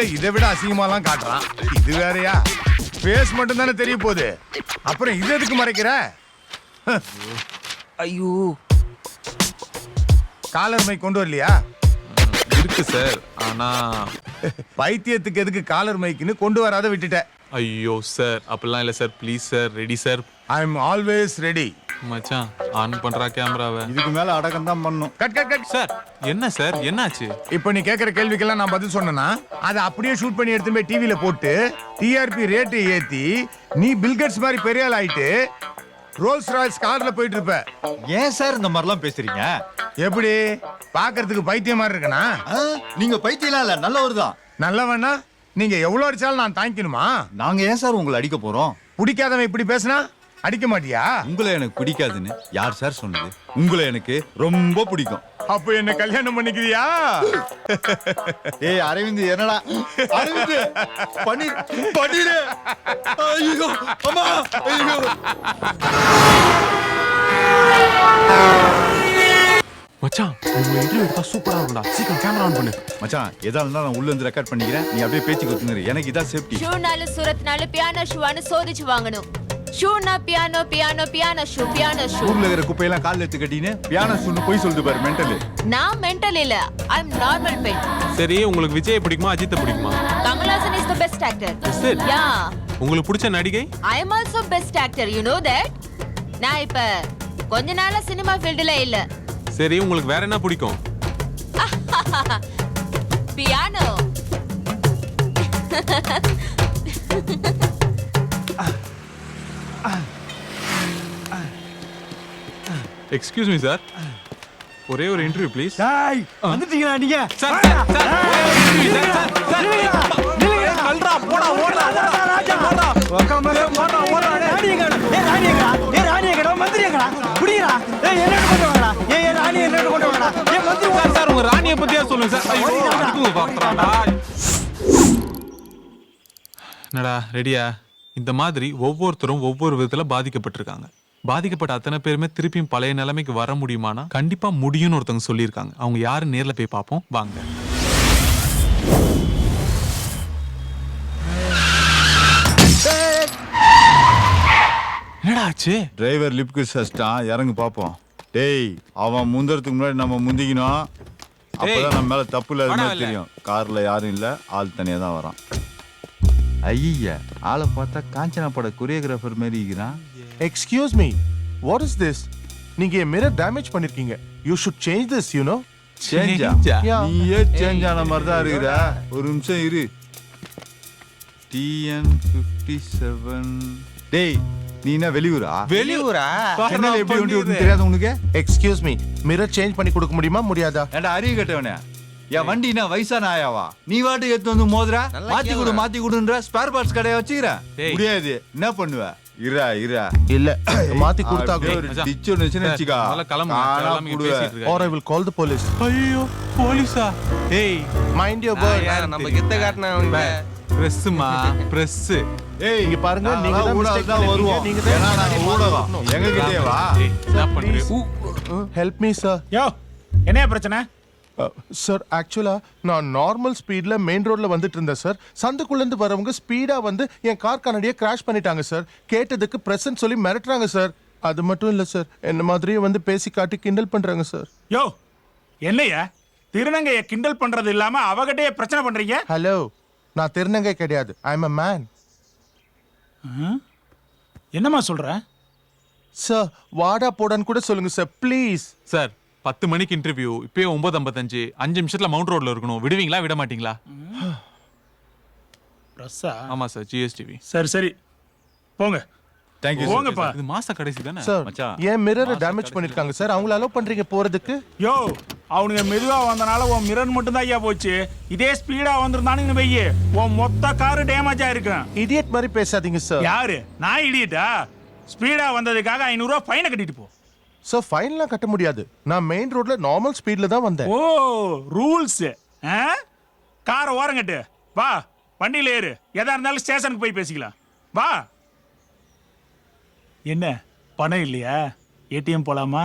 டிவில இதை விட அசிங்கமாலாம் காட்டுறான். இது வேறயா? ஃபேஸ் மட்டும் தானே தெரிய போகுது. அப்புறம் இது எதுக்கு மறைக்கிற? ஐயோ, காலர் மைக் கொண்டு வரலையா? இருக்கு சார். ஆனா பைத்தியத்துக்கு எதுக்கு காலர் மைக்குன்னு கொண்டு வராத விட்டுட்ட. ஐயோ சார், அப்படிலாம் இல்ல sir. Please sir, ready sir. I am always ready. மச்சான் ஆன் பண்றா கேமராவை. இதுக்கு மேல அடக்கம் தான் பண்ணும். Cut cut cut. சார் என்ன சார், என்னாச்சு? இப்போ நீ கேட்குற கேள்விக்கெல்லாம் நான் பதில் சொன்னேன்னா அதை அப்படியே ஷூட் பண்ணி எடுத்து போய் டிவியில போட்டு டிஆர்பி ரேட்டு ஏத்தி நீ பில்கேட்ஸ் மாதிரி பெரிய ஆள் ஆயிட்டு ரோல்ஸ் ராய்ஸ் கார்ல போயிட்டு இருப்ப. ஏன் சார் இந்த மாதிரிலாம் பேசுறீங்க? எப்படி பாக்குறதுக்கு பைத்தியம் மாதிரி இருக்கனா? நீங்க பைத்தியலாம் இல்ல, நல்லவர் தான். நல்லவனா? நீங்க எவ்வளவு அடிச்சாலும் நான் தாங்கிக்கணுமா? நாங்க ஏன் சார் உங்களை அடிக்க போறோம்? பிடிக்காதவன் இப்படி பேசினா அடிக்க மாட்டியா? உங்களை எனக்கு பிடிக்காதுன்னு யார் சார் சொன்னது? உங்களை எனக்கு ரொம்ப பிடிக்கும். அப்ப என்ன கல்யாணம் பண்ணிக்கிறியா? ஏய் அரவிந்த், என்னடா அரவிந்த், பண்ணிரு. ஐயோ அம்மா, ஐயோ. மச்சான் உங்க இன்டர்வியூ எடுத்தா சூப்பரா இருக்கும்டா. சீக்கிரம் கேமரா ஆன் பண்ணு. மச்சான், எதா இருந்தாலும் நான் உள்ள இருந்து ரெக்கார்ட் பண்ணிக்கிறேன். நீ அப்படியே பேச்சு கொடுத்துரு. எனக்கு இதான் சேஃப்டி. ஷூனால சூரத்னால பியானோ ஷூவானு சோதிச்சு வாங்கணும். ஷூனா piano piano piano shoe piano shoe. ஊர்ல இருக்கிற குப்பையெல்லாம் கால்ல எடுத்து கட்டின்னு பியானோ ஷூன்னு போய் சொல்லுது பாரு, மென்டல். நான் மென்டல் இல்ல, ஐ அம் நார்மல் பெண். சரி, உங்களுக்கு விஜய் பிடிக்குமா அஜித்தை பிடிக்குமா? Kamal Haasan is the best actor. Is it? Yeah. உங்களுக்கு பிடிச்ச நடிகை? I am also best actor, you know that. நான் இப்ப கொஞ்ச நாளா சினிமா ஃபீல்ட்ல இல்ல. சரி, உங்களுக்கு வேற என்ன பிடிக்கும்? பியானோ. எக்ஸ்கியூஸ் மீ சார், ஒரே ஒரு இன்டர்வியூ ப்ளீஸ். டேய், வந்துட்டீங்களா நீங்க? சார் கல்றா போடா ஓடா ராஜா ஓடா உட்கார்ந்து ஓடா ஓடா. ராணியங்கடா, ஏய் ராணியங்கடா மந்திரியங்கடா புடிங்கடா. ஏய் என்ன கொண்டு வாங்கடா. ஏய் ராணி என்ன கொண்டு வாங்கடா. ஏய் மந்திரி சார் உங்க ராணியை பத்தியா சொல்லுங்க சார். ஐயோ அதுக்கு பாக்குறாடா. என்னடா ரெடியா? இந்த மாதிரி ஒவ்வொருத்தரும் ஒவ்வொரு விதத்துல பாதிக்கப்பட்டிருக்காங்க. பாதிக்கப்பட்ட அத்தனை பேருமே திருப்பியும் பழைய நிலைமைக்கு வர முடியுமானா கண்டிப்பா முடியும்னு ஒருத்தவங்க சொல்லியிருக்காங்க. அவங்க யாரு நேர்ல போய் பார்ப்போம் வாங்க. என்னடா ஆச்சு? டிரைவர் லிப்க்கு சஸ்டான், இறங்கு பாப்போம். டேய், அவன் முந்தறதுக்கு முன்னாடி நம்ம முந்திக்கணும். அப்பதான் நம்ம மேல தப்பு இல்லாத தெரியும். கார்ல யாரும் இல்ல, ஆள் தனியா தான் வரான். ஐயா, ஆளை பார்த்தா காஞ்சனா பட கொரியோகிராஃபர் மாதிரி இருக்கிறான். Excuse me, what is this? நீங்க என் மிரர் டேமேஜ் பண்ணிருக்கீங்க. You should change this, you know. சேஞ்சா? நீயே சேஞ்ச் ஆன மாதிரி தான் இருக்கிற. ஒரு நிமிஷம் இரு. TN57. டேய், நீ என்ன வெளியூரா? வெளியூரா? சென்னையில எப்படி வண்டி ஓட்டுன்னு தெரியாத உனக்கு? எக்ஸ்கியூஸ் மீ, மிரர் சேஞ்ச் பண்ணி கொடுக்க முடியுமா முடியாதா? ஏண்டா அறிவு கட்டவனே, என் வண்டி என்ன வயசான ஆயாவா? நீ வாட்டு எடுத்து வந்து மோதுற, மாத்தி கொடுன்ற ஸ்பேர் பார்ட்ஸ் கடையை வச்சுக்கிற. முடியாது, என்ன பண்ணுவ? இரா இல்ல மாத்தி கொடுத்தா ஒரு டிச் ஒன்னு வச்சுக்கா, or I will call the police. ஐயோ போலீஸா? ஏய் Mind your word. நம்ம கிட்ட காட்டினா பிரஸ்மா பிரஸ். ஏய் இங்க பாருங்க, நீங்க தான் mistake தான் வருவோம். பண்ணீங்க. நீங்க தான் ஏன்னா நாங்க ஊடகம். எங்க கிட்டே வா. என்ன பண்றீ? Help me sir. யோ, என்ன பிரச்சனை? சார் ஆக்சுவலா நான் நார்மல் ஸ்பீட்ல மெயின் ரோட்ல வந்துட்டு இருந்தேன் சார். சந்துக்குள்ள இருந்து வரவங்க ஸ்பீடா வந்து என் கார் கண்ணாடியை கிராஷ் பண்ணிட்டாங்க சார். கேட்டதுக்கு பிரசன்ட் சொல்லி மிரட்டுறாங்க சார். அது மட்டும் இல்ல சார், என்ன மாதிரியே வந்து பேசி காட்டி கிண்டல் பண்றாங்க சார். யோ, என்னையா திருநங்கைய கிண்டல் பண்றது இல்லாம அவகிட்டயே பிரச்சனை பண்றீங்க? ஹலோ, நான் திருநங்கை கிடையாது. I am a man. என்னம்மா சொல்ற? சார் வாடா போடான்னு கூட சொல்லுங்க சார் ப்ளீஸ். சார் 10 மணிக்கு இன்டர்வியூ, இப்பயே 9:55. 5 நிமிஷத்துல மவுண்ட் ரோட்ல இருக்கணும். விடுவீங்களா விட மாட்டீங்களா? பிரஸ்ஸா? ஆமா சார், GSTV. சரி போங்க. Thank you. போங்கப்பா. இது மாச கடைசி தானே சார்? மச்சான். ஏன் மிரரை டேமேஜ் பண்ணிருக்காங்க சார். அவங்கள அலோவ் பண்றீங்க போறதுக்கு? யோ, அவனுங்க மெதுவா வந்தனால உன் மிரர் மட்டும் தான் ஐயா போச்சு. இதே ஸ்பீடா வந்திருந்தானுங்க வெய்ய உன் மொத்த காரு டேமேஜ் ஆயிருக்கும். இடியட் மாதிரி பேசாதீங்க சார். யாரு நான் இடியட்டா? ஸ்பீடா வந்ததுக்காக 500 ரூபாய் ஃபைனை கட்டிட்டு போ. சார் ஃபைன்லாம் கட்ட முடியாது. நான் மெயின் ரோட்ல நார்மல் ஸ்பீட்ல தான் வந்தேன். ஓ, ரூல்ஸ். காரை ஓரங்கட்டு வா, வண்டியில ஏறு. எதா இருந்தாலும் ஸ்டேஷனுக்கு போய் பேசிக்கலாம். வா. என்ன பணம் இல்லையா? ஏடிஎம் போலாமா?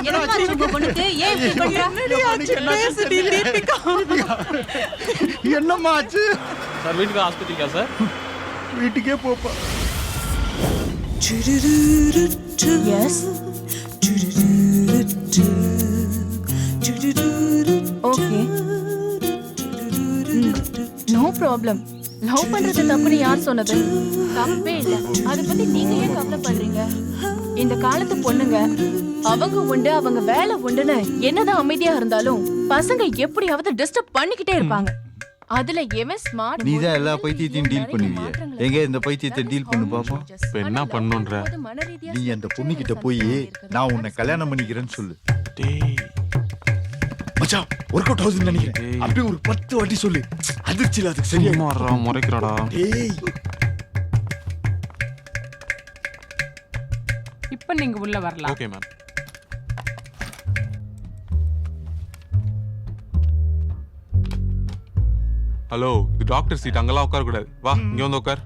என்னாச்சு உங்க பொண்ணுக்கு? ஏன் இப்படி பண்றா? என்னம்மா ஆச்சு? சார் வீட்டுக்கு ஆஸ்பத்திரிக்கா சார்? வீட்டுக்கே போப்பா. Yes okay no problem. Love பண்றது தப்புன்னு யார் சொன்னது? தப்பே இல்ல. அதை பத்தி நீங்க ஏன் கவலைப்படுறீங்க? இந்த காலத்து பொண்ணுங்க அவங்க உண்டு அவங்க வேலை உண்டுன்னு என்னதான் அமைதியா இருந்தாலும் பசங்க எப்படியாவது டிஸ்டர்ப் பண்ணிக்கிட்டே இருப்பாங்க. அதுல எவன் ஸ்மார்ட் நீ தான் எல்லா பைத்தியத்தையும் டீல் பண்ணுவியே. எங்க இந்த பைத்தியத்தை டீல் பண்ணு பாப்போம். இப்ப என்ன பண்ணுன்ற? நீ அந்த பொண்ணுகிட்ட போய் நான் உன்னை கல்யாணம் பண்ணிக்கிறேன்னு சொல்லு. டேய் மச்சான் ஒர்க் அவுட் ஆகுதுன்னு நினைக்கிறேன். அப்படியே ஒரு 10 வாட்டி சொல்லு. அதிர்ச்சியில அதுக்கு சரியா சும்மாறா முறைக்கிறடா. டேய் இப்ப நீங்க உள்ள வரலாம். Okay ma'am. ஹலோ, இது டாக்டர் சீட், அங்கெல்லாம் உட்கார கூடாது. வா இங்க வந்து உட்கார்.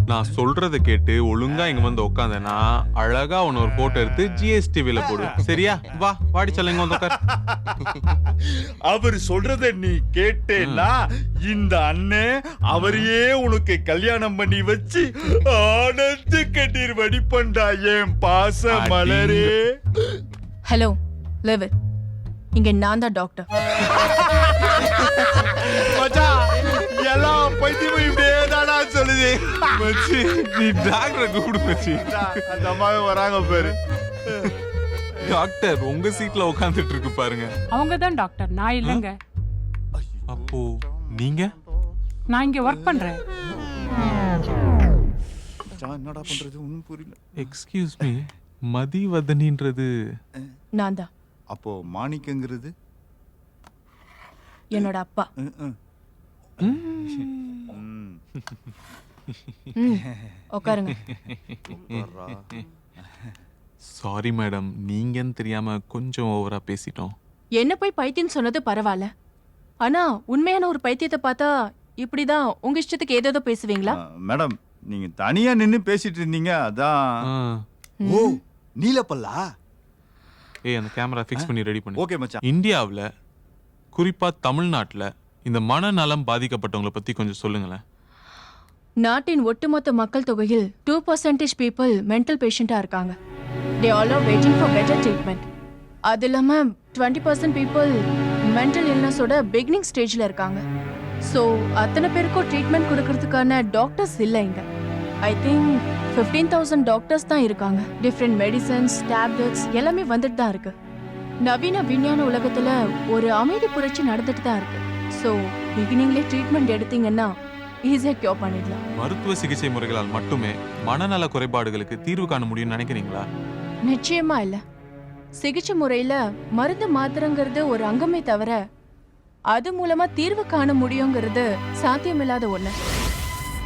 நான் சொல்றத கேட்டு ஒழுங்கா இங்க வந்து உட்காந்தேன்னா அழகா உன்ன ஒரு போட்டோ எடுத்து GSTVல போடு. சரியா? வா வாடி சொல்ல இங்க வந்து உட்கார். அவர் சொல்றத நீ கேட்டேன்னா இந்த அண்ணன் அவரையே உனக்கு கல்யாணம் பண்ணி வச்சு ஆனந்து கண்ணீர் வடிப்பண்டா என் பாச மலரே. Hello live. இங்க நான் தான் டாக்டர். மச்சான் எல்லாம் பைத்தியம் இப்படியே தானா சொல்லுது. மச்சி நீ டாக்டரை கூப்பிடு மச்சி. அந்த அம்மாவே வராங்க பாரு. டாக்டர் உங்க சீட்ல உட்கார்ந்துட்டு இருக்கு பாருங்க. அவங்க தான் டாக்டர், நான் இல்லைங்க. அப்போ நீங்க? நான் இங்க ஒர்க் பண்றேன். என்னடா பண்றது ஒண்ணும் புரியல. எக்ஸ்கியூஸ் மீ, மதிவதனின்றது? நான் தான். அப்போ மாணிக்கங்கிறது என்னோட அப்பா. உட்காருங்க. சாரி மேடம், நீங்கன்னு தெரியாம கொஞ்சம் ஓவரா பேசிட்டோம். என்ன போய் பைத்தியம் சொன்னது பரவாயில்ல. ஆனா உண்மையான ஒரு பைத்தியத்தை பார்த்தா இப்படிதான் உங்க இஷ்டத்துக்கு ஏதேதோ பேசுவீங்களா? மேடம் நீங்க தனியா நின்னு பேசிட்டு இருந்தீங்க அதான். ஓ நீலப்பல்லா. ஏய் அந்த கேமரா ஃபிக்ஸ் பண்ணி ரெடி பண்ணு. ஓகே மச்சான். இந்தியாவுல குறிப்பா தமிழ்நாட்டுல இந்த மனநலம் பாதிக்கப்பட்டவங்களை பத்தி கொஞ்சம் சொல்லுங்களேன். நாட்டின் ஒட்டுமொத்த மக்கள் தொகையில் 2% பீப்புள் மென்டல் பேஷண்டா இருக்காங்க. They all are waiting for better treatment. அது இல்லாம 20% பீப்புள் மென்டல் இல்னஸோட பிகினிங் ஸ்டேஜ்ல இருக்காங்க. ஸோ அத்தனை பேருக்கும் ட்ரீட்மெண்ட் கொடுக்கறதுக்கான டாக்டர்ஸ் இல்லை இங்க. ஐ திங்க் 15,000 டாக்டர்ஸ் தான் இருக்காங்க. டிஃப்ரெண்ட் மெடிசன்ஸ், டேப்லெட்ஸ் எல்லாமே வந்துட்டு தான் இருக்கு. நவீன விஞ்ஞான உலகத்துல ஒரு அமைதி புரட்சி நடந்துட்டு தான் இருக்கு. ஸோ பிகினிங்லேயே ட்ரீட்மெண்ட் எடுத்தீங்கன்னா ஈஸியாக கியூர் பண்ணிடலாம். மருத்துவ சிகிச்சை முறைகளால் மட்டுமே மனநல குறைபாடுகளுக்கு தீர்வு காண முடியும்னு நினைக்கிறீங்களா? நிச்சயமா இல்ல. சிகிச்சை முறையில மருந்து மாத்திரங்கிறது ஒரு அங்கமே தவிர அது மூலமா தீர்வு காண முடியுங்கிறது சாத்தியமில்லாத ஒண்ணு.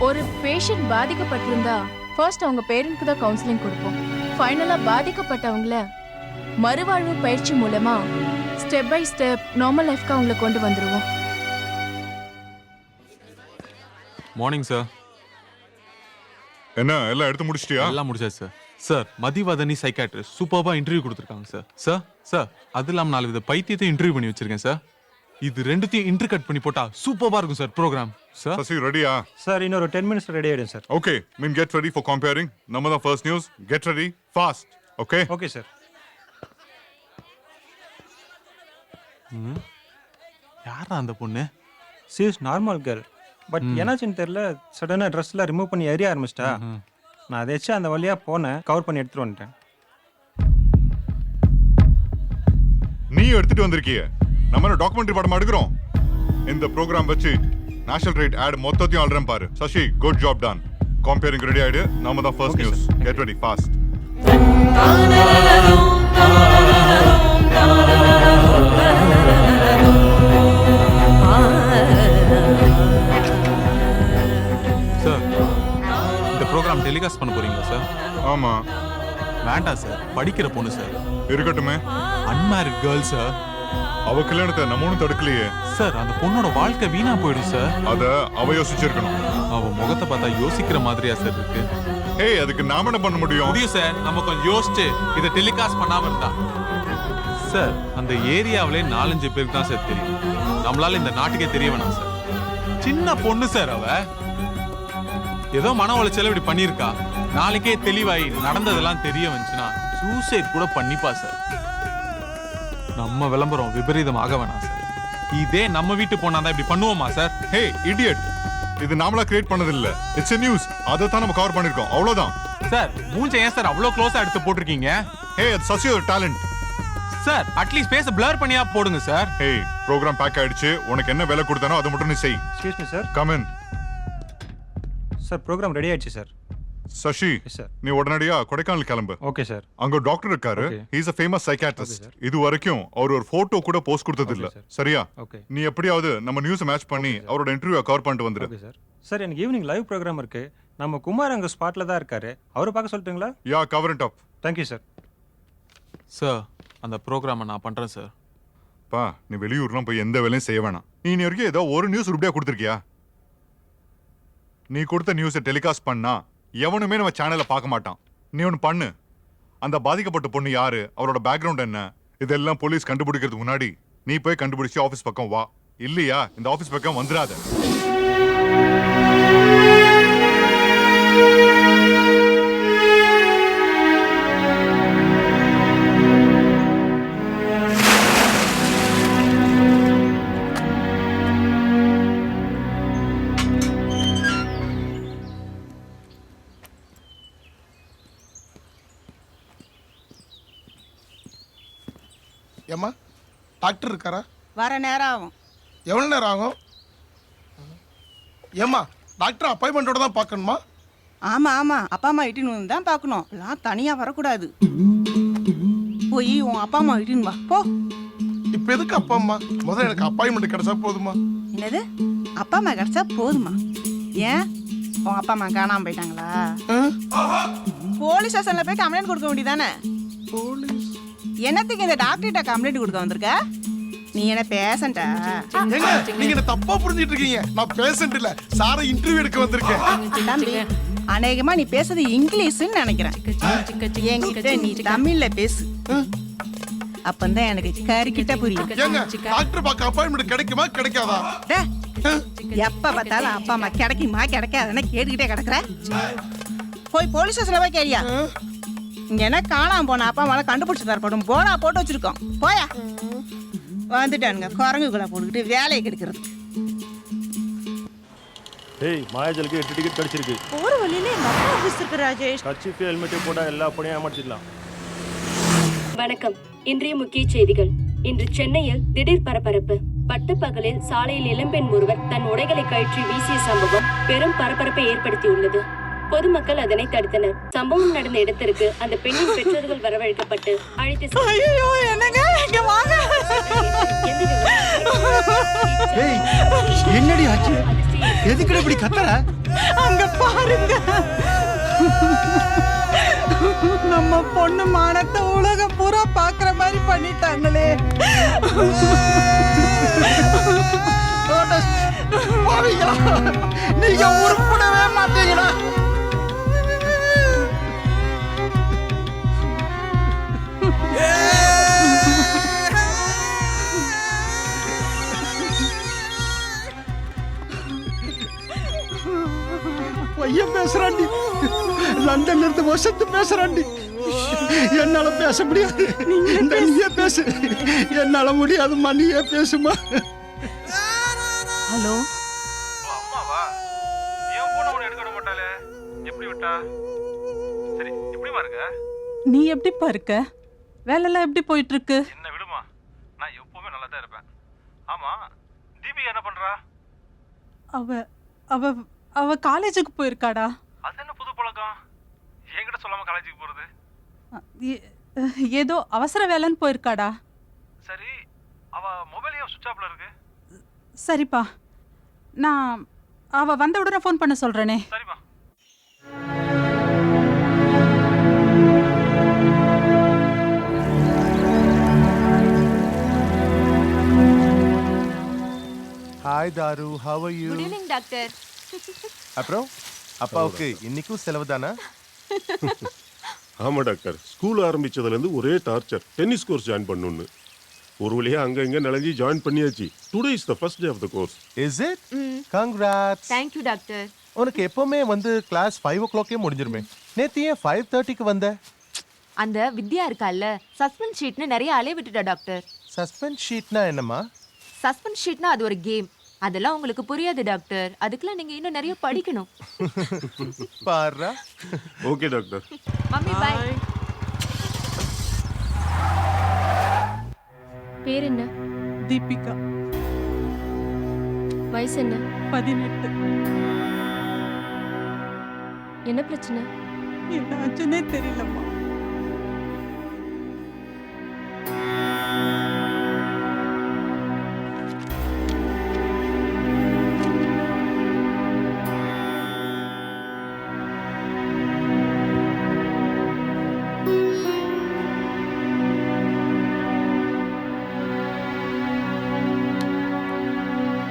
ஒரு பேஷண்ட் பாதிக்கப்பட்டிருந்தா ஃபர்ஸ்ட் அவங்க பேரண்ட்க்கு தான் கவுன்சிலிங் கொடுப்போம். ஃபைனலா பாதிக்கப்பட்டவங்கள மறுவாழ்வு பயிற்சி மூலமா ஸ்டெப் பை ஸ்டெப் நார்மல் லைஃப்க்கு அவங்களை கொண்டு வந்துருவோம். Morning sir. என்ன எல்லாம் எடுத்து முடிச்சிட்டியா? எல்லாம் முடிச்சாச்சு சார். சார் மதிவதனி சைக்காட்ரிஸ்ட் சூப்பர்பா இன்டர்வியூ கொடுத்துருக்காங்க சார். சார் சார் அது இல்லாமல் 4 வித பைத்தியத்தை இன்டர்வியூ பண்ணி வச்சிருக்கேன் சார். இது ரெண்டுத்தையும் இன்டர் கட் பண்ணி போட்டா சூப்பர்பா இருக்கும் சார் ப்ரோக்ராம். சார் சசி ரெடியா? சார் இன்னொரு 10 minutes ரெடி ஆயிடும் sir. Okay mean get ready for comparing. நம்ம தான் first news. Get ready fast. Okay okay sir. யாரா அந்த பொண்ணு? She is normal girl. But என்னாச்சுன்னு தெரியல, சடனாக ட்ரெஸ்லாம் ரிமூவ் பண்ணி எரிய ஆரம்பிச்சிட்டா. நான் அதாச்சும் அந்த வழியாக போனேன், கவர் பண்ணி எடுத்துட்டு வந்துட்டேன். நீ எடுத்துட்டு வந்திருக்கிய. நம்ம டாக்குமெண்ட்ரி படம் எடுக்கிறோம். இந்த ப்ரோக்ராம் வச்சு நேஷனல் ரேட் ஆட் மொத்தத்தையும் ஆல்ரெடி பாரு. Sasi good job done. Comparing ready ஆயிடு. நம்ம தான் first news. Get ready fast. Sir இந்த ப்ரோக்ராம் டெலிகாஸ்ட் பண்ண போறீங்களா சார்? ஆமா. வேண்டாம் சார், படிக்கிற பொண்ணு சார். இருக்கட்டுமே. Unmarried girl sir. அவ கல்யாணத்தை நம்ம ஒன்றும் தடுக்கலையே சார். அந்த பொண்ணோட வாழ்க்கை வீணா போயிடும் சார். அத அவ யோசிச்சிருக்கணும். அவ முகத்தை பார்த்தா யோசிக்கிற மாதிரியா சார் இருக்கு? ஹே அதுக்கு நாம என்ன பண்ண முடியும்? முடியும் சார். நம்ம கொஞ்சம் யோசிச்சு இதை டெலிகாஸ்ட் பண்ணாம இருந்தா. சார் அந்த ஏரியாவிலே 4-5 பேருக்கு தான் சார் தெரியும். நம்மளால இந்த நாட்டுக்கே தெரிய வேணாம் சார். சின்ன பொண்ணு சார் அவ. ஏதோ மன உளைச்சல இப்படி பண்ணியிருக்கா. நாளைக்கே தெளிவாயி நடந்ததெல்லாம் தெரிய வந்துச்சுன்னா சூசைட் கூட பண்ணிப்பா சார். நம்ம விளம்பரம் விபரீதமாக வேணாம் சார். இதே நம்ம வீட்டு போனாதான் இப்படி பண்ணுவோமா சார்? ஹே இடியட், இது நாமளா கிரியேட் பண்ணது இல்ல. It's a news. அதை தான் நம்ம கவர் பண்ணிருக்கோம், அவ்வளவுதான். சார் மூஞ்ச ஏன் சார் அவ்வளவு க்ளோஸா எடுத்து போட்டிருக்கீங்க? ஹே அது சசியோட talent. Sir at least face blur பண்ணியா போடுங்க சார். ஹே ப்ரோக்ராம் பேக் ஆயிடுச்சு. உனக்கு என்ன வேலை கொடுத்தானோ அதை மட்டும் நீ செய். Excuse me sir. Come in. Sir program ready ஆயிடுச்சு சார். சசி, sir. நீ உடனடியா கொடைக்கானல் கிளம்பு. Okay sir. அங்க ஒரு டாக்டர் இருக்காரு. he is a famous psychiatrist. இது வரைக்கும் அவர் ஒரு போட்டோ கூட போஸ்ட் கொடுத்தது இல்ல. சரியா? ஓகே. நீ எப்படியாவது நம்ம நியூஸ் மேட்ச் பண்ணி அவரோட இன்டர்வியூ கவர் பண்ணிட்டு வந்துரு. Okay sir. சார் எனக்கு ஈவினிங் லைவ் ப்ரோக்ராம் இருக்கு. நம்ம குமார் அங்க ஸ்பாட்ல தான் இருக்காரு. அவரை பார்க்க சொல்லட்டுங்களா? Yeah cover it up. Thank you sir. Sir அந்த ப்ரோக்ராமை நான் பண்றேன் சார். பா நீ வெளியூர்லாம் போய் எந்த வேலையும் செய்ய வேணாம். நீ வரைக்கும் ஏதோ ஒரு நியூஸ் உருப்படியா கொடுத்துருக்கியா? நீ கொடுத்த நியூஸை டெலிகாஸ்ட் பண்ணா எவனுமே நம்ம சேனலை பார்க்க மாட்டான். நீ ஒன்று பண்ணு. அந்த பாதிக்கப்பட்ட பொண்ணு யாரு, அவரோட பேக்ரவுண்ட் என்ன, இதெல்லாம் போலீஸ் கண்டுபிடிக்கிறதுக்கு முன்னாடி நீ போய் கண்டுபிடிச்சு ஆஃபீஸ் பக்கம் வா. இல்லையா இந்த ஆஃபீஸ் பக்கம் வந்துடாத. ஏம்மா டாக்டர் இருக்காரா? வர நேரம் ஆகும். எவ்வளோ நேரம் ஆகும்? ஏம்மா டாக்டர் அப்பாயின்மெண்ட்டோட தான் பார்க்கணுமா? ஆமாம் ஆமாம், அப்பா அம்மா இட்டுன்னு வந்து தான் பார்க்கணும். எல்லாம் தனியாக வரக்கூடாது. போய் உன் அப்பா அம்மா இட்டுன்னு வா போ. இப்போ எதுக்கு அப்பா அம்மா? முதல்ல எனக்கு அப்பாயின்மெண்ட் கிடைச்சா போதுமா? என்னது அப்பா அம்மா கிடச்சா போதுமா? ஏன் உன் அப்பா அம்மா காணாமல் போயிட்டாங்களா? போலீஸ் ஸ்டேஷனில் போய் கம்ப்ளைண்ட் கொடுக்க வேண்டியதானே? போலீஸ் என்னத்துக்கு இந்த டாக்டர்கிட்ட கம்ப்ளைண்ட் கொடுக்க வந்திருக்க? நீ என்ன பேசண்டா? ஏங்க நீங்க என்ன தப்பா புரிஞ்சிட்டு இருக்கீங்க. நான் பேஷண்ட் இல்ல, சாரை இன்டர்வியூ எடுக்க வந்திருக்கேன். தம்பி அநேகமா நீ பேசுறது இங்கிலீஷ்னு நினைக்கிறேன். என்கிட்ட நீ தமிழ்ல பேசு. அப்பந்தான் எனக்கு கறிக்கிட்ட புரியும். ஏங்க டாக்டர் பார்க்க அப்பாயின்மெண்ட் கிடைக்குமா கிடைக்காதா? டேய், எப்ப பார்த்தாலும் அப்பா அம்மா கிடைக்குமா கிடைக்காதுன்னு கேட்டுக்கிட்டே கிடக்குற. போய் போலீஸ் ஸ்டேஷன்ல போய் கேரியா. இங்க என்ன காணாம போன அப்பா அம்மாவை கண்டுபிடிச்சு தரப்படும் போனா போட்டு வச்சிருக்கோம். போயா வந்துட்டானுங்க குரங்குகளை போட்டுக்கிட்டு வேலையை கெடுக்கிறது. ஏய் மாயாஜலுக்கு 8 டிக்கெட் கிடைச்சிருக்கு. போற வழியில நம்ம ஆபீஸ் இருக்கு ராஜேஷ். கர்ச்சீஃப் ஹெல்மெட் போட்டா எல்லா பணியும் ஏமாத்திடலாம். வணக்கம். இன்றைய முக்கிய செய்திகள். இன்று சென்னையில் திடீர் பரபரப்பு. பட்டப்பகலில் சாலையில் இளம்பெண் ஒருவர் தன் உடைகளை கழற்றி வீசிய சம்பவம் பெரும் பரபரப்பை ஏற்படுத்தியுள்ளது. பொதுமக்கள் அதனை தடுத்தனர். சம்பவம் நடந்த இடத்திற்கு அந்த பெண்ணின் பெற்றோர்கள் வரவழைக்கப்பட்டு அழைத்து என்னடி ஆச்சு? எதுக்கு இப்படி கத்துற? அங்க பாருங்க, நம்ம பொண்ணு மானத்தை உலகம் பூரா பாக்குற மாதிரி பண்ணிட்டாங்களே. நீங்க உருப்படவே மாட்டீங்களா? பையன் பேசுறாண்டி, லண்டன்ல இருந்து வசத்து பேசுறாண்டி. என்னால பேச முடியாது. நீயே பேசு. என்னால முடியாதுமா, நீயே பேசுமா. ஹலோ அம்மாவா? ஏன் போன உன எடுக்க மாட்டாளே? எப்படி விட்டா? சரி எப்படிமா இருக்க? நீ எப்படிப்பா இருக்க? வேலைலாம் எப்படி போயிட்டு இருக்கு? என்ன விடுமா, நான் எப்பவுமே நல்லா தான் இருப்பேன். ஆமா தீபிகா என்ன பண்றா? அவ அவ அவ காலேஜுக்கு போயிருக்காடா. அது என்ன புது பழக்கம்? என்கிட்ட சொல்லாம காலேஜுக்கு போறது? ஏதோ அவசர வேலைன்னு போயிருக்காடா. சரி அவ மொபைல் ஏன் சுவிட்ச் ஆஃப்ல இருக்கு? சரிப்பா, நான் அவ வந்த உடனே ஃபோன் பண்ண சொல்றேனே. சரிமா. Hi Tharu, how are you? Good evening doctor. அப்புறம் அப்பாவுக்கு இன்னைக்கும் செலவு தானா? ஆமா டாக்டர், ஸ்கூல் ஆரம்பிச்சதுல இருந்து ஒரே டார்ச்சர். டென்னிஸ் கோர்ஸ் ஜாயின் பண்ணணும்னு. ஒரு வழியா அங்க இங்க நலஞ்சி ஜாயின் பண்ணியாச்சு. Today is the first day of the course. Is it? Congrats. Thank you doctor. உனக்கு எப்பவுமே வந்து கிளாஸ் 5 o'clockே முடிஞ்சிருமே. நேத்து ஏன் 5:30க்கு வந்த? அந்த வித்யா இருக்கால்ல, சஸ்பென்ஸ் ஷீட்னு நிறைய அலைய விட்டுட்டா டாக்டர். சஸ்பென்ஸ் ஷீட்னா என்னம்மா? சஸ்பென்ஸ் ஷீட்னா அது ஒரு கேம். அதெல்லாம் உங்களுக்கு புரியாது டாக்டர். அதுக்கெல்லாம் நீங்க இன்னும் நிறைய படிக்கணும். பாருடா. Okay doctor. Mummy bye. பேர் என்ன? தீபிகா. வயசு என்ன? 18. என்ன பிரச்சனை? என்ன ஆச்சுன்னே தெரியலம்மா.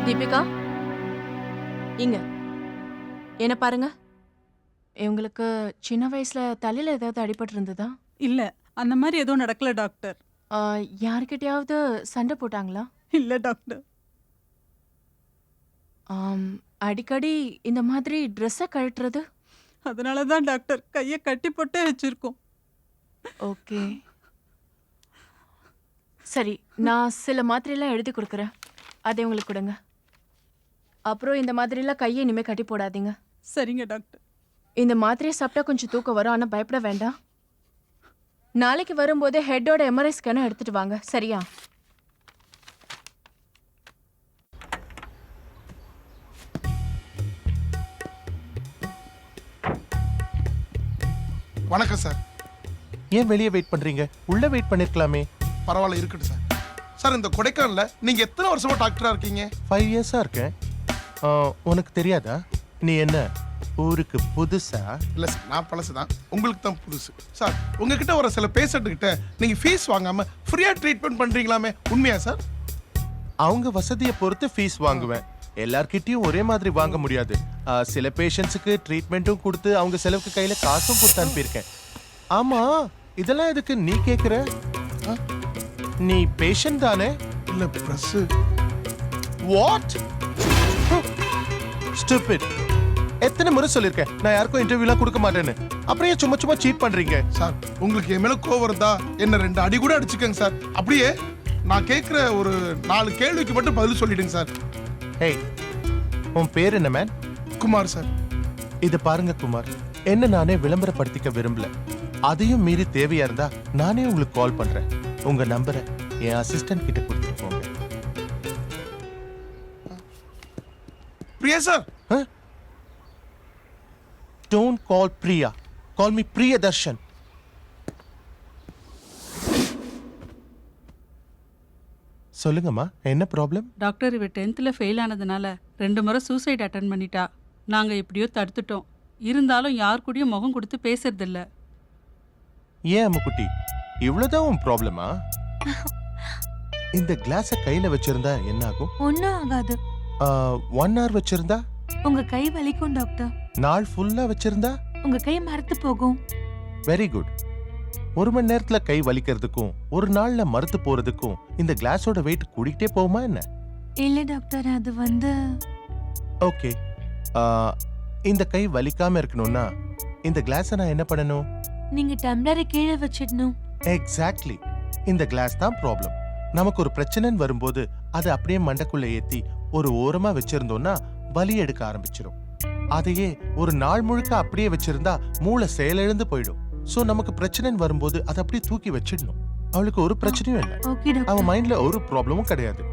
தீபிகா, இங்க என்ன பாருங்க. இவங்களுக்கு சின்ன வயசுல தலையில ஏதாவது அடிபட்டு இருந்ததா? இல்ல, அந்த மாதிரி எதுவும் நடக்கல டாக்டர். யார்கிட்டயாவது சண்டை போட்டாங்களா? இல்ல டாக்டர். அடிக்கடி இந்த மாதிரி ட்ரெஸ்ஸை கழட்டுறது? அதனால தான் டாக்டர் கையை கட்டி போட்டே வச்சிருக்கோம். ஓகே, சரி. நான் சில மாத்திரையெல்லாம் எழுதி கொடுக்குறேன், அதை உங்களுக்கு கொடுங்க. அப்புறம் இந்த மாதிரிலாம் கையை இனிமேல் கட்டி போடாதீங்க. சரிங்க டாக்டர். இந்த மாத்திரையை சாப்பிட்டா கொஞ்சம் தூக்கம் வரும், ஆனால் பயப்பட வேண்டாம். நாளைக்கு வரும்போது ஹெட்டோட எம்ஆர்ஐ ஸ்கேனை எடுத்துட்டு வாங்க, சரியா? வணக்கம் சார். ஏன் வெளியே வெயிட் பண்றீங்க? உள்ள வெயிட் பண்ணிருக்கலாமே. பரவாயில்ல, இருக்கட்டும் சார். சார், இந்த கொடைக்கானல்ல நீங்க எத்தனை வருஷமா டாக்டரா இருக்கீங்க? 5 years இருக்கேன். உனக்கு தெரியாதா? நீ என்ன ஊருக்கு புதுசா? இல்ல சார், நான் பழசு தான். உங்களுக்கு தான் புதுசு. சார், உங்ககிட்ட வர சில பேஷண்ட் கிட்ட நீங்க ஃபீஸ் வாங்காம ஃப்ரீயா ட்ரீட்மெண்ட் பண்றீங்களாமே, உண்மையா சார்? அவங்க வசதியை பொறுத்து ஃபீஸ் வாங்குவேன். எல்லார்கிட்டயும் ஒரே மாதிரி வாங்க முடியாது. சில பேஷண்ட்ஸுக்கு ட்ரீட்மெண்ட்டும் கொடுத்து அவங்க செலவுக்கு கையில காசும் கொடுத்து அனுப்பியிருக்கேன். ஆமா, இதெல்லாம் எதுக்கு நீ கேக்குற? நீ பேஷண்ட் தானே? இல்ல பிரஸ். வாட்? ஸ்டூபிட். எத்தனை முறை சொல்லிருக்கேன் நான் யாருக்கும் இன்டர்வியூலாம் கொடுக்க மாட்டேன்னு. அப்புறம் ஏன் சும்மா சும்மா சீட் பண்றீங்க? சார், உங்களுக்கு என் மேல கோவம் இருந்தா என்ன 2 அடி கூட அடிச்சுக்கங்க சார். அப்படியே நான் கேட்குற ஒரு 4 கேள்விக்கு மட்டும் பதில் சொல்லிடுங்க சார். ஹேய், உன் பேர் என்ன மேன்? குமார் சார். இது பாருங்க குமார், என்ன நானே விளம்பரப்படுத்திக்க விரும்பல. அதையும் மீறி தேவையா இருந்தா நானே உங்களுக்கு கால் பண்றேன். உங்க நம்பரை என் அசிஸ்டன்ட் கிட்ட கொடுத்துட்டு போங்க. Priya sir. Don't call Priya. Call me Priyadarshan. சொல்லுங்கம்மா, என்ன ப்ராப்ளம்? டாக்டர், இவ 10th ஃபெயில் ஆனதுனால 2 முறை சூசைட் அட்டன் பண்ணிட்டா. நாங்க எப்படியோ தடுத்துட்டோம். இருந்தாலும் யார் கூடயும் முகம் கொடுத்து பேசுறதில்ல. ஏன் அம்முக்குட்டி, இவ்வளவுதான் உன் ப்ராப்ளமா? இந்த கிளாஸை கையில வச்சிருந்தா என்ன ஆகும்? ஒன்னும் ஆகாது. 1 hour வச்சிருந்தா? உங்க கை வலிக்கும் டாக்டர். நாள் ஃபுல்லா வச்சிருந்தா? உங்க கை மரத்து போகும். Very good. 1 மணி நேரத்துல கை வலிக்கிறதுக்கும் ஒரு நாள்ல மறுத்து போறதுக்கும் இந்த கிளாஸோட வெயிட் கூடிக்கிட்டே போகுமா என்ன? இல்ல டாக்டர், அது வந்து ஓகே. இந்த கை வலிக்காம இருக்கணும்னா இந்த கிளாஸை நான் என்ன பண்ணணும்? நீங்க டம்ளரை கீழே வச்சிடணும். எக்ஸாக்ட்லி. இந்த கிளாஸ் தான் ப்ராப்ளம். நமக்கு ஒரு பிரச்சனைன்னு வரும்போது அதை அப்படியே மண்டைக்குள்ள ஏத்தி ஒரு ஓரமா வச்சிருந்தோம்னா வலி எடுக்க ஆரம்பிச்சிடும். அதையே ஒரு நாள் முழுக்க அப்படியே வச்சிருந்தா மூளை செயலிழந்து போயிடும். சோ நமக்கு பிரச்சனைன்னு வரும்போது அதை அப்படியே தூக்கி வச்சிடணும். அவளுக்கு ஒரு பிரச்சனையும் இல்லை. அவன் மைண்ட்ல ஒரு ப்ராப்ளமும் கிடையாது.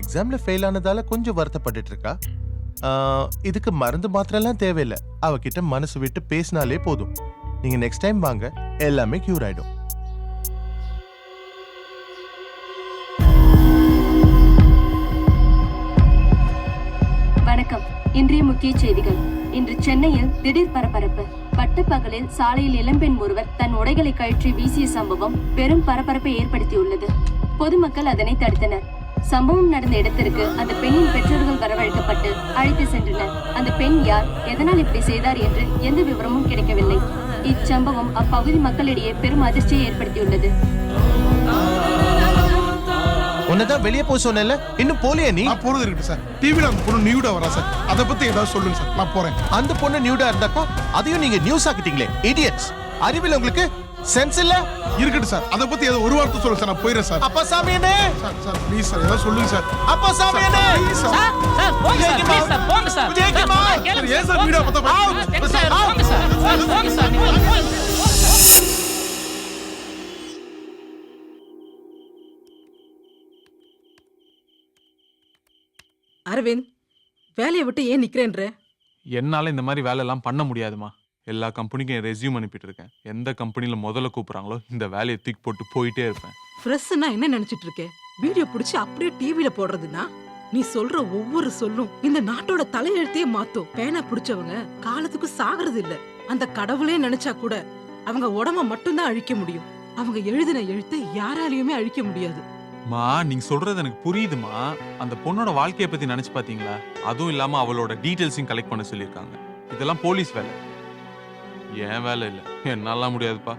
எக்ஸாம்ல ஃபெயில் ஆனதால கொஞ்சம் வருத்தப்பட்டுட்டு இருக்கா. இதுக்கு மருந்து மாத்திரெல்லாம் தேவையில்லை. அவகிட்ட மனசு விட்டு பேசினாலே போதும். நீங்க நெக்ஸ்ட் டைம் வாங்க, எல்லாமே கியூர் ஆயிடும். வணக்கம். இன்றைய முக்கிய செய்திகள். இன்று சென்னையில் திடீர் பரபரப்பு. பட்டப்பகலில் சாலையில் இளம்பெண் ஒருவர் தன் உடைகளை கழற்றி வீசிய சம்பவம் பெரும் பரபரப்பை ஏற்படுத்தியுள்ளது. பொதுமக்கள் அதனை தடுத்தனர். சம்பவம் நடந்த இடத்திற்கு அந்த பெண்ணின் பெற்றோர்கள் வரவழைக்கப்பட்டு அழைத்து சென்றனர். அந்த பெண் யார், எதனால் இப்படி செய்தார் என்று எந்த விவரமும் கிடைக்கவில்லை. இச்சம்பவம் அப்பகுதி மக்களிடையே பெரும் அதிர்ச்சியை ஏற்படுத்தியுள்ளது. உன்னதான் வெளியே போக சொன்னேன்ல, இன்னும் போலியா நீ? நான் போறது இருக்கு சார். டிவில அந்த பொண்ணு நியூடா வரா சார். அதை பத்தி ஏதாவது சொல்லுங்க சார், நான் போறேன். அந்த பொண்ணு நியூடா இருந்தாக்கா அதையும் நீங்க நியூஸ் ஆக்கிட்டீங்களே, இடியட்ஸ். அறிவியல் உங்களுக்கு சென்ஸ் இல்ல? இருக்கட்டும் சார், அதை பத்தி ஏதாவது ஒரு வார்த்தை சொல்லுங்க சார், நான் போயிடுறேன் சார். அப்பா சாமி என்ன? சார் ப்ளீஸ் சார், ஏதாவது சொல்லுங்க சார். அப்பா சாமி என்ன? சார் போங்க சார், ப்ளீஸ் சார், போங்க சார். ஏன் சார் வீடியோ பத்த போங்க சார், போங்க சார். அரவிந்த், வேலையை விட்டு ஏன் நிக்கிறேன்ற? என்னால இந்த மாதிரி வேலையெல்லாம் பண்ண முடியாதுமா. எல்லா கம்பெனிக்கும் என் ரெஸ்யூம் அனுப்பிட்டு இருக்கேன். எந்த கம்பெனில முதல்ல கூப்பிடுறாங்களோ இந்த வேலையை தூக்கி போட்டு போயிட்டே இருப்பேன். ஃப்ரெஷ்னா என்ன நினைச்சிட்டு இருக்க? வீடியோ பிடிச்சி அப்படியே டிவில போடுறதுன்னா நீ சொல்ற ஒவ்வொரு சொல்லும் இந்த நாட்டோட தலையெழுத்தையே மாத்தும். பேனா பிடிச்சவங்க காலத்துக்கு சாகிறது இல்ல. அந்த கடவுளே நினைச்சா கூட அவங்க உடம்ப மட்டும்தான் அழிக்க முடியும். அவங்க எழுதின எழுத்தை யாராலையுமே அழிக்க முடியாது. மா, நீங்க சொல்றது எனக்கு புரியுதுமா. அந்த பொண்ணோட வாழ்க்கையை பத்தி நினைச்சு பாத்தீங்களா? அதுவும் இல்லாம அவளோட டீடைல்ஸையும் கலெக்ட் பண்ண சொல்லியிருக்காங்க. இதெல்லாம் போலீஸ் வேலை, என் வேலை இல்ல. என்னால முடியாதுப்பா.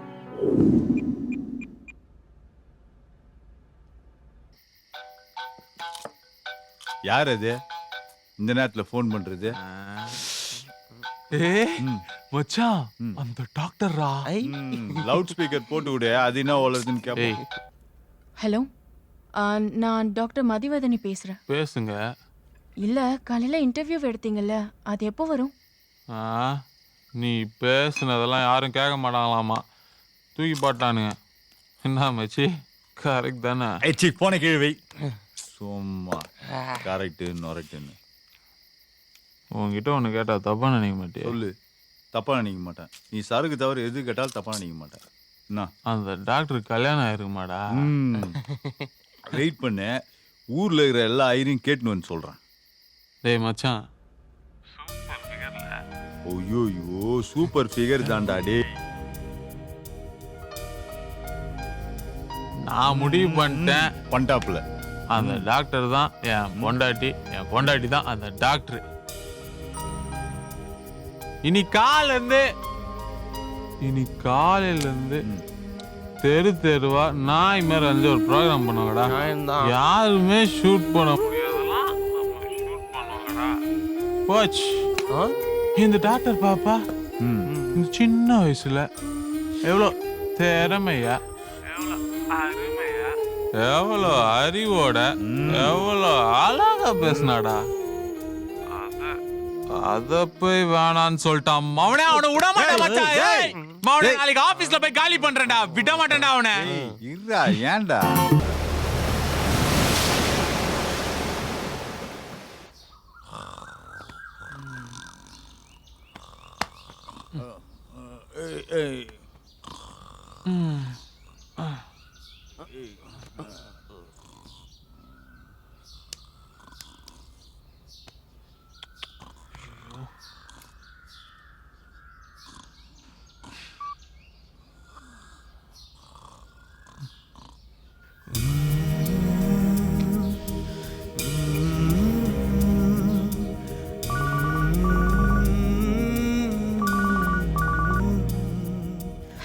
யார் அது இந்த நேரத்துல ஃபோன் பண்றது? மச்சான், அந்த டாக்டர்ரா. லவுட் ஸ்பீக்கர் போட்டு விடு, அது என்ன ஓலதுன்னு கேப்போம். ஹலோ, நான் டாக்டர் மதிவதனி பேசுறேன். பேசுங்க. இல்ல, காலையில இன்டர்வியூ எடுத்தீங்கல்ல, அது எப்போ வரும்? நீ பேசுனதெல்லாம் யாரும் கேட்க மாட்டாங்களாமா, தூக்கி போட்டானுங்க. என்ன மச்சி, கரெக்ட் தானே? போன கேள்வி சும்மா கரெக்டு நொரெக்டுன்னு. உங்ககிட்ட ஒன்று கேட்டா தப்பா நினைக்க மாட்டேன். சொல்லு. தப்பா நினைக்க மாட்டேன். நீ சருக்கு தவிர எது கேட்டாலும் தப்பா நினைக்க மாட்டேன். என்ன அந்த டாக்டர் கல்யாணம் ஆயிருக்குமாடா? வெயிட் பண்ண, ஊர்ல இருக்கிற எல்லா ஐரையும் கேட்டுன்னு வந்து சொல்றேன். டேய் மச்சான், ஐயோ சூப்பர் ஃபிகர் தான்டா டே. நான் முடிவு பண்ணிட்டேன். பண்டாப்புல அந்த டாக்டர் தான் என் பொண்டாட்டி, என் பொண்டாட்டி தான் அந்த டாக்டர். இனி காலையில இருந்து தெரு தெருவா நாய் மாதிரி வந்து ஒரு ப்ரோக்ராம் பண்ணுவாங்கடா. யாருமே ஷூட் பண்ண முடியாதெல்லாம் ஷூட் பண்ணுவாங்கடா. போச்சு. இந்த டாக்டர் பாப்பா இந்த சின்ன வயசுல எவ்வளோ திறமையா, எவ்வளோ அறிவோட, எவ்வளோ அழகா பேசினாடா. அத போய் வேணான்னு சொல்லிட்டான். அவனே அவனை விட மாட்டேன். நாளைக்கு ஆபீஸ்ல போய் காலி பண்றேன்டா, விட மாட்டேன்டா அவனை. இருடா, ஏன்டா?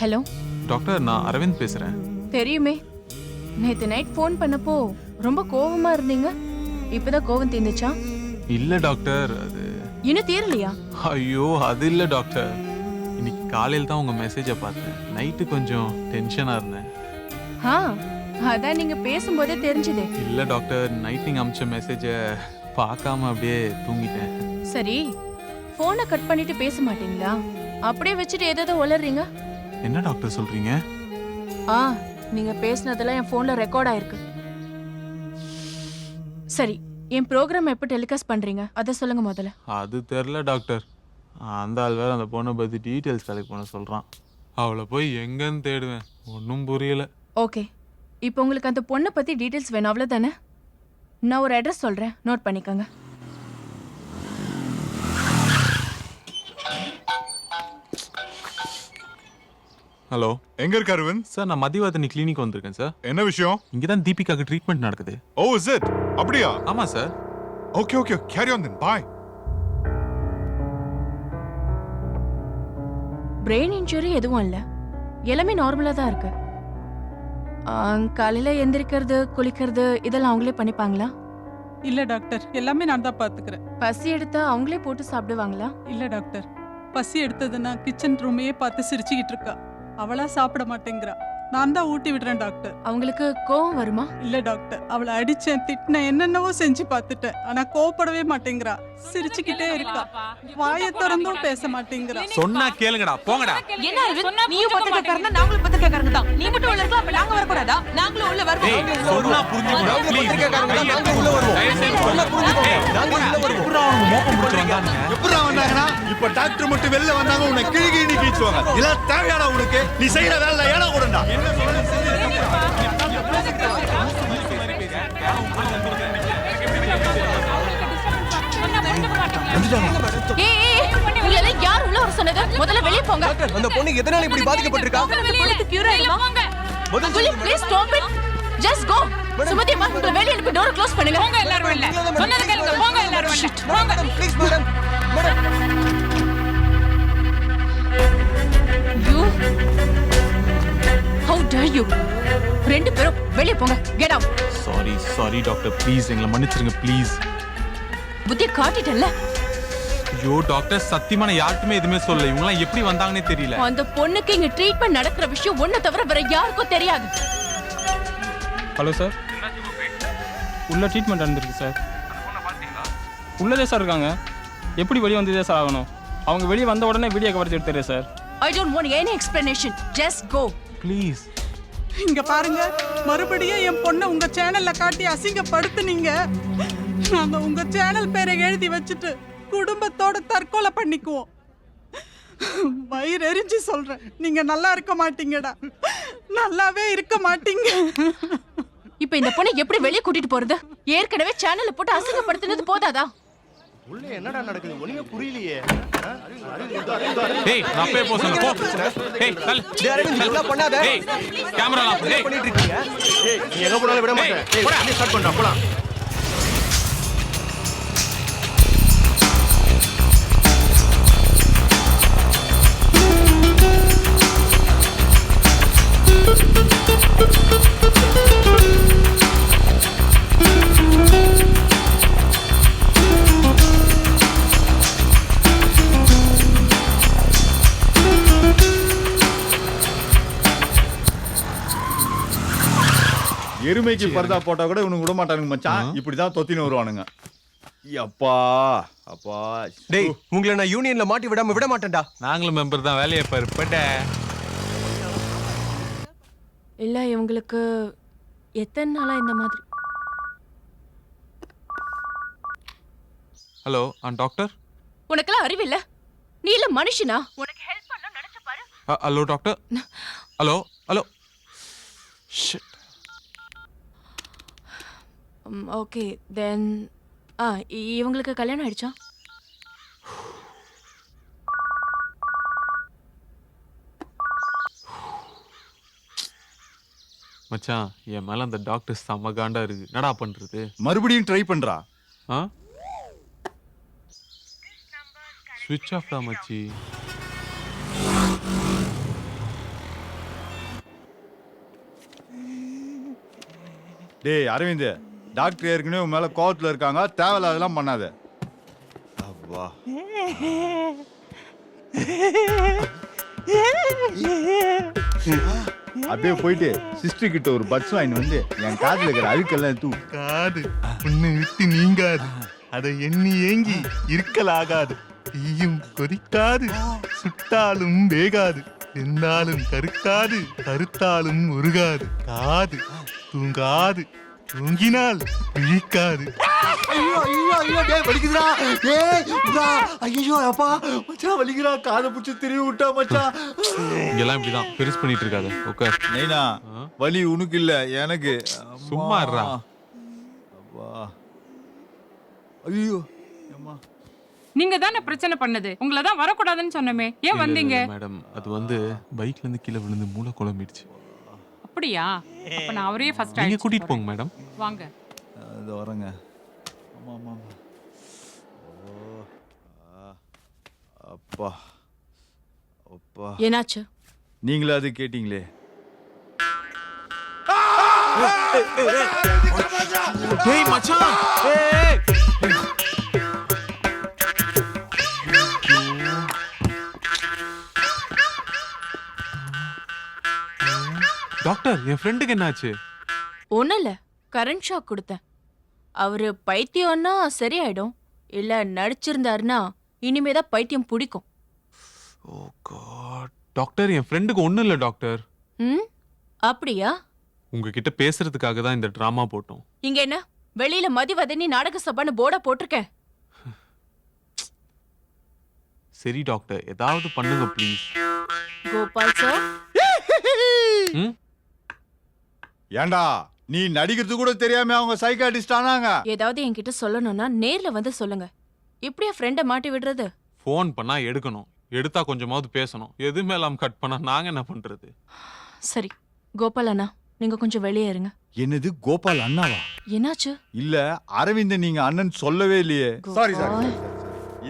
ஹலோ டாக்டர், நான் அரவிந்த் பேசுறேன். தெரியுமே, நேத்து நைட் ஃபோன் பண்ணப்போ ரொம்ப கோவமா இருந்தீங்க. இப்பதான் கோவம் தீர்ந்துச்சா? இல்ல டாக்டர், அது இன்னும் தீரலையா? ஐயோ அது இல்ல டாக்டர். இன்னைக்கு காலையில தான் உங்க மெசேஜை பார்த்தேன். நைட்டு கொஞ்சம் டென்ஷனா இருந்தேன். அதான் நீங்க பேசும்போதே தெரிஞ்சுதே. இல்ல டாக்டர், நைட் நீங்க அனுப்பிச்ச மெசேஜை பார்க்காம அப்படியே தூங்கிட்டேன். சரி, போனை கட் பண்ணிட்டு பேச மாட்டீங்களா? அப்படியே வச்சுட்டு ஏதோ உளறீங்க. என்ன டாக்டர் சொல்றீங்க? நீங்க பேசினதெல்லாம் என் போன்ல ரெக்கார்ட் ஆயிருக்கு. சரி, என் ப்ரோக்ராம் எப்போ டெலிகாஸ்ட் பண்றீங்க அதை சொல்லுங்க முதல்ல. அது தெரியல டாக்டர். அந்த ஆள் வேற அந்த பொண்ணை பத்தி டீட்டெயில்ஸ் கலெக்ட் பண்ண சொல்றான். அவளை போய் எங்கன்னு தேடுவேன், ஒன்றும் புரியல. ஓகே, இப்போ உங்களுக்கு அந்த பொண்ணை பத்தி டீட்டெயில்ஸ் வேணும் அவ்வளோதானே? நான் ஒரு அட்ரஸ் சொல்றேன், நோட் பண்ணிக்கோங்க. ஹலோ, எங்க இருக்க அரவிந்த்? சார், நான் மதிவதனி கிளினிக் வந்திருக்கேன் சார். என்ன விஷயம்? இங்க தான் தீபிகாக்கு ட்ரீட்மெண்ட் நடக்குது. Oh is it? அப்படியா? ஆமா sir. Okay okay, carry on then. Bye. Brain injury எதுவும் இல்லை, எல்லாமே நார்மலாக தான் இருக்கு. காலையில் எந்திரிக்கிறது, குளிக்கிறது இதெல்லாம் அவங்களே பண்ணிப்பாங்களா? இல்ல டாக்டர், எல்லாமே நான் தான் பாத்துக்கிறேன். பசி எடுத்தா அவங்களே போட்டு சாப்பிடுவாங்களா? இல்ல டாக்டர், பசி எடுத்ததுன்னா கிச்சன் ரூமையே பார்த்து சிரிச்சுக்கிட்டு இருக்கா. அவளா சாப்பிட மாட்டேங்கிறா. நான் தான் ஊட்டி விடுறேன் டாக்டர். அவங்களுக்கு கோவம் வருமா? இல்ல டாக்டர், அவளை அடிச்சேன், திட்டினேன், என்னென்னவோ செஞ்சு பார்த்துட்டேன். ஆனா கோவப்படவே மாட்டேங்கிறா. சிரிச்சுக்கிட்டே இருக்கா. வாயை திறந்தும் பேச மாட்டேங்கிறா. சொன்னா கேளுங்கடா, போங்கடா. என்ன அரவிந்த், நீயும் பத்திரிக்கைக்காரங்க, நாங்களும் பத்திரிக்கைக்காரங்க தான். நீ மட்டும் உள்ள இருக்கலாம், அப்ப நாங்க வரக்கூடாதா? நாங்களும் உள்ள ஏய், வருவோம். சொன்னா புரிஞ்சுக்கடா ப்ளீஸ். நாங்க உள்ள வருவோம். சொன்னா புரிஞ்சுக்கோங்க. நாங்க உள்ள வருவோம். எப்பறா அவங்க மோப்பம் புடிச்சு வந்தாங்க? எப்படா வந்தாங்கன்னா இப்ப டாக்டர் மட்டும் வெளில வந்தாங்க உன்னை கிழி கிழிச்சுவாங்க. இதெல்லாம் தேவையாடா உனக்கு? நீ செய்யற வேலை ஏடா கூடண்டா? யார் உள்ள வர சொன்னது? முதல்ல வெளியே போங்க. அந்த பொண்ணு எதனால இப்படி பாதிக்கப்பட்டிருக்கா? கியூர் ஆயிடுமா? Please stop it. Just go. Sumathi அம்மா, உங்களை வெளியே அனுப்பி டோரை க்ளோஸ் பண்ணுங்க. போங்க எல்லாரும் வெளில. சொன்னது கேளுங்க. போங்க எல்லாரும் வெளில. போங்க please madam. Madam. You How dare you? ரெண்டு பேரும் வெளியே போங்க. Get out. Sorry doctor, please எங்களை மன்னிச்சிருங்க ப்ளீஸ். புத்திய காட்டிட்டல்ல. ஐயோ டாக்டர், சத்தியமா நான் யாருக்குமே எதுவுமே சொல்லல. இவங்கலாம் எப்படி வந்தாங்கன்னே தெரியல. அந்த பொண்ணுக்கு இங்க ட்ரீட்மெண்ட் நடக்கிற விஷயம் ஒண்ணு தவிர வேற யாருக்கும் தெரியாது. ஹலோ சார், உள்ள ட்ரீட்மெண்ட் நடந்துருக்கு சார். உள்ளதே சார் இருக்காங்க. எப்படி வெளியே வந்ததே சார் ஆகணும்? அவங்க வெளியே வந்த உடனே வீடியோ கவர் எடுத்துறேன் sir. I don't want any explanation. Just go. Please. இங்க பாருங்க, மறுபடியும் என் பொண்ணை உங்க சேனல்ல காட்டி அசிங்கப்படுத்துனீங்க. நாங்க உங்க சேனல் பேரை எழுதி வச்சுட்டு குடும்பத்தோட தற்கொலை பண்ணிக்குவோம். வயிறு எரிஞ்சு சொல்றேன், நீங்க நல்லா இருக்க மாட்டீங்கடா. நல்லாவே இருக்க மாட்டீங்க. இப்போ இந்த பொண்ணை எப்படி வெளியே கூட்டிட்டு போறது? ஏற்கனவே சேனல்ல போட்டு அசிங்கப்படுத்துனது போதாதா? உள்ள என்னடா நடக்குது? ஒண்ணுமே புரியலையே. டேய், நான் போய் போ சொன்னேன். போ. டேய், தள்ளு. டேய் அரவிந்த், என்ன பண்ணாத? டேய், கேமரா ஆஃப். டேய், பண்ணிட்டு இருக்கீங்க? டேய், நீ எங்க போனாலும் விட மாட்டேன். டேய், போடா. நீ ஸ்டார்ட் பண்ணு, போலாம். எருமைக்கு பர்தா போட்டா கூட இவனுக்கு விட மாட்டானுங்க மச்சான். இப்படிதான் தொத்தின்னு வருவானுங்க. அப்பா அப்பா. டேய், உங்களை நான் யூனியன்ல மாட்டி விடாம விட மாட்டேன்டா. நாங்களும் மெம்பர் தான், வேலையை பாரு. பட்ட இல்ல, இவங்களுக்கு எத்தனை நாளா இந்த மாதிரி? Hello doctor. உனக்கெல்லாம் அறிவில்ல? நீ இல்ல மனுஷனா? உனக்கு ஹெல்ப் பண்ண நினைச்சு பாரு. Hello doctor. Hello hello. Shit. Okay then இவங்களுக்கு கல்யாணம் ஆயிடுச்சா? மச்சான், என் மேல அந்த டாக்டர் செம்ம காண்டா இருக்கு. என்னடா பண்றது? மறுபடியும் ட்ரை பண்றா. ஸ்விட்ச் ஆஃப் தான் மச்சி. டேய் அரவிந்த், டாக்டர் ஏற்கனவே உன் மேல கோவத்துல இருக்காங்க. தேவையில்லாதெல்லாம் பண்ணாத. அப்பா. அப்படியே போயிட்டு சிஸ்டர் கிட்ட ஒரு பட்ஸ் வாங்கி வந்து என் காதுல இருக்கிற அழுக்கெல்லாம் தூ. காது உன்னை விட்டு நீங்காது, அதை எண்ணி ஏங்கி இருக்கலாகாது. தீயும் கொதிக்காது, சுட்டாலும் வேகாது, என்னாலும் கருக்காது, கருத்தாலும் உருகாது. காது தூங்காது, தூங்கினால் விழிக்காது. ஐயோ ஐயோ ஐயோ, டேய் வலிக்குதுடா. டேய் புடா. ஐயோ அப்பா, மச்சான் வலிக்குடா. காதை புடிச்சு திருவி விட்டா மச்சான். இங்கெல்லாம் இப்படிதான் பெருசு பண்ணிட்டு இருக்காத. ஓகே நைனா, வலி உனக்கு இல்ல எனக்கு. சும்மா இருடா. அப்பா. ஐயோ அம்மா. நீங்க தானே பிரச்சனை பண்ணது. உங்களை தான் வரக்கூடாதுன்னு சொன்னமே, ஏன் வந்தீங்க? மேடம், அது வந்து பைக்ல இருந்து கீழே விழுந்து மூளை குழம்பிடுச்சு. அப்படியா? அப்ப நான் அவரே ஃபர்ஸ்ட் நீங்க கூட்டிட்டு போங்க மேடம். வாங்க. அது வரங்க. ஆமா ஆமா. ஓ அப்பா. அப்பா என்னாச்சு? நீங்களே அது கேட்டீங்களே. டேய் மச்சான், ஏய் டாக்டர், என் ஃப்ரெண்டுக்கு என்னாச்சு? ஒன்றும் இல்லை, கரண்ட் ஷாக் கொடுத்தேன். அவரு பைத்தியம்னா சரியாயிடும், இல்லை நடிச்சிருந்தாருன்னா இனிமேதான் பைத்தியம் பிடிக்கும். ஓ காட். டாக்டர், என் ஃப்ரெண்டுக்கு ஒன்றும் இல்லை டாக்டர். ம், அப்படியா? உங்ககிட்ட பேசுறதுக்காக தான் இந்த ட்ராமா போட்டோம். இங்க என்ன வெளியில மதிவதனி நாடக சபான்னு போர்டா போட்டிருக்கேன். சரி டாக்டர், ஏதாவது பண்ணுங்க ப்ளீஸ். கோபால் சார், ஏண்டா நீ நடிக்கிறது கூட தெரியாம அவங்க சைக்காட்டிஸ்ட் ஆனாங்க. ஏதாவது என்கிட்ட சொல்லணும்னா நேர்ல வந்து சொல்லுங்க. இப்படியா ஃப்ரெண்டை மாட்டி விடுறது? ஃபோன் பண்ணா எடுக்கணும், எடுத்தா கொஞ்சமாவது பேசணும். எதுவுமே இல்லாம கட் பண்ணா நாங்க என்ன பண்றது? சரி கோபால் அண்ணா, நீங்க கொஞ்சம் வெளியே இருங்க. என்னது கோபால் அண்ணாவா? என்னாச்சு? இல்ல அரவிந்த் நீங்க அண்ணன் சொல்லவே இல்லையே. Sorry sorry.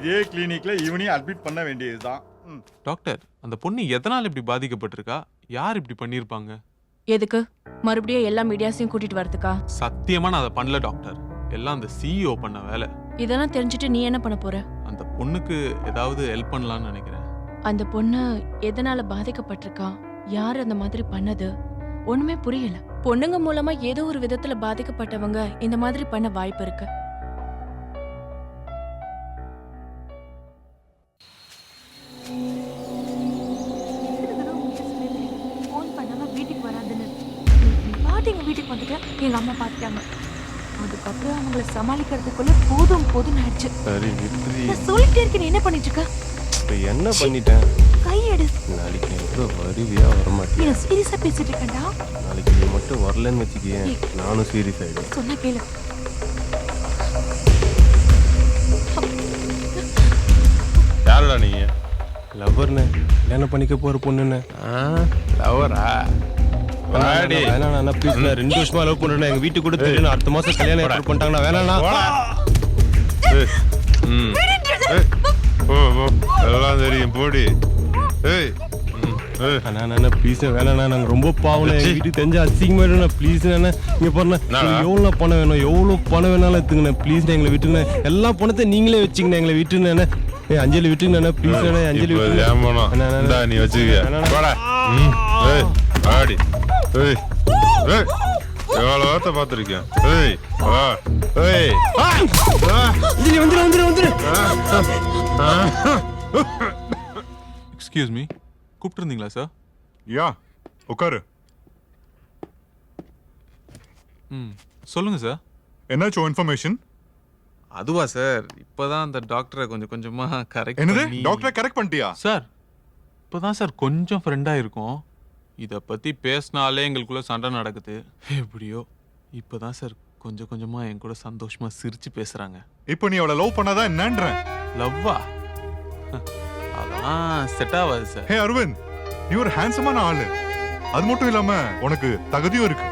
இதே கிளினிக்ல ஈவினிங் அட்மிட் பண்ண வேண்டியதுதான். டாக்டர், அந்த பொண்ணு எதனால இப்படி பாதிக்கப்பட்டிருக்கா? யார் இப்படி பண்ணிருப்பாங்க? எதுக்கு மறுபடியும் எல்லா மீடியாஸையும் கூட்டிட்டு வரதுக்கா? சத்தியமா நான் அதை பண்ணல டாக்டர், எல்லாம் அந்த சிஇஓ பண்ண வேலை. இதெல்லாம் தெரிஞ்சுட்டு நீ என்ன பண்ண போற? அந்த பொண்ணுக்கு ஏதாவது ஹெல்ப் பண்ணலாம்னு நினைக்கிறேன். அந்த பொண்ணு எதனால பாதிக்கப்பட்டிருக்கா, யார் அந்த மாதிரி பண்ணது, ஒண்ணுமே புரியல. பொண்ணுங்க மூலமா ஏதோ ஒரு விதத்துல பாதிக்கப்பட்டவங்க இந்த மாதிரி பண்ண வாய்ப்பு இருக்கு. வீட்டுக்கு வந்துட்டு எங்க அம்மா பாத்துட்டாங்க. அதுக்கப்புறம் அவங்கள சமாளிக்கிறதுக்குள்ள போதும் ஆயிடுச்சு. சரி வித்ரி, நான் சொல்லிட்டே இருக்கேன், என்ன பண்ணிட்டு இருக்க? இப்ப என்ன பண்ணிட்டேன்? கையெடு. நாளைக்கு நீ கூட வருவியா வரமாட்டியா? நான் சீரியஸா பேசிட்டு இருக்கேன்டா. நாளைக்கு நீ மட்டும் வரலன்னு வச்சுக்கேன், நானும் சீரியஸ் ஆயிடுவேன். சொன்ன கேளு. யாருடா நீங்க? லவ்வர்னு என்ன பண்ணிக்க போற பொண்ணுன்னு? லவ்வரா? வேணாண்ணா ப்ளீஸ், நான் 2 வருஷமா லவ் பண்றேன். எங்க வீட்டுக்கு கூட தெரியும், அடுத்த மாசம் கல்யாணம் ஏற்பாடு பண்ணிட்டாங்கண்ணா. வேணாண்ணா. எல்லாம் தெரியும் போடி. அண்ணா ப்ளீஸ் வேணாண்ணா, நாங்க ரொம்ப பாவம். எங்க வீட்டுக்கு தெரிஞ்ச அசிங்கமாயிடுண்ணா. ப்ளீஸ் அண்ணா, இங்க பாருண்ணா, எவ்வளோ பணம் வேணும், எவ்வளோ பணம் வேணாலும் எடுத்துங்கண்ணா. ப்ளீஸ் எங்களை விட்டுங்கண்ணா, எல்லா பணத்தை நீங்களே வச்சுங்கண்ணா. எங்களை விட்டுங்கண்ணா. அஞ்சலி விட்டுங்கண்ணா ப்ளீஸ் அண்ணா. அஞ்சலி விட்டு நீ வச்சுக்க. ஆடி எவ்வளவு வார்த்தை பார்த்திருக்கேன். எக்ஸ்கியூஸ் மீ, கூப்பிட்டுருந்தீங்களா சார்? யா, உட்காரு. சொல்லுங்க சார். என்னாச்சும் இன்ஃபர்மேஷன்? அதுவா சார், இப்பதான் அந்த டாக்டரை கொஞ்சம் கொஞ்சமா கரெக்ட். என்னது டாக்டரை கரெக்ட் பண்ணிட்டியா? சார் இப்பதான் சார் கொஞ்சம் ஃப்ரெண்டா இருக்கும். இத பத்தி பேசினாலே எங்களுக்குள்ள சண்டை நடக்குது. எப்படியோ இப்பதான் சார் கொஞ்சம் கொஞ்சமா என் கூட சந்தோஷமா சிரிச்சு பேசுறாங்க. இப்போ நீ அவளை லவ் பண்ணாதான் என்னன்ற? லவ்வா? அதான் செட் ஆகாது சார். ஹே அரவிந்த், நீ ஒரு ஹேண்ட்ஸமான ஆளு. அது மட்டும் இல்லாம உனக்கு தகுதியும் இருக்கு.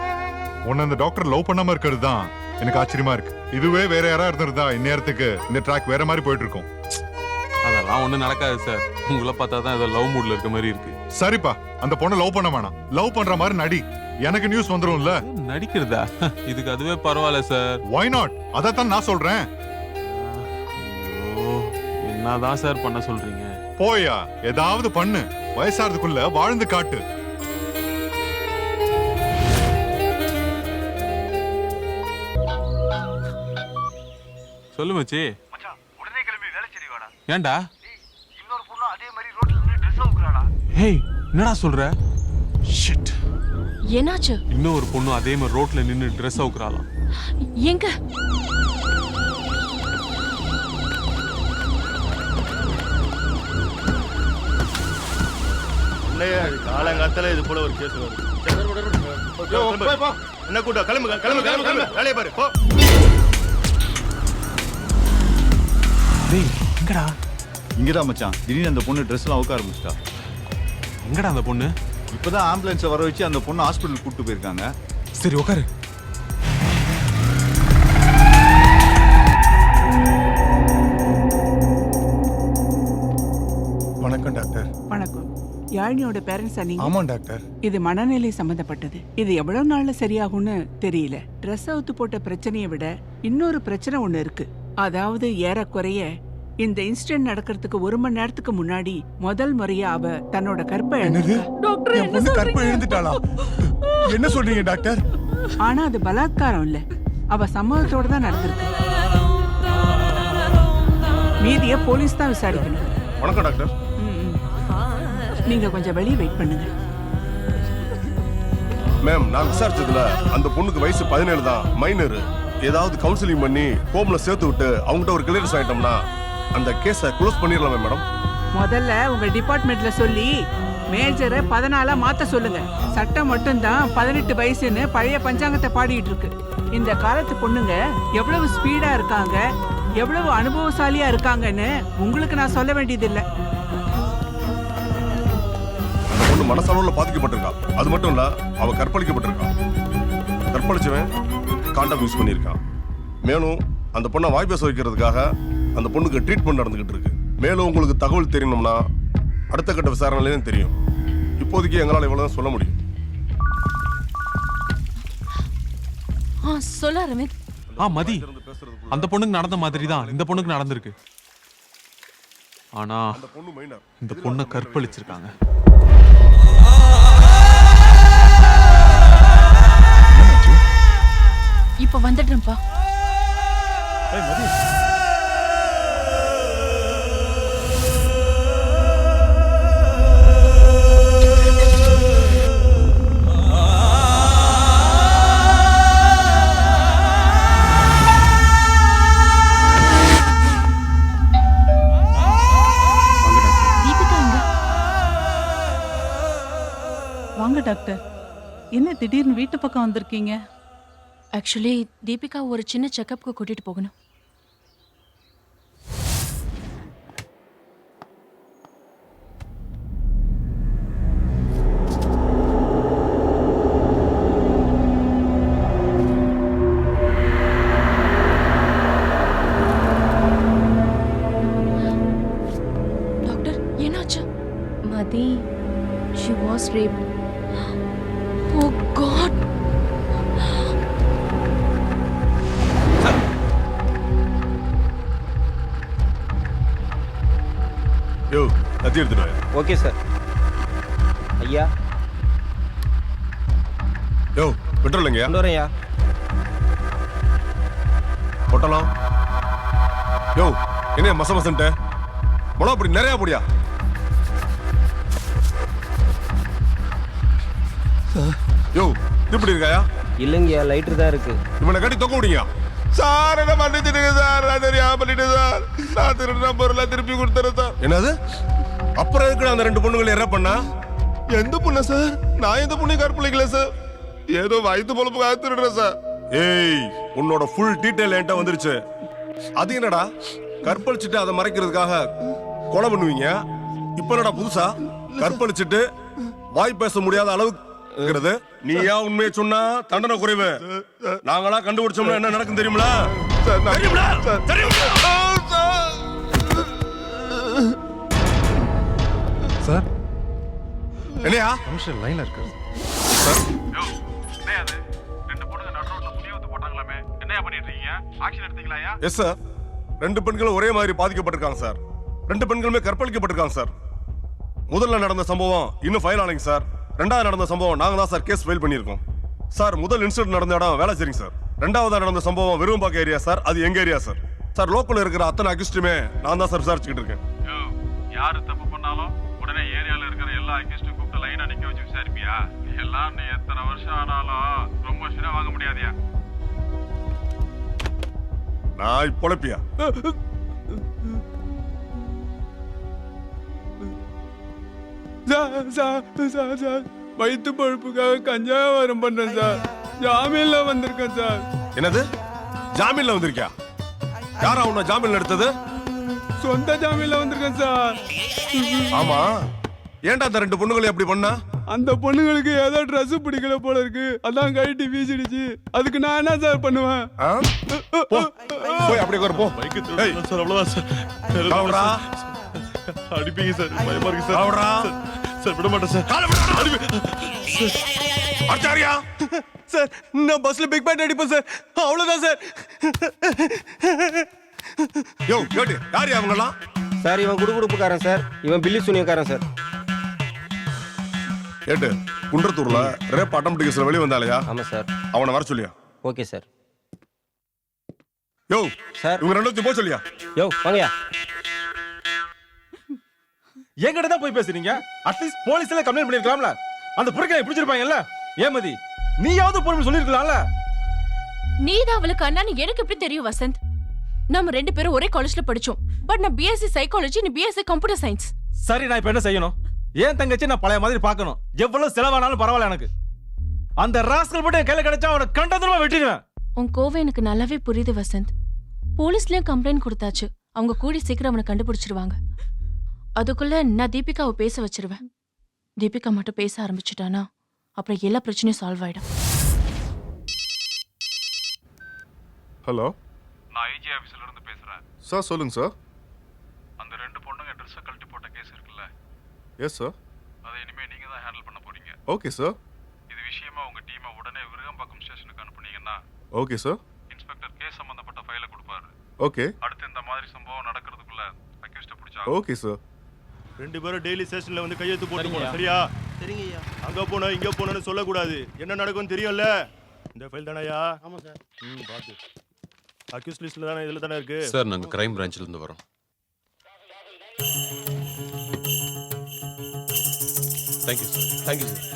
உன்னை அந்த டாக்டர் லவ் பண்ணாம இருக்கிறது தான் எனக்கு ஆச்சரியமா இருக்கு. இதுவே வேற யாரா இருந்திருந்தா இந்நேரத்துக்கு இந்த ட்ராக் வேற மாதிரி போயிட்டு இருக்கும். அதெல்லாம் ஒண்ணும் நடக்காது சார். உங்களை பார்த்தா தான் ஏதோ லவ் மூட்ல இருக்க மாதிரி இருக்கு. சரிப்பா, அந்த பொண்ணை லவ் பண்ண வேணாம். லவ் பண்ற மாதிரி நடி, எனக்கு நியூஸ் வந்துரும்ல. நடிக்கிறதா? இதுக்கு அதுவே பரவாயில்ல சார். Why not? அதத்தான் நான் சொல்றேன். என்னதான் சார் பண்ண சொல்றீங்க? போயா, ஏதாவது பண்ணு. வயசாறதுக்குள்ள வாழ்ந்து காட்டு. சொல்லு மச்சி. உடனே கிளம்பி வேலை செய்ய வாடா. ஏன்டா? இன்னொரு பொண்ணு அதே மாதிரி ரோட்ல நின்னு Dress அவுக்குறாடா. ஹேய், என்னடா சொல்ற? ஷிட். என்னாச்சு? இன்னொரு பொண்ணு அதே மாதிரி ரோட்ல நின்னு Dress அவுக்குறாளாம். எங்க? காலங்காத்தால இது போல ஒரு கேஸ் வருது. என்ன கூட்டம்? கிளம்பு வேலையை பாரு. டேய், எங்கடா? இங்கதான் மச்சான். திடீர்னு அந்த பொண்ணு ட்ரெஸ்லாம் அவுக்க ஆரம்பிச்சிட்டா. எங்கடா அந்த பொண்ணு? இப்பதான் ஆம்புலன்ஸை வர வச்சு அந்த பொண்ணு ஹாஸ்பிட்டல் கூட்டு போயிருக்காங்க. சரி உட்காரு. வணக்கம் டாக்டர். வணக்கம். யாழினியோட பேரண்ட்ஸா நீங்க? ஆமா டாக்டர். இது மனநிலை சம்பந்தப்பட்டது. இது எவ்வளவு நாள்ல சரியாகும்னு தெரியல. ட்ரெஸ் அவுத்து போட்ட பிரச்சனையை விட இன்னொரு பிரச்சனை ஒண்ணு இருக்கு. அதாவது ஏறக்குறைய இந்த இன்சிடென்ட் நடக்கிறதுக்கு 1 மணி நேரத்துக்கு முன்னாடி முதல் முறையா அவ தன்னோட கற்பை இழந்துட்டா. டாக்டர் என் பொண்ணு கற்பை இழந்துட்டாளா? என்ன சொல்றீங்க டாக்டர்? ஆனா அது பலாத்காரம் இல்ல, அவ சம்மதத்தோட தான் நடந்திருக்கு. மீதிய போலீஸ் தான் விசாரிக்கணும். வணக்கம் டாக்டர். நீங்க கொஞ்சம் வெளியே வெயிட் பண்ணுங்க. மேம், நான் விசாரிச்சதுல அந்த பொண்ணுக்கு வயசு 17 தான், மைனர். ஏதாவது கவுன்சிலிங் பண்ணி ஹோம்ல சேர்த்து விட்டு அவங்ககிட்ட ஒரு கிளியரன்ஸ் ஆயிட்டோம்னா அந்த கேஸை க்ளோஸ் பண்ணிடலாமே மேடம்? முதல்ல உங்க டிபார்ட்மெண்ட்ல சொல்லி மேஜரை 14 மாத்த சொல்லுங்க. சட்டம் மட்டும்தான் 18 வயசுன்னு பழைய பஞ்சாங்கத்தை பாடிட்டு இருக்கு. இந்த காலத்து பொண்ணுங்க எவ்வளவு ஸ்பீடா இருக்காங்க, எவ்வளவு அனுபவசாலியா இருக்காங்கன்னு உங்களுக்கு நான் சொல்ல வேண்டியதில்லை. அந்த பொண்ணு மனசளவுல பாதிக்கப்பட்டிருக்கா. அது மட்டும் இல்ல, அவ கற்பழிக்கப்பட்டிருக்கா. கற்பழிச்சவன் காண்டம் யூஸ் பண்ணியிருக்கான். மேலும் அந்த பொண்ணை வாய் பேச வைக்கிறதுக்காக அந்த பொண்ணுக்கு ட்ரீட்மெண்ட் நடந்துகிட்டு இருக்கு. மேலும் உங்களுக்கு தகவல் தெரியணும்னா அடுத்த கட்ட விசாரணையிலேயும் தெரியும். இப்போதைக்கு எங்களால் இவ்வளவுதான் சொல்ல முடியும். சொல்ல அரவிந்த். மதி, அந்த பொண்ணுக்கு நடந்த மாதிரி தான் இந்த பொண்ணுக்கு நடந்திருக்கு. ஆனா இந்த பொண்ணை கற்பழிச்சிருக்காங்க. இப்ப வந்துடுறேன்ப்பா. வாங்க டாக்டர். என்ன திடீர்னு வீட்டு பக்கம் வந்திருக்கீங்க? ஆக்சுவலி தீபிகா ஒரு சின்ன செக்கப்க்கு கூட்டிட்டு போகணும். டாக்டர், என்னாச்சு? மதி, she was raped. Oh God. யோ, கத்தி எடுத்துட்டு வா. Okay sir. ஐயா. யோ, பெட்ரோல் எங்கயா? கொண்டு வரேன்யா. பொட்டலாம். யோ, என்ன மச மசன்ட்ட மொளா அப்படி நிறைய போடியா. யோ, இப்படி இருக்காயா? இல்லைங்கய்யா, லைட்டர் தான் இருக்கு. இவனை கட்டி தொக்க விடுங்க சார். என்ன பண்ணிட்டு சார்? நான் தெரியாம பண்ணிட்டு சார். நான் திருடுற பொருளை திருப்பி கொடுத்துறேன் சார். என்னது? அப்புறம் எதுக்கு அந்த 2 பொண்ணுங்களை என்ன பண்ணா? எந்த பொண்ணு சார்? நான் எந்த பொண்ணு கற்பழிக்கல சார். ஏதோ வயிற்று பொழப்புக்காக திருடுறேன் சார். ஏய், உன்னோட ஃபுல் டீடைல் என்கிட்ட வந்துருச்சு. அது என்னடா, கற்பழிச்சுட்டு அதை மறைக்கிறதுக்காக கொலை பண்ணுவீங்க. இப்ப என்னடா புதுசா கற்பழிச்சுட்டு வாய் பேச முடியாத அளவுக்கு? நீயா உண்மையை சொன்னா தண்டனை குறைவு. நாங்களா கண்டுபிடிச்சோம்னா என்ன நடக்கும் தெரியுங்களா? சார், என்னையா கமிஷனர் லைன்ல இருக்காரு. Yes sir. 2 பெண்களும் ஒரே மாதிரி பாதிக்கப்பட்டிருக்காங்க சார். 2 பெண்களுமே கற்பழிக்கப்பட்டிருக்காங்க சார். முதல்ல நடந்த சம்பவம் இன்னும் ஃபைல் ஆனீங்க சார். 2வது நடந்த சம்பவம் நாங்க தான் சார் கேஸ் ஃபைல் பண்ணியிருக்கோம் சார். முதல் இன்சிடென்ட் நடந்த இடம் வேளச்சேரிங்க சார். 2வது நடந்த சம்பவம் விரும்பாக்க ஏரியா சார். அது எங்க ஏரியா சார். சார், லோக்கல்ல இருக்கிற அத்தனை அக்யூஸ்டுமே நான் தான் சார் விசாரிச்சுக்கிட்டு இருக்கேன். யாரு தப்பு பண்ணாலும் உடனே ஏரியால இருக்கிற எல்லா அக்யூஸ்டும் கூப்பிட்டு லைனா நிக்க வச்சு விசாரிப்பியா? எல்லாம் நீ எத்தனை வருஷம் ஆனாலும் ப்ரொமோஷனே வாங்க முடியாதியா? நான் பொழப்பியா? வயிற்று பழுப்புக்காக கஞ்சாவாரம் பண்றேன் சார். ஜாமீன்ல வந்திருக்கேன் சார். என்னது? ஜாமீன்ல வந்திருக்கியா? யாரா உன்னை ஜாமீன்ல எடுத்தது? சொந்த ஜாமீன்ல வந்திருக்கேன் சார். ஆமா, ஏன்டா அந்த 2 பொண்ணுகளை எப்படி பண்ணா? அந்த பொண்ணுங்களுக்கு ஏதோ ட்ரெஸ் பிடிக்கல போல இருக்கு, அதான் கைட்டி வீசிடுச்சு. அதுக்கு நான் என்ன சார் பண்ணுவேன்? போய் அப்படியே வர போ. சார், அவ்வளவுதான் சார். கவுடா அடிப்பீங்க சார், பயமா இருக்கு சார். கவுடா சார் விட மாட்டேன் சார். அச்சாரியா சார், நான் பஸ்ல பிக் பேட் அடிப்பேன் சார், அவ்வளவுதான் சார். யோ கேட்டு யார் அவங்கலாம்? சார் இவன் குடுகுடுப்புக்காரன் சார், இவன் பில்லி சூனியக்காரன் சார். ஏட்டு குன்றத்தூர்ல ரேப் அட்டம்ப்ட் கேஸ்ல வெளிய வந்தாலையா? ஆமா சார். அவனை வர சொல்லியா? Okay sir. யோ சார் இவங்க ரெண்டும் போக சொல்லியா? யோ வாங்கயா. என்கிட்ட தான் போய் பேசுறீங்க. அட்லீஸ்ட் போலீஸ்ல கம்ப்ளைண்ட் பண்ணிருக்கலாம்ல. அந்த புறக்கனை பிடிச்சிருப்பாங்கல்ல. ஏமதி நீயாவது பொறுமை சொல்லிருக்கலாம்ல. நீ தான் அவளுக்கு அண்ணான்னு எனக்கு எப்படி தெரியும் வசந்த்? நம்ம 2 பேரும் ஒரே காலேஜ்ல படிச்சோம். பட் நான் பிஎஸ்சி சைக்காலஜி, நீ பிஎஸ்சி கம்ப்யூட்டர் சயின்ஸ். சரி நான் இப்ப என்ன செய்யணும்? ஏன் தங்கச்சி நான் பழைய மாதிரி பார்க்கணும். எவ்வளவு செலவானாலும் பரவாயில்ல எனக்கு. அந்த ராஸ்கல் மட்டும் என் கையில கிடைச்சா அவனை கண்டதுமா வெட்டிடுவேன். உன் கோவம் எனக்கு நல்லாவே புரியுது வசந்த். போலீஸ்லயும் கம்ப்ளைண்ட் கொடுத்தாச்சு. அவங்க கூடி சீக்கிரம் அவனை கண்டுபிடிச்சிருவாங்க. அதுக்குள்ள நான் தீபிகாவை பேச வச்சிருவேன். தீபிகா மட்டும் பேச ஆரம்பிச்சுட்டானா அப்புறம் எல்லா பிரச்சனையும் சால்வ் ஆயிடும். ஹலோ, நான் ஐஜி ஆபீஸ்ல இருந்து பேசுறேன் சார். சொல்லுங்க சார். அந்த 2 பொண்ணுங்க ட்ரெஸ் கழட்டி போட்ட கேஸ் இருக்குல்ல? Yes sir. அதை இனிமே நீங்க தான் ஹேண்டில் பண்ண போறீங்க. Okay sir. இது விஷயமா உங்க டீமை உடனே விருகம்பாக்கம் ஸ்டேஷனுக்கு அனுப்புனீங்கன்னா ஓகே சார். இன்ஸ்பெக்டர் கேஸ் சம்பந்தப்பட்ட ஃபைலை கொடுப்பாரு. ஓகே. அடுத்து இந்த மாதிரி சம்பவம் நடக்கிறதுக்குள்ள அக்யூஸ்ட பிடிச்சா. Okay sir. 2 பேரும் டெய்லி ஸ்டேஷன்ல வந்து கையெழுத்து போட்டு போறோம். சரியா? சரிங்க ஐயா. அங்க போனா இங்க போனேன்னு சொல்லக்கூடாது. என்ன நடக்கும்னு தெரியும்ல? இந்த ஃபைல் தானயா? ஆமா சார். பாத்து. அக்யூஸ் லிஸ்ட்ல தானே இதுல தானே இருக்கு? சார் நாங்க கிரைம் பிரான்ச்ல இருந்து வரோம். Thank you sir. Thank you sir.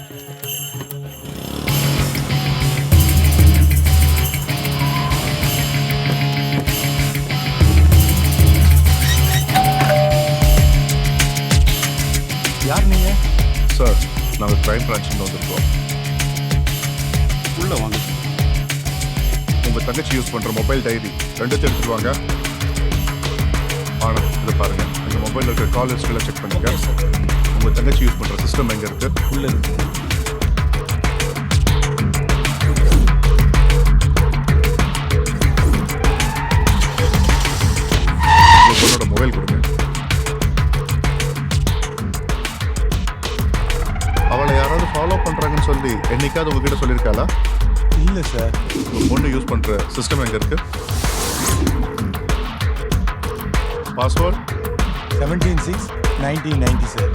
யார் நீங்க? சார் நாங்கள் கிரைம் பிரான்ச்சில் வந்திருக்கோம். உள்ள வாங்க. உங்கள் தங்கச்சி யூஸ் பண்ணுற மொபைல் டைரி 2 எடுத்துட்டு வாங்க. ஆனால் இதை பாருங்க, இந்த மொபைலில் இருக்கிற கால் ஹிஸ்ட்ரியில் செக் பண்ணுங்க. உங்கள் தங்கச்சி யூஸ் பண்ணுற சிஸ்டம் எங்கே இருக்கு? உள்ள இருக்கு. உங்கள் பொண்ணோட மொபைல் கொடுங்க. அவளை யாராவது ஃபாலோ பண்றாங்கன்னு சொல்லி என்னைக்காவது உங்ககிட்ட சொல்லியிருக்காளா? இல்ல சார். உங்க பொண்ணு யூஸ் பண்ற சிஸ்டம் எங்க இருக்கு? Password 17/6/1990 sir.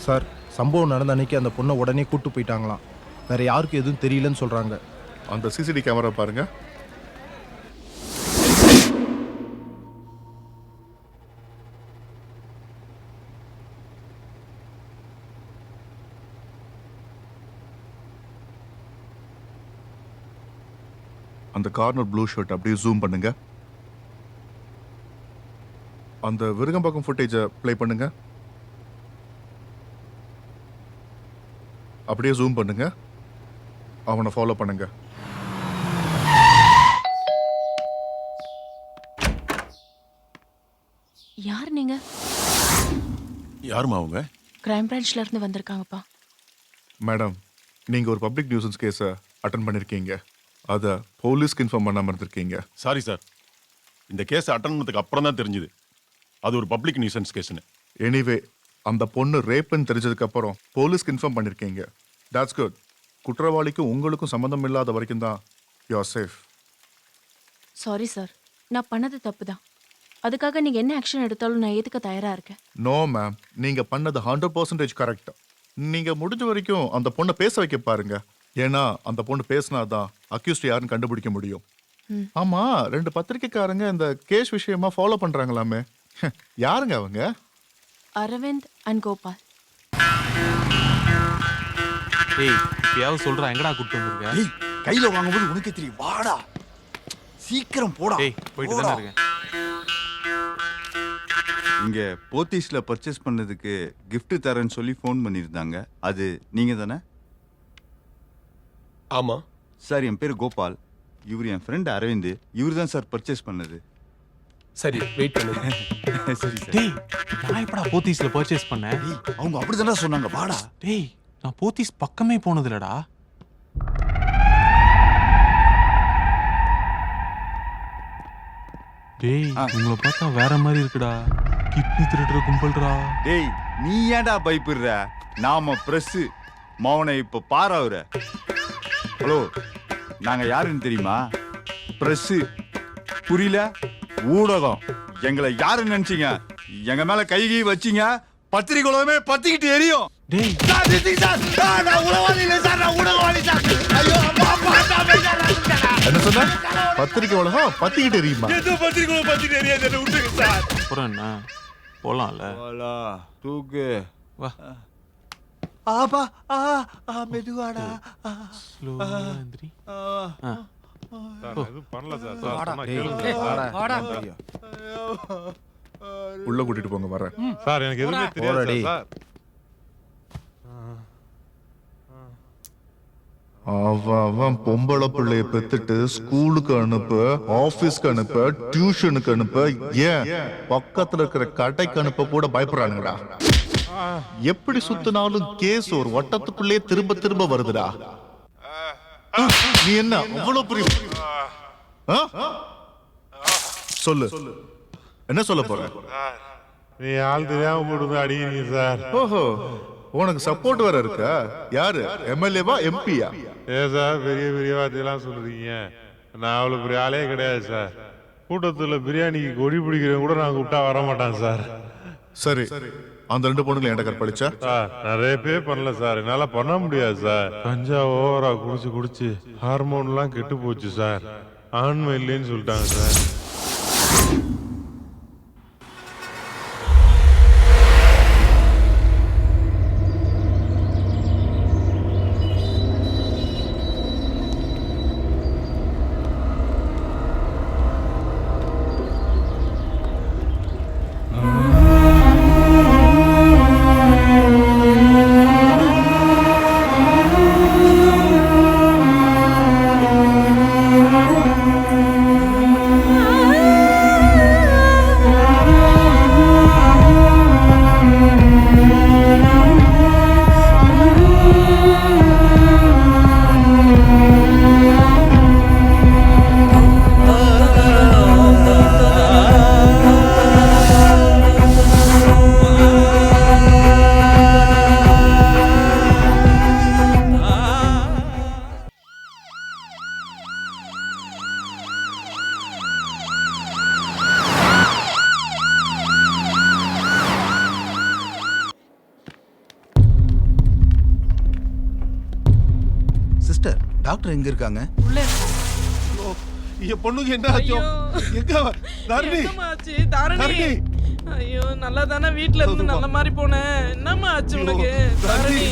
சார், சம்பவம் நடந்த அன்னைக்கு அந்த பொண்ணை உடனே கூட்டு போயிட்டாங்களாம். வேற யாருக்கும் எதுவும் தெரியலன்னு சொல்றாங்க. அந்த சிசிடி கேமரா பாருங்க. அந்த கார்னர் ப்ளூ ஷர்ட் அப்படியே ஜூம் பண்ணுங்க. அந்த விருகம்பாக்கம் ஃபுட்டேஜை ப்ளே பண்ணுங்க. அப்படியே ஜூம் பண்ணுங்க. அவனை ஃபாலோ பண்ணுங்க. யார் நீங்க? யாருமா அவங்க? கிரைம் பிரான்ச்ல இருந்து வந்திருக்காங்கப்பா. மேடம், நீங்க ஒரு பப்ளிக் நியூசன்ஸ் கேஸை அட்டன் பண்ணிருக்கீங்க. அதை போலீஸ்க்கு இன்ஃபார்ம் பண்ணாம இருந்திருக்கீங்க. சாரி சார், இந்த கேஸ் அட்டன் பண்ணதுக்கு அப்புறம் தான் தெரிஞ்சுது அது ஒரு பப்ளிக் நியூசன்ஸ் கேஸ்னு. எனிவே, அந்த பொண்ணு ரேப்னு தெரிஞ்சதுக்கு அப்புறம் போலீஸ்க்கு இன்ஃபார்ம் பண்ணிருக்கீங்க. That's good. குற்றவாளிக்கும் உங்களுக்கும் சம்மந்தம் இல்லாத வரைக்கும் தான் you are safe. Sorry sir, நான் பண்ணது தப்பு தான். அதுக்காக நீங்க என்ன ஆக்ஷன் எடுத்தாலும் நான் ஏத்துக்க தயாரா இருக்கேன். நோ மேம், நீங்க பண்ணது 100% கரெக்ட். நீங்க முடிஞ்ச வரைக்கும் அந்த பொண்ணை பேச வைக்க பாருங்க. ஏன்னா அந்த பொண்ணு பேசினாதான் அக்யூஸ்ட் யாருன்னு கண்டுபிடிக்க முடியும். ஆமா, 2 பத்திரிக்கைக்காரங்க இந்த கேஸ் விஷயமா ஃபாலோ பண்றாங்களாமே, யாருங்க அவங்க? அரவிந்த் அண்ட் கோபால். ஏய் இப்பயாவது சொல்றா எங்கடா கூப்பிட்டு வந்திருக்க? ஏய் கையில வாங்கும்போது உனக்கே தெரியும். வாடா சீக்கிரம் போடா. ஏய் போயிட்டு தானே இருக்கேன். இங்க போத்தீஸ்ல பர்ச்சேஸ் பண்ணதுக்கு gift தரேன்னு சொல்லி ஃபோன் பண்ணியிருந்தாங்க. அது நீங்க தானே? ஆமா சார், என் பேர் கோபால். இவர் என் ஃப்ரெண்ட் அரவிந்த். இவர் தான் சார் பர்ச்சேஸ் பண்ணது. சரி வெயிட் பண்ணுங்க. சரி சார். டேய் நான் எப்படா போத்தீஸ்ல பர்ச்சேஸ் பண்ணேன்? அவங்க அப்படிதானே சொன்னாங்க. வாடா. டேய் நான் போத்தீஸ் பக்கமே போனது இல்லடா. டேய் உங்களை பார்த்தா வேற மாதிரி இருக்குடா. கிட்னி திருடுற கும்பல்டா. டேய் நீ ஏன்டா பயப்படுற? நாம பிரஸ் மௌனை இப்ப பாராவுற. ஹலோ, நாங்க யாருன்னு தெரியுமா? பிரஸ் புரியல? ஊடகம். எங்களை யாருன்னு நினைச்சீங்க? எங்க மேல கைகி வச்சீங்க, பத்திரிகைகளுமே பத்திக்கிட்டு எரியும். டேய் நான் உளவாளி இல்லை சார், நான் ஊடகவாளி சார். ஐயோ என்ன சொன்ன? பத்திரிக்கை உலகம் பத்திக்கிட்டு எரியுமா? எது பத்திரிகை பத்திரிகை தெரியாது என்ன விட்டுங்க சார். அப்புறம் என்ன போலாம்ல? போலா தூக்கு வா. ஆபா மெதுவாடா. ஸ்லோவா எந்திரி. எதுவும் பண்ணல சார். உள்ள கூட்டிட்டு போங்க, வரேன். சார் எனக்கு எதுவுமே தெரியாது சார். அவன் பொம்பளை பிள்ளைய பெத்துட்டு ஸ்கூலுக்கு அனுப்ப, ஆபீஸ்க்கு அனுப்ப, டியூஷனுக்கு அனுப்ப, ஏன் பக்கத்துல இருக்கிற கடைக்கு அனுப்ப கூட பயப்படுறானுங்கடா. எப்படி சுத்தினாலும் கேஸ் ஒரு வட்டத்துக்குள்ளே திரும்ப திரும்ப வருதுடா. நீ என்ன அவ்வளவு பெரிய சொல்லு, என்ன சொல்ல போற? நீ ஆள் தெரியாம போட்டு அடிக்கிறீங்க சார். ஓஹோ, உனக்கு சப்போர்ட் வேற இருக்கா? யாரு, எம்எல்ஏவா எம்பியா? சார் பெரிய பெரிய வார்த்தையெல்லாம் சொல்றீங்க. நான் அவ்வளவு பெரிய ஆளே கிடையாது சார். கூட்டத்துல பிரியாணிக்கு கொடி பிடிக்கிறவங்க கூட நான் கூப்பிட்டா வர மாட்டான் சார். சரி, அந்த 2 பொண்ணுங்களை என்கிட்ட கற்பழிச்சா? சார் நிறைய பேர் பண்ணல சார், என்னால பண்ண முடியாது சார். கஞ்சா ஓவரா குடிச்சு குடிச்சு ஹார்மோன்லாம் கெட்டு போச்சு சார். ஆண்மை இல்லைன்னு சொல்லிட்டாங்க சார். டாக்டர் எங்க இருக்காங்க? என் பொண்ணுக்கு என்ன ஆச்சு? எங்க தாரணி? என்னம்மா ஆச்சு தாரணி? ஐயோ நல்லா தானே வீட்ல இருந்து நல்ல மாதிரி போனேன். என்னம்மா ஆச்சு உனக்கு தாரணி?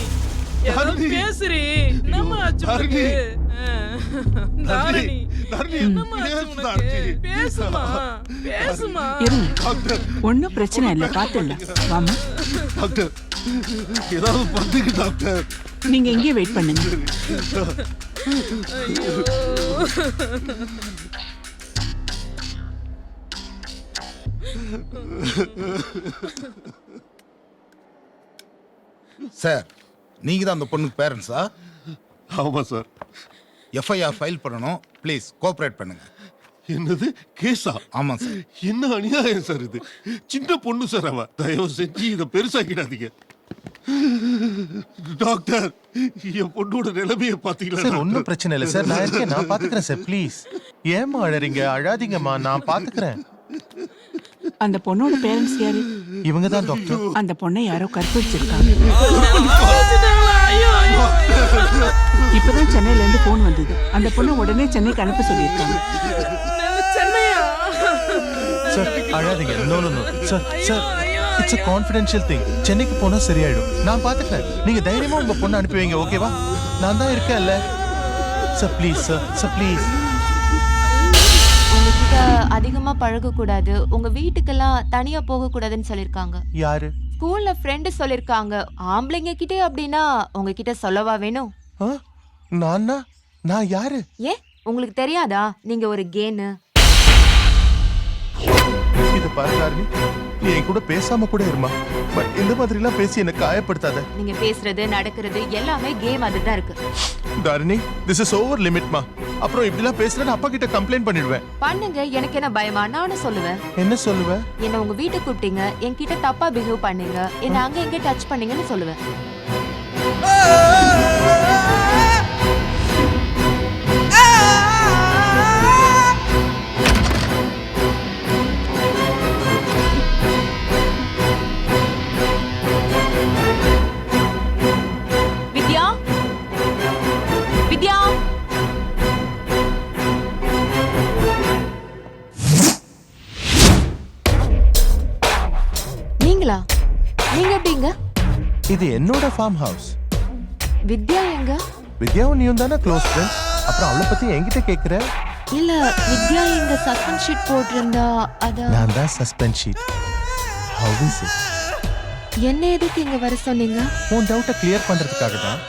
ஏதாவது பேசுறீ. என்னம்மா ஆச்சு உனக்கு தாரணி? என்னம்மா ஆச்சு உனக்கு? பேசுமா பேசுமா. ஒன்னும் பிரச்சனை இல்லை, பாத்துடலாம். வாமா டாக்டர், ஏதாவது பண்ணுங்க டாக்டர். நீங்க எங்கே வெயிட் பண்ணுங்க. சார், நீங்க தான் அந்த பொண்ணுக்கு பேரண்ட்ஸா? ஆமா சார். எஃப்ஐஆர் ஃபைல் பண்ணணும், ப்ளீஸ் கோஆபரேட் பண்ணுங்க. என்னது கேஸா? ஆமா சார். என்ன அநியாயம் சார் இது? சின்ன பொண்ணு சார் அவ. தயவு செஞ்சு இதை பெருசாக்கிடாதீங்க டாக்டர். என் பொண்ணோட நிலைமையை பாத்தீங்களா? சார் ஒன்றும் பிரச்சனை இல்லை சார், நான் இருக்கேன், நான் பாத்துக்கிறேன் சார். ப்ளீஸ் ஏமா அழறீங்க? அழாதீங்கம்மா, நான் பாத்துக்கிறேன். அந்த பொண்ணோட பேரண்ட்ஸ் யாரு? இவங்க தான் டாக்டர். அந்த பொண்ணை யாரோ கற்பழிச்சிருக்காங்க. இப்பதான் சென்னையில இருந்து போன் வந்தது. அந்த பொண்ணை உடனே சென்னைக்கு அனுப்ப சொல்லியிருக்காங்க. சார் அழாதீங்க. No no no sir, sir it's a confidential thing. சென்னைக்கு போனா சரியாயிடும், நான் பாத்துக்கிறேன். நீங்க தைரியமா உங்க பொண்ணை அனுப்பி வைங்க, ஓகேவா? நான் தான் இருக்கேன்ல சார். Please sir please. உங்ககிட்ட அதிகமா பழக கூடாது, உங்க வீட்டுக்கெல்லாம் தனியா போக கூடாதுன்னு சொல்லிருக்காங்க. யாரு? ஸ்கூல்ல ஃப்ரெண்டு சொல்லிருக்காங்க. ஆம்பளைங்க கிட்டே அப்படின்னா உங்ககிட்ட சொல்லவா வேணும்? நான் யாரு? ஏன் உங்களுக்கு தெரியாதா நீங்க ஒரு கேனு? இது பாரு தாரணி, நீ என் கூட பேசாம கூட இருமா. பட் இந்த மாதிரி எல்லாம் பேசி என்ன காயப்படுத்தாத. நீங்க பேசுறது நடக்கிறது எல்லாமே கேம் அதுதான் இருக்கு. தாரணி, திஸ் இஸ் ஓவர் லிமிட்மா. அப்புறம் இப்படிலாம் பேசுறேன்னு அப்பா கிட்ட கம்ப்ளைண்ட் பண்ணிடுவேன். பண்ணுங்க, எனக்கு என்ன பயமா? நானும் சொல்லுவேன். என்ன சொல்லுவேன்? என்ன உங்க வீட்டுக்கு கூப்பிட்டீங்க, என்கிட்ட தப்பா பிஹேவ் பண்ணீங்க, என்ன அங்க எங்க டச் பண்ணீங்கன்னு சொல்லுவேன். வித்யா, வித்யா, நீங்களா? நீங்க எப்படிங்க? இது என்னோட ஃபார்ம் ஹவுஸ். வித்யா எங்க? வித்யாவும் நீயும் தானே க்ளோஸ் ஃப்ரெண்ட்ஸ். அப்புறம் அவளை பத்தி என்கிட்ட கேக்குற? இல்ல, வித்யா எங்க சஸ்பென்ஸ் ஷீட் போட்டிருந்தா அத. நான் தான் suspense sheet. How is it? என்ன எதுக்கு இங்க வர சொன்னீங்க? உன் டவுட்டை கிளியர் பண்றதுக்காக தான்.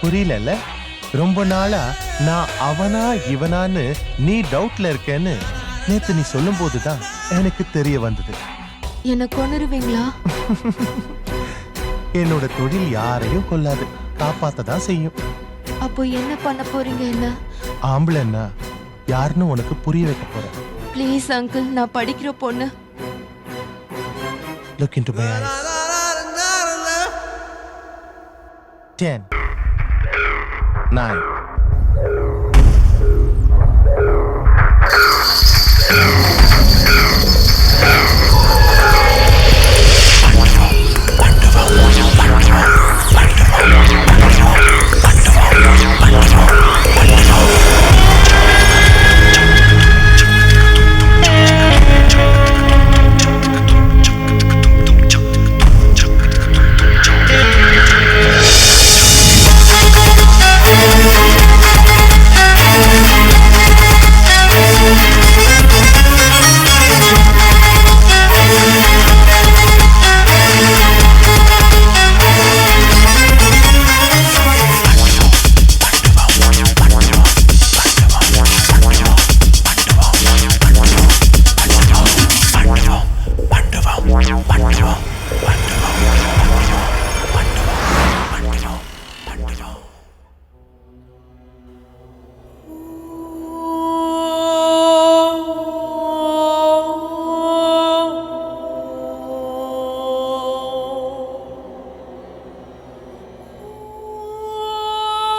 புரியலல்ல? ரொம்ப நாளா நான் அவனா இவனான்னு நீ டவுட்ல இருக்கேன்னு நேத்து நீ சொல்லும் போதுதான் எனக்கு தெரிய வந்தது. என்ன கொன்னுருவீங்களா? என்னோட தொழில் யாரையும் கொல்லாது, காப்பாத்ததான் செய்யும். அப்போ என்ன பண்ண போறீங்க? என்ன ஆம்பளைன்னா யாருன்னு உனக்கு புரிய வைக்க போறேன். ப்ளீஸ் அங்கிள், நான் படிக்கிற பொண்ணு. Look into my eyes. 10 9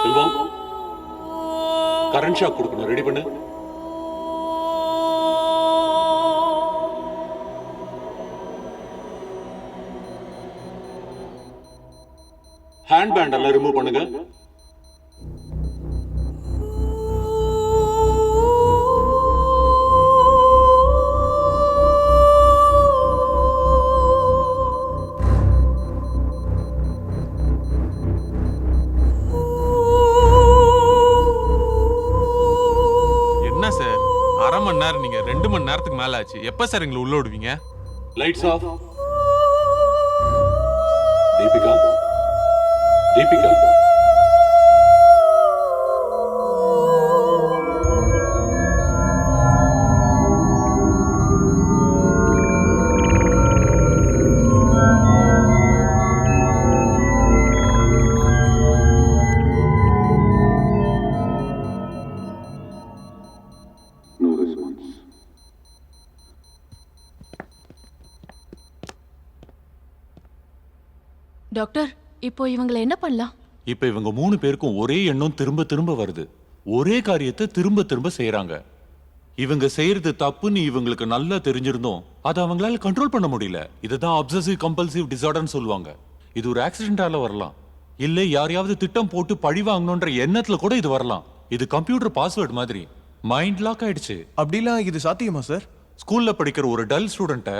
Selvam, current shock கொடுக்கணும், ரெடி பண்ணு. ஹேண்ட் பேண்ட் எல்லாம் ரிமூவ் பண்ணுங்க. என்ன சார், அரை மணி நேரம் நீங்க 2 மணி நேரத்துக்கு மேல ஆச்சு. எப்ப சார் எங்களை உள்ள விடுவீங்க? Lights off. Deepika, Deepika, doctor, இப்போ இவங்களை என்ன பண்ணலாம்? இப்ப இவங்க 3 பேருக்கும் ஒரே எண்ணம் திரும்ப திரும்ப வருது. ஒரே காரியத்தை திரும்ப திரும்ப செய்யறாங்க. இவங்க செய்யறது தப்புன்னு இவங்களுக்கு நல்லா தெரிஞ்சிருந்தோம் அதை அவங்களால கண்ட்ரோல் பண்ண முடியல. இதுதான் அப்சசிவ் கம்பல்சிவ் டிசார்டர்னு சொல்லுவாங்க. இது ஒரு ஆக்சிடென்டால வரலாம், இல்ல யாரையாவது திட்டம் போட்டு பழி வாங்கணும்ன்ற எண்ணத்துல கூட இது வரலாம். இது கம்ப்யூட்டர் பாஸ்வேர்ட் மாதிரி மைண்ட் லாக் ஆயிடுச்சு. அப்படிலாம் இது சாத்தியமா சார்? ஸ்கூல்ல படிக்கிற ஒரு டல் ஸ்டூடெண்ட்டை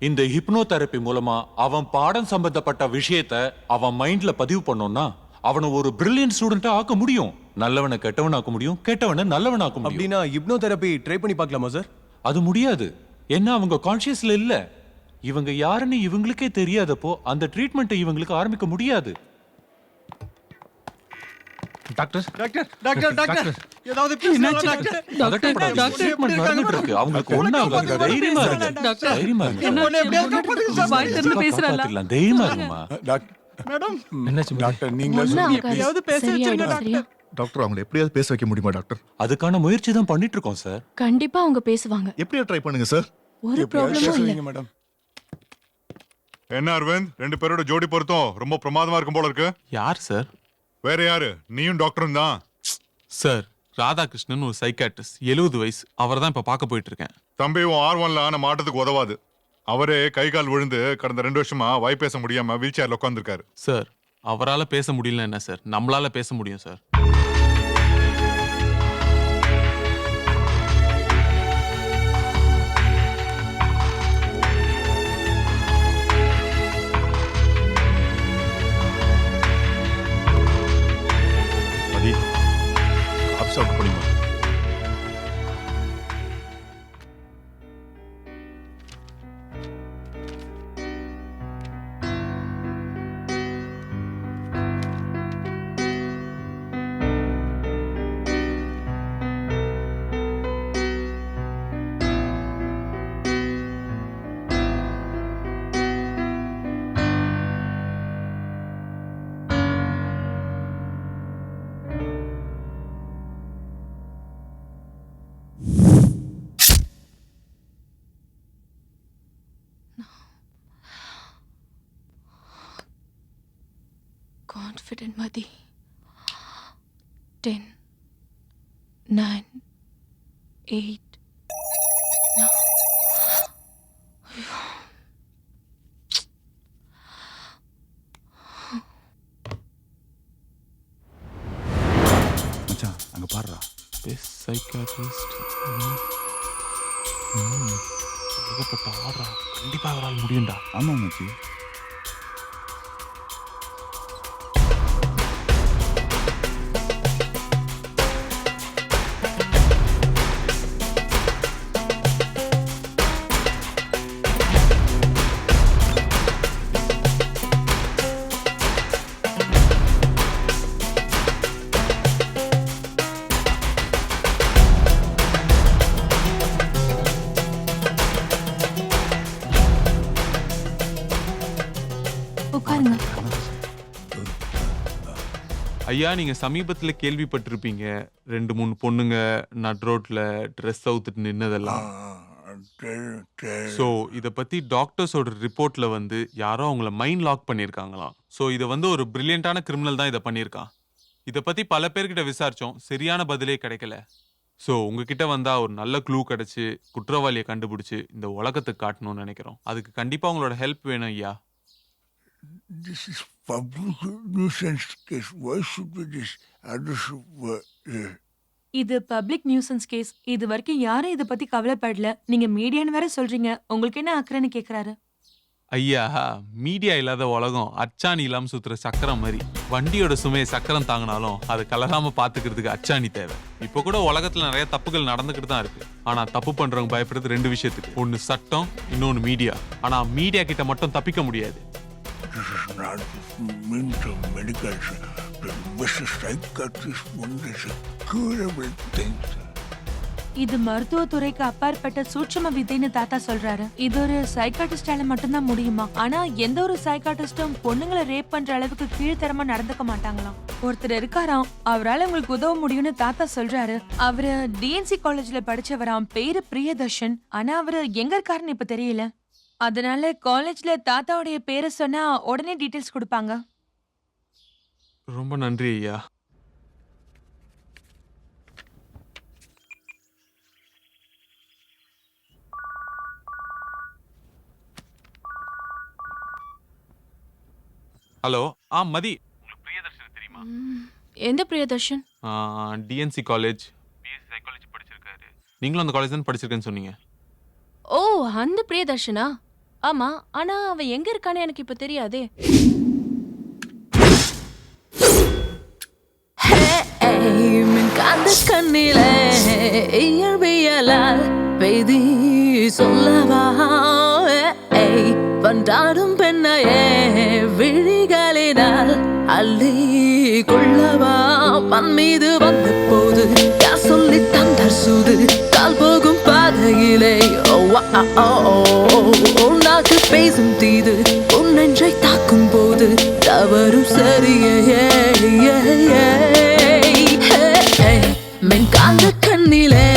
இந்த ஹிப்னோ தெரப்பி மூலமா அவன் பாடம் சம்பந்தப்பட்ட விஷயத்த அவன் மைண்ட்ல பதிவு பண்ணோம்னா அவனை ஒரு பிரில்லியன்ட் ஸ்டூடெண்டா ஆக்க முடியும். நல்லவனை கெட்டவன் ஆக்க முடியும், கெட்டவனை நல்லவன் ஆக்க முடியும். அப்படின்னா ஹிப்னோ தெரப்பி ட்ரை பண்ணி பார்க்கலாமா சார்? அது முடியாது. ஏன்னா அவங்க கான்ஷியஸ்ல இல்ல. இவங்க யாருன்னு இவங்களுக்கே தெரியாதப்போ அந்த ட்ரீட்மெண்ட்டை இவங்களுக்கு ஆரம்பிக்க முடியாது. டாக்டர் டாக்டர் டாக்டர் டாக்டர் ஏதாவது டாக்டர் ட்ரீட்மெண்ட் நடந்துட்டு இருக்கு. அவங்களுக்கு ஒண்ணாகாது. தைரியமா இருங்க. தைரியமா இருங்க. வாய் திறந்து பேசுறாளா? பாத்துக்கலாம். தைரியமா இருங்கம்மா. மேடம் என்னாச்சு டாக்டர் நீங்களே எப்படியாவது பேச வச்சிருங்க டாக்டர். டாக்டர் அவங்களை எப்படியாவது பேச வைக்க முடியுமா டாக்டர்? அதுக்கான முயற்சி தான் பண்ணிட்டு இருக்கோம் சார். கண்டிப்பா அவங்க பேசுவாங்க. எப்படியா ட்ரை பண்ணுங்க சார். ஒரு ப்ராப்ளமும் இல்ல மேடம். என்ன அரவிந்த், 2 பேரோட ஜோடி பொருத்தம் ரொம்ப பிரமாதமா இருக்கும் போல இருக்கு. யார் சார்? வேற யாரு? நீயும் டாக்டரும் தான். சார், ராதாகிருஷ்ணன் ஒரு சைக்காட்ரிஸ்ட், 70 வயசு. அவர் தான் இப்ப பார்க்க போயிட்டு இருக்கேன். தம்பி உன் R1ல நம்ம ஆட்டத்துக்கு உதவாது. அவரே கை கால் விழுந்து கடந்த 2 வருஷமா வாய் பேச முடியாம வீல் சேர்ல உட்காந்துருக்காரு. சார், அவரால பேச முடியல என்ன சார், நம்மளால பேச முடியும் சார். மதி அப்சர்வ் பண்ணிமா. Confident Madi. 10, 9, 8. No. மச்சான் அங்க பாருடா. Best psychiatrist. ஏகப்பட்ட ஆர்டரா. கண்டிப்பா அவரால் முடியும்டா. ஆமா மச்சி. ஐயா, நீங்க சமீபத்துல கேள்விப்பட்டிருப்பீங்க, 2-3 பொண்ணுங்க நட் ரோட்ல ட்ரெஸ் அவுத்துட்டு நின்னதெல்லாம். ஸோ இதை பத்தி டாக்டர்ஸோட ரிப்போர்ட்ல வந்து யாரோ அவங்கள மைண்ட் லாக் பண்ணியிருக்காங்களாம். ஸோ இதை வந்து ஒரு பிரில்லியண்டான கிரிமினல் தான் இதை பண்ணியிருக்கான். இதை பத்தி பல பேர்கிட்ட விசாரிச்சோம், சரியான பதிலே கிடைக்கல. ஸோ உங்ககிட்ட வந்தா ஒரு நல்ல க்ளூ கிடைச்சு குற்றவாளியை கண்டுபிடிச்சு இந்த உலகத்துக்கு காட்டணும்னு நினைக்கிறோம். அதுக்கு கண்டிப்பா உங்களோட ஹெல்ப் வேணும் ஐயா. This is public nuisance case. Why should we this? இது பப்ளிக் நியூசன்ஸ் கேஸ். இது வரைக்கும் யாரும் இத பத்தி கவலைப்படல. நீங்க மீடியான்னு வேற சொல்றீங்க. உங்களுக்கு என்ன அக்கறைன்னு கேக்குறாரு. ஐயா, மீடியா இல்லாத உலகம் அச்சாணி இல்லாம சுத்துற சக்கரம் மாதிரி. வண்டியோட சுமையை சக்கரம் தாங்கினாலும் அது கலராம பாத்துக்கிறதுக்கு அச்சாணி தேவை. இப்போ கூட உலகத்துல நிறைய தப்புகள் நடந்துகிட்டு தான் இருக்கு. ஆனா தப்பு பண்றவங்க பயப்படுறது 2 விஷயத்துக்கு. ஒன்னு சட்டம், இன்னொன்னு மீடியா. ஆனா மீடியா கிட்ட மட்டும் தப்பிக்க முடியாது. This is not mental medical. Mr. Psychiatrist is a curable thing. இது மருத்துவத்துறைக்கு அப்பாற்பட்ட சூட்சும வித்தைன்னு தாத்தா சொல்றாரு. இது ஒரு சைக்காட்ரிஸ்டால மட்டும்தான் முடியுமா? ஆனா எந்த ஒரு சைக்காட்ரிஸ்டும் பொண்ணுங்களை ரேப் பண்ற அளவுக்கு கீழ்த்தரமா நடந்துக்க மாட்டாங்களாம். ஒருத்தர் இருக்காராம், அவரால் உங்களுக்கு உதவ முடியும்னு தாத்தா சொல்றாரு. அவரு டிஎன்சி காலேஜ்ல படிச்சவராம். பேரு பிரியதர்ஷன். ஆனா அவரு எங்க இருக்காருன்னு இப்ப தெரியல. அதனால காலேஜ்ல தாத்தாவுடைய பேரை சொன்னா உடனே டீடைல்ஸ் கொடுப்பாங்க. ரொம்ப நன்றி ஐயா. ஹலோ, மதி. உங்களுக்கு பிரியதர்ஷன் தெரியுமா? எந்த Priyadarshan? DNC college, BSc psychology படிச்சிருக்காரு. நீங்களும் அந்த காலேஜ் தான் படிச்சிருக்கேன்னு சொன்னீங்க. ஓ, அந்த பிரியதர்ஷனா? ஆமா, ஆனா அவ எங்க இருக்கானே எனக்கு இப்ப தெரியாதே. இயற்பியலால் பெய்தி சொல்லவா வந்தாடும் பெண்ணையே விழிகளினால் அள்ளி கொள்ளவா மண் மீது வந்த போது யார் சொல்லி தந்தார் சூது கால் போகும் பாதையிலே நாக்கு பேசும் தீது உன் நெஞ்சை தாக்கும் போது தவறும் சரியே மென்காந்த கண்ணிலே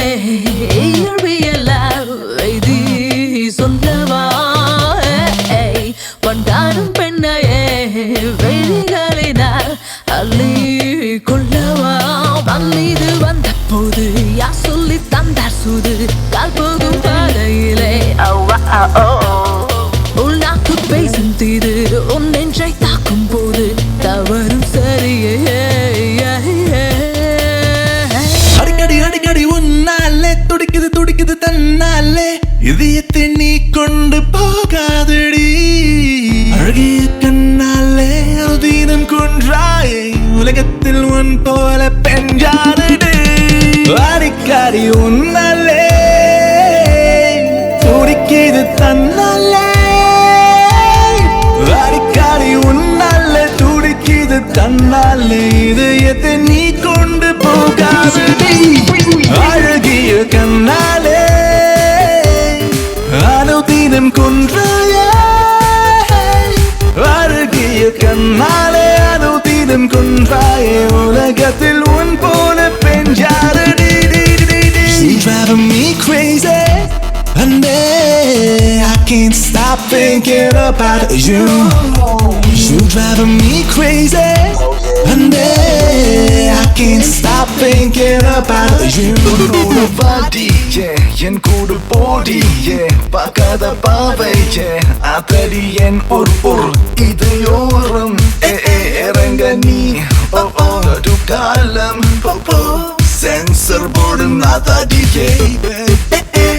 இயற்பியலால் வைதி சொல்லவா பண்டாடும் பெண்ணையே வெளிகளினால் அள்ளி கொள்ளவா மண் மீது வந்த போது யார் சொல்லி தந்தார் சூது கால் போகும் பாதையிலே உள்நாக்கு பேசும் தீது உன் நெஞ்சை தாக்கும் போது தவறும் சரியே அடிக்கடி அடிக்கடி உன்னாலே துடிக்குது துடிக்குது தன்னாலே இதயத்தை நீ கொண்டு போகாதடி அழகிய கண்ணாலே அனுதினம் கொன்றாயே உலகத்தில் உன் போல பெஞ்சாரடி அடிக்கடி உன்னாலே துடிக்குது தன்னாலே அடிக்கடி உன்னாலே துடிக்குது தன்னாலே இதயத்தை நீ கொண்டு போகாதடி அழகிய கண்ணாலே அனுதினம் கொன்றாயே அழகிய கண்ணாலே அனுதினம் கொன்றாயே உலகத்தில் உன் போல பெஞ்சாரடி You driving me crazy and I can't stop thinking about you. You driving me crazy and I can't stop thinking about you. Body, yeah, en kudu body, yeah, pakada paave, yeah, atari en ur, idayoram, erangani, du kalam, sensor board natadi, yeah.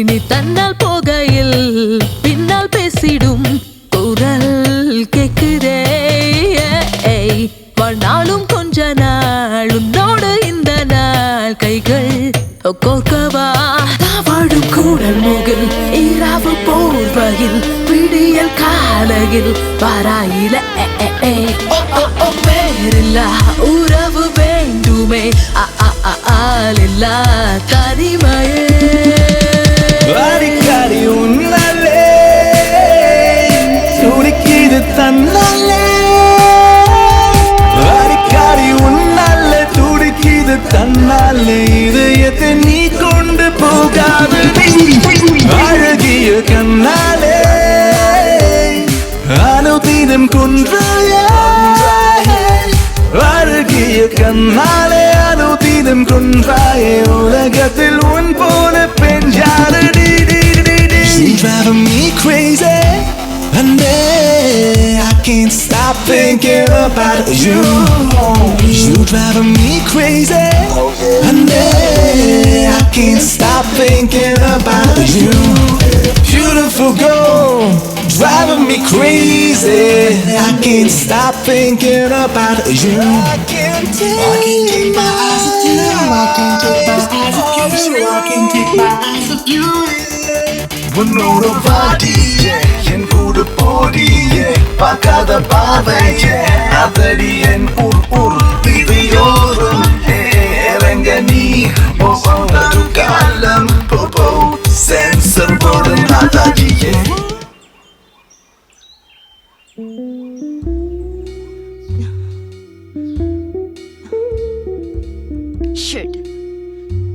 நீ தன்னால் போகையில் பின்னால் பேசிடும் குரல் கேக்குதே வாழ்நாளும் கொஞ்ச நாள் உன்னோடு இந்த நாள் கைகள் கோர்க்கவா வாழும் கூடல் முகில் இரவு போர்வையில் விடியல் காலையில் வாராயில பேரில்லா உறவு வேண்டுமே ஆளில்லா தனிமையே அடிக்கடி உன்னாலே துடிக்குது தன்னாலே அடிக்கடி உன்னாலே துடிக்குது தன்னாலே இதயத்தை நீ கொண்டு போகாதடி அழகிய கண்ணாலே அனுதினம் கொன்றாயே அழகிய கண்ணாலே அனுதினம் கொன்றாயே உலகத்தில் உன் போல பெஞ்சாரடி You driving me crazy and I can't stop thinking about you. You driving me crazy and I can't stop thinking about you. Beautiful girl, driving me crazy. I can't stop thinking about you. I can't take my eyes off you. I can't take my eyes off you. I can't take my eyes off you. உன்னோட வாடி என் கூடு போடி பார்க்காத பார்வை அதடி என் ஊர் இதையோரும் இறங்க நீ காலம் sensor போடும் நாதாடியே Shit.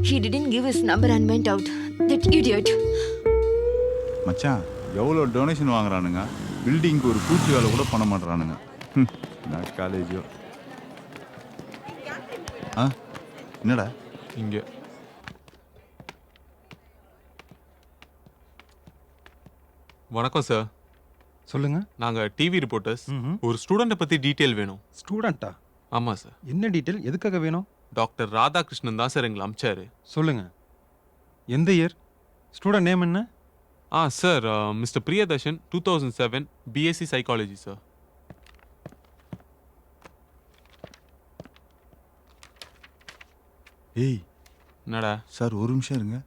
He didn't give his number and went out. That idiot. மச்சான் எவ்வளோ டொனேஷன் வாங்குறானுங்க பில்டிங்க்கு ஒரு பூச்சி வேலை கூட பண்ண மாட்டானுங்க நான் காலேஜோ என்னடா இங்கே வணக்கம் சார் சொல்லுங்க நாங்கள் டிவி ரிப்போர்ட்டர்ஸ் ஒரு ஸ்டூடெண்ட்டை பற்றி டீட்டெயில் வேணும். ஸ்டூடெண்ட்டா? ஆமாம் சார். என்ன டீட்டெயில், எதுக்காக வேணும்? டாக்டர் ராதாகிருஷ்ணன் தான் சார் எங்களை அமிச்சாரு. சொல்லுங்க. எந்த இயர்? ஸ்டூடெண்ட் நேம் என்ன? Sir mister Priyadarshan 2007 BSc psychology sir. ஏய் என்னடா சார் ஒரு நிமிஷம் இருங்க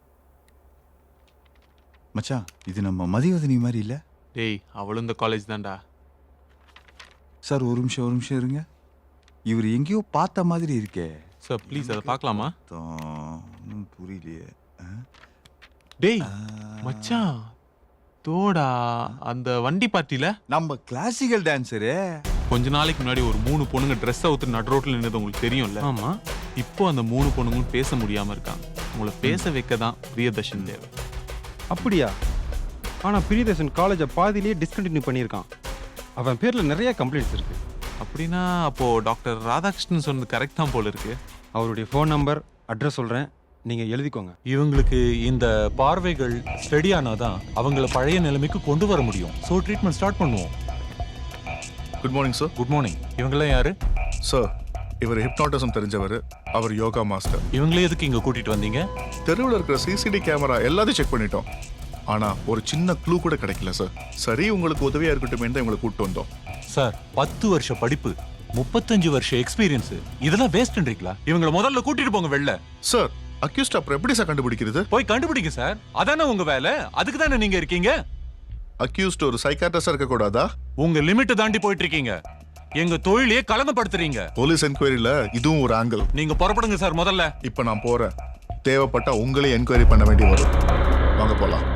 மச்சான், இது நம்ம மதிவதனி மாதிரி இல்லை? டேய் அவளும் இந்த காலேஜ் தான்டா. சார் ஒரு நிமிஷம் இருங்க. இவர் எங்கேயோ பார்த்த மாதிரி இருக்கே சார். ப்ளீஸ் அதை பார்க்கலாமா? புரியலையே. டேய் மச்சான், தோடா அந்த வண்டி பார்ட்டியில நம்ம கிளாசிக்கல் டான்ஸரு. கொஞ்ச நாளைக்கு முன்னாடி ஒரு 3 பொண்ணுங்க ட்ரெஸ் அவுத்து நடு ரோட்ல நின்னது உங்களுக்கு தெரியும்ல? ஆமா. இப்போ அந்த 3 பொண்ணுங்களும் பேச முடியாம இருக்காங்க. உங்களை பேச வைக்க தான் பிரியதர்ஷன் தேவை. அப்படியா? ஆனா பிரியதர்ஷன் காலேஜை பாதியிலேயே டிஸ்கண்டினியூ பண்ணியிருக்கான். அவன் பேர்ல நிறைய கம்ப்ளைண்ட்ஸ் இருக்கு. அப்படின்னா அப்போ டாக்டர் ராதாகிருஷ்ணன் சொன்னது கரெக்ட் தான் போல இருக்கு. அவருடைய ஃபோன் நம்பர், அட்ரஸ் சொல்றேன், நீங்க எழுதிக்கோங்க. இவங்களுக்கு இந்த பார்வைகள் ஸ்டடி ஆனாதான் அவங்கள பழைய நிலைமைக்கு கொண்டு வர முடியும். ஸோ ட்ரீட்மெண்ட் ஸ்டார்ட் பண்ணுவோம். Good morning sir. Good morning. இவங்கெல்லாம் யாரு? சார் இவர் ஹிப்னாட்டிசம் தெரிஞ்சவர், அவர் யோகா மாஸ்டர். இவங்களே எதுக்கு இங்க கூட்டிட்டு வந்தீங்க? தெருவில் இருக்கிற சிசிடி கேமரா எல்லாத்தையும் செக் பண்ணிட்டோம். ஆனா ஒரு சின்ன க்ளூ கூட கிடைக்கல சார். சரி உங்களுக்கு உதவியா இருக்கட்டும் தான் இவங்களை கூப்பிட்டு வந்தோம். சார் 10 வருஷ படிப்பு, 35 வருஷ எக்ஸ்பீரியன்ஸ், இதெல்லாம் வேஸ்ட்ன்றீங்களா? இவங்களை முதல்ல கூட்டிட்டு போங்க வெளில. சார் அக்யூஸ்ட் அப்புறம் எப்படி சார் கண்டுபிடிக்கிறது? போய் கண்டுபிடிங்க சார், அதானே உங்க வேலை. அதுக்கு தானே நீங்க இருக்கீங்க. அக்யூஸ்ட் ஒரு சைக்காட்ரிஸ்டா இருக்க கூடாதா? உங்க லிமிட் தாண்டி போயிட்டு இருக்கீங்க. எங்க தொழிலையே களங்கப்படுத்துறீங்க. போலீஸ் என்கொயரியில இதுவும் ஒரு ஆங்கிள். நீங்க புறப்படுங்க சார் முதல்ல. இப்ப நான் போறேன். தேவைப்பட்டா உங்களே என்கொயரி பண்ண வேண்டி வரும். வாங்க போலாம்.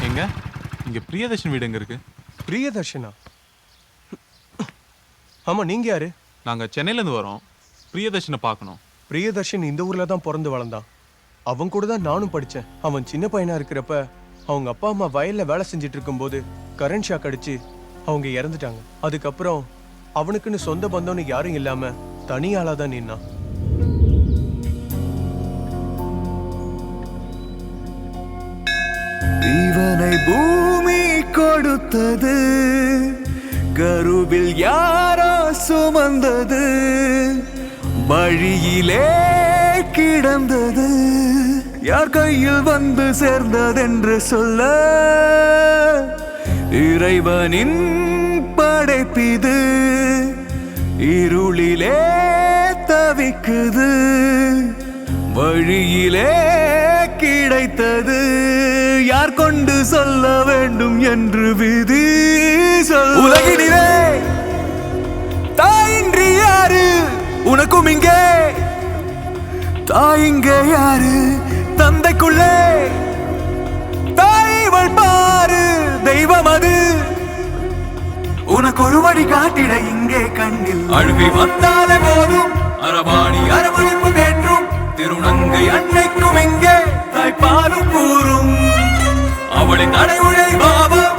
எங்க இங்க பிரியதர்ஷன் வீடு எங்க இருக்கு? பிரியதர்ஷனா? ஆமா, நீங்க யாரு? நாங்க சென்னையில இருந்து வரோம். பிரியதர்ஷனை பார்க்கணும். பிரியதர்ஷன் இந்த ஊர்ல தான் பிறந்து வளர்ந்தான். அவன் கூட தான் நானும் படிச்சேன். அவன் சின்ன பையனா இருக்கிறப்ப அவங்க அப்பா அம்மா வயல்ல வேலை செஞ்சுட்டு இருக்கும்போது கரண்ட் ஷாக் அடிச்சு அவங்க இறந்துட்டாங்க. அதுக்கப்புறம் அவனுக்குன்னு சொந்த பந்தம்னு யாரும் இல்லாம தனியாளா தான் நின்னான். இவனை பூமி கொடுத்தது, கருவில் யாரோ சுமந்தது, வழியிலே கிடந்தது, யார் கையில் வந்து சேர்ந்ததென்று சொல்ல, இறைவனின் படைப்பிது, இருளிலே தவிக்குது, வழியிலே கிடைத்தது, யார் கொண்டு சொல்ல வேண்டும் என்று விதி சொல். உலகினிலே தாயின்றி யாரு? உனக்கும் இங்கே தாயிங்க யாரு? தந்தைக்குள்ளே தாய்வள் பாரு, தெய்வம் அது உனக்கு ஒரு வழி காட்டிட இங்கே கண்ணில் அழுகை வந்தாலே போதும், அரபாணி அரவணைப்பு தேற்றும் திருநங்கை அன்னைக்கும் இங்கே தாய்ப்பாலும் கூறும், அவளின் நடைமுறை பாவம்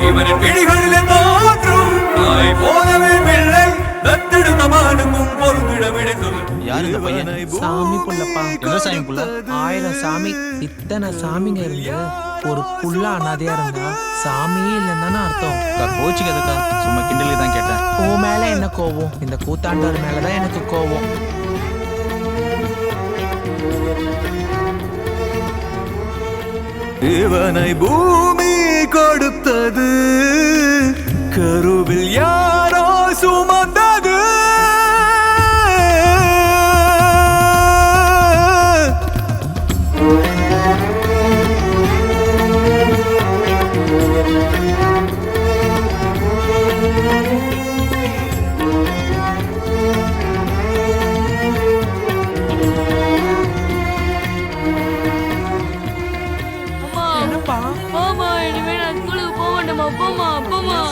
இவனின் விழிகளிலே தோன்றும், தாய் போலவே பிள்ளை தத்தெடுத்த மானுக்கும் பொறுத்திட விடை சொல். யாரு இந்த பையன்? சாமி புள்ளப்பா. என்ன சாமி புள்ள? 1000 சாமி, இத்தனை சாமிங்க இருந்து ஒரு புள்ள அனாதையா இருந்தா சாமியே இல்லைன்னு அர்த்தம். கோச்சிக்கதுக்கா, சும்மா கிண்டலுக்கு தான் கேட்டேன். உன் மேல என்ன கோவம்? இந்த கூத்தாண்டவர் மேலதான் எனக்கு கோவம். இவனை பூமி கொடுத்தது, கருவில் யாரோ சுமந்தது,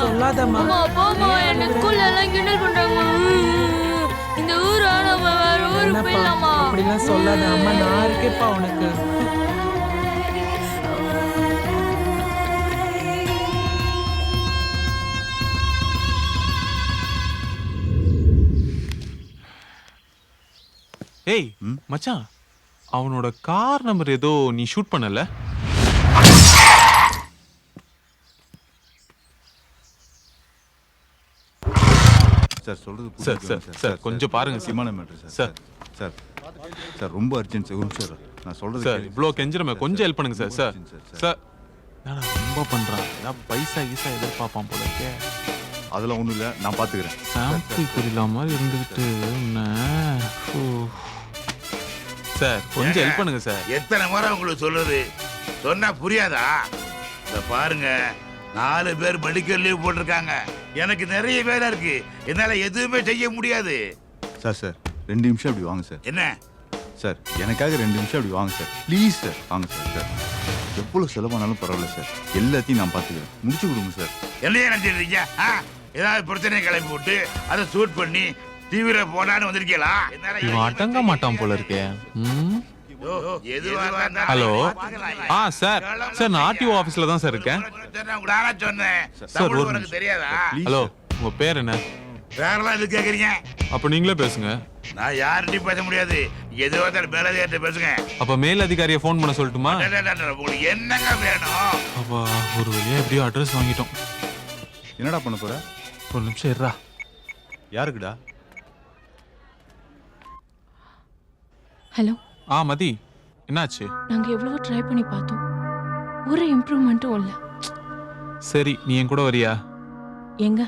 சொல்லாதம்மா. இந்த ஊர் வேற ஊருக்கு போயிடலாமா? அப்படிலாம் சொல்லாத அம்மா, நான் இருக்கேப்பா உனக்கு. ஏய் மச்சான், அவனோட கார் நம்பர் ஏதோ நீ ஷூட் பண்ணல? சார் சொல்றது சார் சார் சார் கொஞ்சம் பாருங்க சிமான matter sir. Sir sir sir ரொம்ப அர்ஜென்ட் சார். ஒரு நிமிஷம் நான் சொல்றது சார் இவ்வளோ கெஞ்சிரமே கொஞ்சம் ஹெல்ப் பண்ணுங்க சார். சார் சார் என்னடா ரொம்ப பண்றான். ஏதாவது பைசா கீசா எதிர்பார்ப்பான் போல இருக்கே. அதெல்லாம் ஒன்றும் இல்லை, நான் பார்த்துக்கிறேன். சாம்பிள் புரியல மாதிரி இருந்துக்கிட்டு சார் கொஞ்சம் ஹெல்ப் பண்ணுங்க சார். எத்தனை முறை உங்களுக்கு சொல்லுது, சொன்னா புரியாதா? இத பாருங்க, 4 பேர் மெடிக்கல் லீவ் போட்டிருக்காங்க. எனக்கு நிறைய வேலை இருக்கு, என்னால எதுவுமே செய்ய முடியாது. சார் சார் 2 நிமிஷம் அப்படி வாங்க சார். என்ன சார் எனக்காக 2 நிமிஷம் அப்படி வாங்க சார், ப்ளீஸ் சார். வாங்க சார். சார் எவ்வளோ செலவானாலும் பரவாயில்ல சார், எல்லாத்தையும் நான் பார்த்துக்கிறேன். முடிச்சு கொடுங்க சார். என்னைய நினைச்சிருக்கீங்க? ஏதாவது பிரச்சனையை கிளம்பி போட்டு அதை சூட் பண்ணி டிவியில போனான்னு வந்திருக்கீங்களா? இவன் அடங்க மாட்டான் போல இருக்கே. ஹலோ சார் சார் நான் ஆர்டிஓ ஆஃபீஸில் தான் சார் இருக்கேன். சார் ஒரு தெரியாதா? ஹலோ உங்க பேர் என்ன? வேறெல்லாம் இது கேக்குறீங்க? அப்ப நீங்களே பேசுங்க. நான் யார்கிட்டயும் பேச முடியாது, எதுவோ மேலதிகாரிட்ட பேசுங்க. அப்ப மேல் அதிகாரியை ஃபோன் பண்ண சொல்லட்டுமா? உங்களுக்கு என்னங்க வேணும்? அப்பா ஒரு வழியா எப்படியோ அட்ரஸ் வாங்கிட்டோம். என்னடா பண்ண போற? ஒரு நிமிஷம் இருடா. யாருக்குடா? ஹலோ மதி என்னாச்சு? நாங்க எவ்வளவோ ட்ரை பண்ணி பார்த்தோம், ஒரு இம்ப்ரூவ்மெண்ட்டும் இல்லை. சரி நீ என் கூட வரியா? எங்க?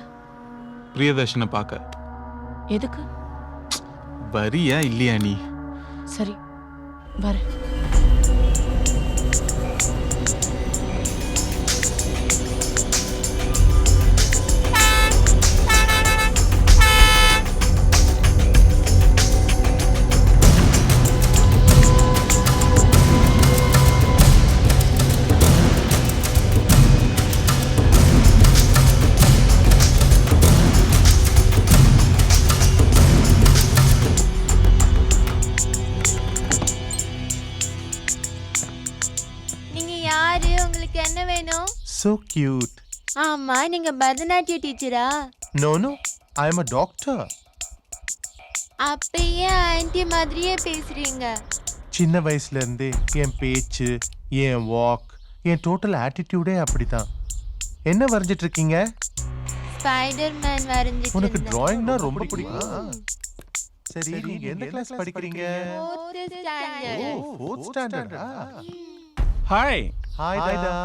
பிரியதர்ஷனை பார்க்க. எதுக்கு? வரியா இல்லையா நீ? சரி வரேன். So cute. ஆமா, நீங்க பரதநாட்டிய டீச்சரா? No, no. I am a doctor. அப்பயே ஆன்ட்டி மாதிரியே பேசுறீங்க. சின்ன வயசுல இருந்தே என் பேச்சு, என் வாக், என் டோட்டல் ஆட்டிடியூடே அப்படிதான். என்ன வரைஞ்சிட்டு இருக்கீங்க? ஸ்பைடர்மேன் வரைஞ்சிட்டு. உனக்கு டிராயிங்னா ரொம்ப பிடிக்கும். சரி நீங்க எந்த கிளாஸ் படிக்கிறீங்க? 4th standard. ஓ 4th ஸ்டாண்டர்டா? ஹாய். ஹாய்டா.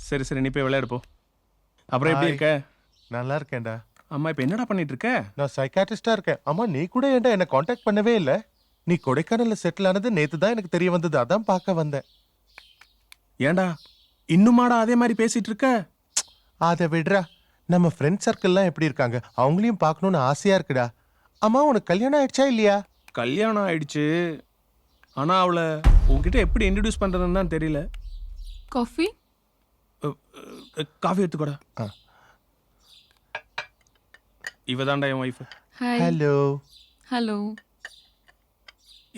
சரி சரி நீ போய் விளையாடு போ. அப்புறம் எப்படி இருக்க? நல்லா இருக்கேன்டா. அம்மா இப்போ என்னடா பண்ணிட்டு இருக்க? நான் சைக்காட்ரிஸ்டா இருக்கேன். அம்மா நீ கூட ஏன்டா என்ன காண்டாக்ட் பண்ணவே இல்ல? நீ கொடைக்கானல்ல செட்டில் ஆனது நேத்து தான் எனக்கு தெரிய வந்தது, அதான் பார்க்க வந்தேன். ஏன்டா இன்னுமாடா அதே மாதிரி பேசிட்டு இருக்க? அதை விடுறா, நம்ம ஃப்ரெண்ட் சர்க்கிள்லாம் எப்படி இருக்காங்க, அவங்களையும் பார்க்கணும்னு ஆசையா இருக்குடா. அம்மா உனக்கு கல்யாணம் ஆயிடுச்சா இல்லையா? கல்யாணம் ஆயிடுச்சு, ஆனா அவளை உன்கிட்ட எப்படி இன்ட்ரடியூஸ் பண்றதுன்னு தான் தெரியல. காஃபி? காஃபி எடுத்துக்கோடா. இவதான்டா என் ஒய்ஃப். ஹாய். ஹலோ. ஹலோ.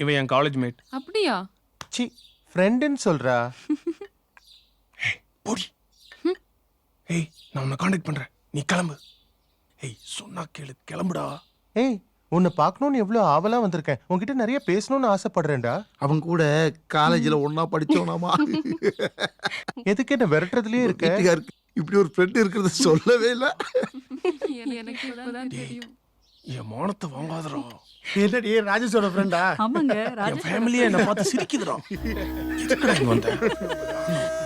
இவ என் காலேஜ் மேட். அப்படியா? சி ஃப்ரெண்டுன்னு சொல்றா. போடி. ஏய் நான் உன்னை காண்டாக்ட் பண்றேன், நீ கிளம்பு. ஏய் சொன்னா கேளு, கிளம்புடா. ஏய் உன்னை பார்க்கணும்னு எவ்வளோ ஆவலா வந்திருக்கேன், உன்கிட்ட நிறைய பேசணும்னு ஆசைப்படுறேன்டா. அவன் கூட காலேஜில் ஒன்னா படிச்சோனாமா. எதுக்கு என்ன விரட்டுறதுலயே இருக்க? இப்படி ஒரு ஃப்ரெண்ட் இருக்கிறது சொல்லவே இல்லை. எனக்கு இப்பதான் தெரியும். என் மானத்தை வாங்காதடா. என்னடி ராஜேஷோட ஃப்ரெண்டா? ஆமாங்க, என் ஃபேமிலியே என்ன பார்த்து சிரிக்குதுடா. எதுக்குடா இங்க வந்த?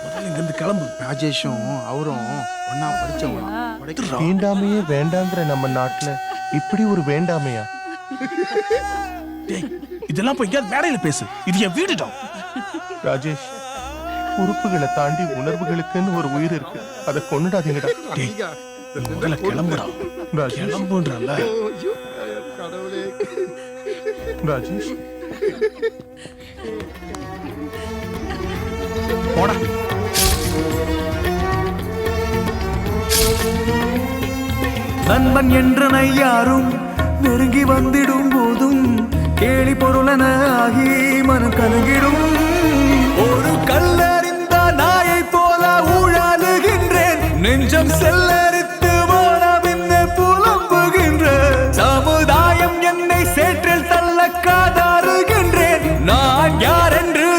முதல்ல இங்க இருந்து கிளம்பு. ராஜேஷும் அவரும் ஒன்னா படிச்சவங்க. தீண்டாமையே வேண்டாங்கிற நம்ம நாட்டுல இப்படி ஒரு வேண்டாமையா? டேய் இதெல்லாம் போய் எங்கேயாவது மேடையில பேசு, இது என் வீடுடா. ராஜேஷ், உறுப்புகளை தாண்டி உணர்வுகளுக்குன்னு ஒரு உயிர் இருக்கு, அதை கொண்டுடாதீங்கடா. டேய் முதல்ல கிளம்புடா. கிளம்புன்றல. ராஜேஷ் போடா. நண்பன் என்றனை யாரும் நெருங்கி வந்திடும் போதும் கேலி பொருளன ஆகி மனம் கலங்கிடும். ஒரு கல்லறிந்த நாயை போல ஊழலுகின்றேன், நெஞ்சம் செல்லரித்து போன பின்ன புலம்புகின்ற சமுதாயம் என்னை சேற்றில் தள்ள காதாறுகின்றேன். நான் யார் என்று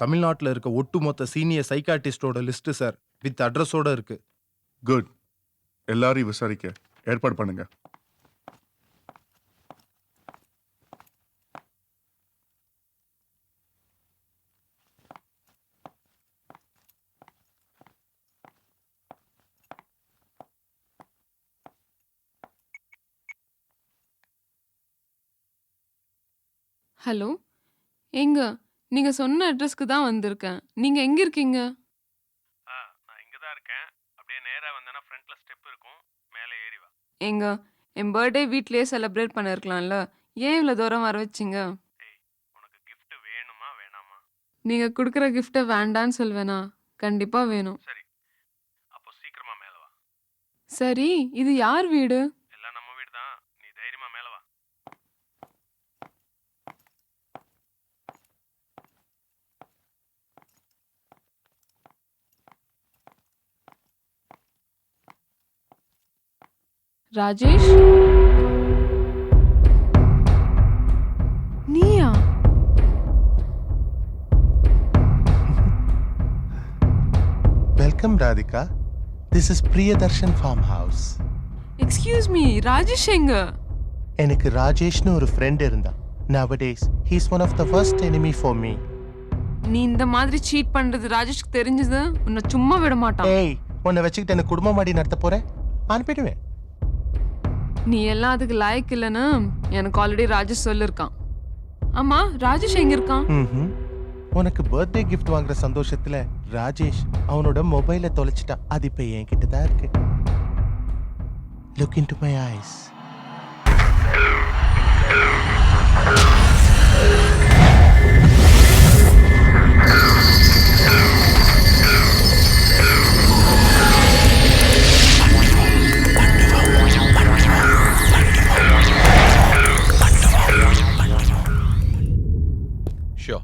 தமிழ்நாட்டில் இருக்க ஒட்டுமொத்த சீனியர் சைக்காட்டிஸ்டோட லிஸ்ட் சார், வித் அட்ரஸோட இருக்கு. குட். எல்லாரையும் விசாரிக்க ஏற்பாடு பண்ணுங்க. ஹலோ, எங்க நீங்க சொன்ன அட்ரஸ்க்கு தான் வந்திருக்கேன். நீங்க எங்க இருக்கீங்க? நான் இங்க தான் இருக்கேன். அப்படியே நேரா வந்தேன்னா ஃப்ரண்ட்ல ஸ்டெப் இருக்கும், மேலே ஏறி வா. எங்க என் பர்த்டே வீட்லயே செலிப்ரேட் பண்ணிருக்கலாம்ல, ஏன் இவ்வளவு தூரம் வர வச்சீங்க? உனக்கு gift வேணுமா வேணாமா? நீங்க கொடுக்குற கிஃப்ட்டை வேண்டான்னு சொல்வேனா? கண்டிப்பா வேணும். சரி, அப்போ சீக்கிரமா மேலே வா. சரி, இது யார் வீடு? எல்லாம் நம்ம வீடு தான், நீ தைரியமா மேலே வா. ராஜேஷ், நீயா? Welcome Radhika. This is Priyadarshan farm house. Excuse me, Rajesh எங்க? எனக்கு ராஜேஷ்னு ஒரு ஃப்ரெண்ட் இருந்தான். Nowadays, he's one of the worst enemy for me. நீ இந்த மாதிரி சீட் பண்றது ராஜேஷ்க்கு தெரிஞ்சது உன்னை சும்மா விட மாட்டான். ஏய், உன்னை வச்சுக்கிட்டு எனக்கு குடும்பம் மாடி நடத்த போறேன், அனுப்பிடுவேன். நீ எல்லாம் அதுக்கு லாய்க்கு இல்லைன்னு எனக்கு ஆல்ரெடி ராஜேஷ் சொல்லிருக்கான். ஆமா, ராஜேஷ் எங்க இருக்கான்? உனக்கு பர்த்டே கிஃப்ட் வாங்குற சந்தோஷத்துல ராஜேஷ் அவனோட மொபைலை தொலைச்சிட்டான். அது இப்ப என்கிட்ட தான் இருக்கு. Look into my eyes.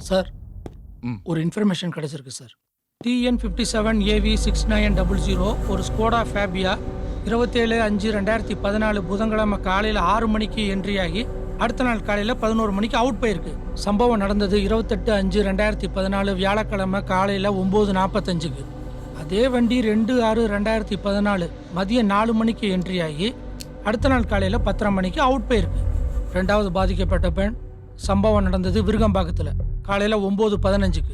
Sir, ஒரு இன்ஃபர்மேஷன் கிடைச்சிருக்கு சார். TN57AV6900 ஒரு ஸ்கோடா ஃபேபியா 27/5/2014 புதன்கிழமை காலையில் 6 மணிக்கு என்ட்ரி ஆகி அடுத்த நாள் காலையில் 11 மணிக்கு அவுட் போயிருக்கு. சம்பவம் நடந்தது 28/5/2014 வியாழக்கிழமை காலையில் 9:45க்கு. அதே வண்டி 2/6/2014 மதியம் 4 மணிக்கு என்ட்ரி ஆகி அடுத்த நாள் காலையில் 10:30 மணிக்கு அவுட் போயிருக்கு. ரெண்டாவது பாதிக்கப்பட்ட பெண் சம்பவம் நடந்தது விருகம்பாக்கத்தில் காலையில் 9:15க்கு.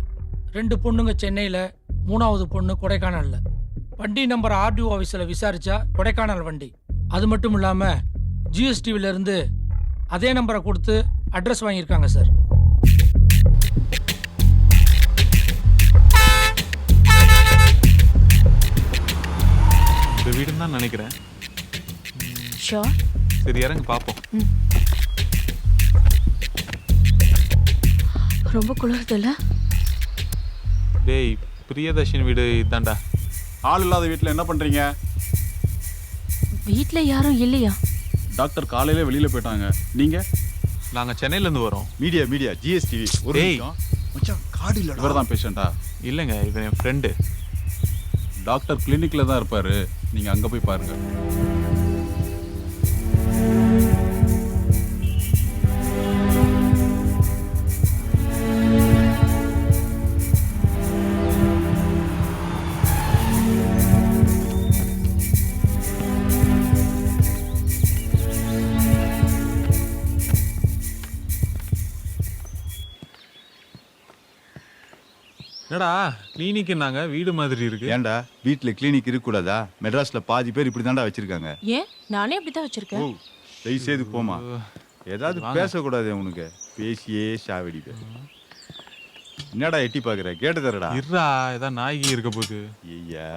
2 பொண்ணுங்க சென்னையில், 3வது பொண்ணு கொடைக்கானலில். வண்டி நம்பர் RDO ஆஃபீஸில் விசாரிச்சா கொடைக்கானல் வண்டி. அது மட்டும் இல்லாமல் GSTவிலேருந்து அதே நம்பரை கொடுத்து அட்ரஸ் வாங்கியிருக்காங்க சார். இந்த வீடுன்னு தான் நினைக்கிறேன். ஷோர். சரி, இறங்க பார்ப்போம். ரொம்ப குளிருதுல்ல? டேய், பிரியதர்ஷினி வீடு இதாண்டா. ஆள் இல்லாத வீட்டில் என்ன பண்றீங்க? வீட்ல யாரும் இல்லையா? டாக்டர் காலையில வெளியில போயிட்டாங்க. நீங்க? நாங்க சென்னையில இருந்து வரோம். Media GSTV. ஒரு நிமிஷம் மச்சான், கார்டு இல்லடா. இவர்தான் பேஷண்டா? இல்லைங்க, இவன் என் ஃப்ரெண்டு. டாக்டர் கிளினிக்ல தான் இருப்பாரு, நீங்க அங்க போய் பாருங்க. என்னடா கிளினிக்னாங்க, வீடு மாதிரி இருக்கு. ஏன்டா வீட்டில் கிளினிக் இருக்கக்கூடாதா? மெட்ராஸ்ல பாதி பேர் இப்படி தாண்டா வச்சிருக்காங்க. ஏன், நானே அப்படிதான் வச்சிருக்கேன். தயவு செய்து போமா, ஏதாவது பேசக்கூடாது உனக்கு, பேசியே சாவடிப்ப. என்னடா எட்டி பாக்குற? கேட்டு தரடா. இருடா, ஏதாவது நாய்க்கு இருக்க போகுது. ஐயா,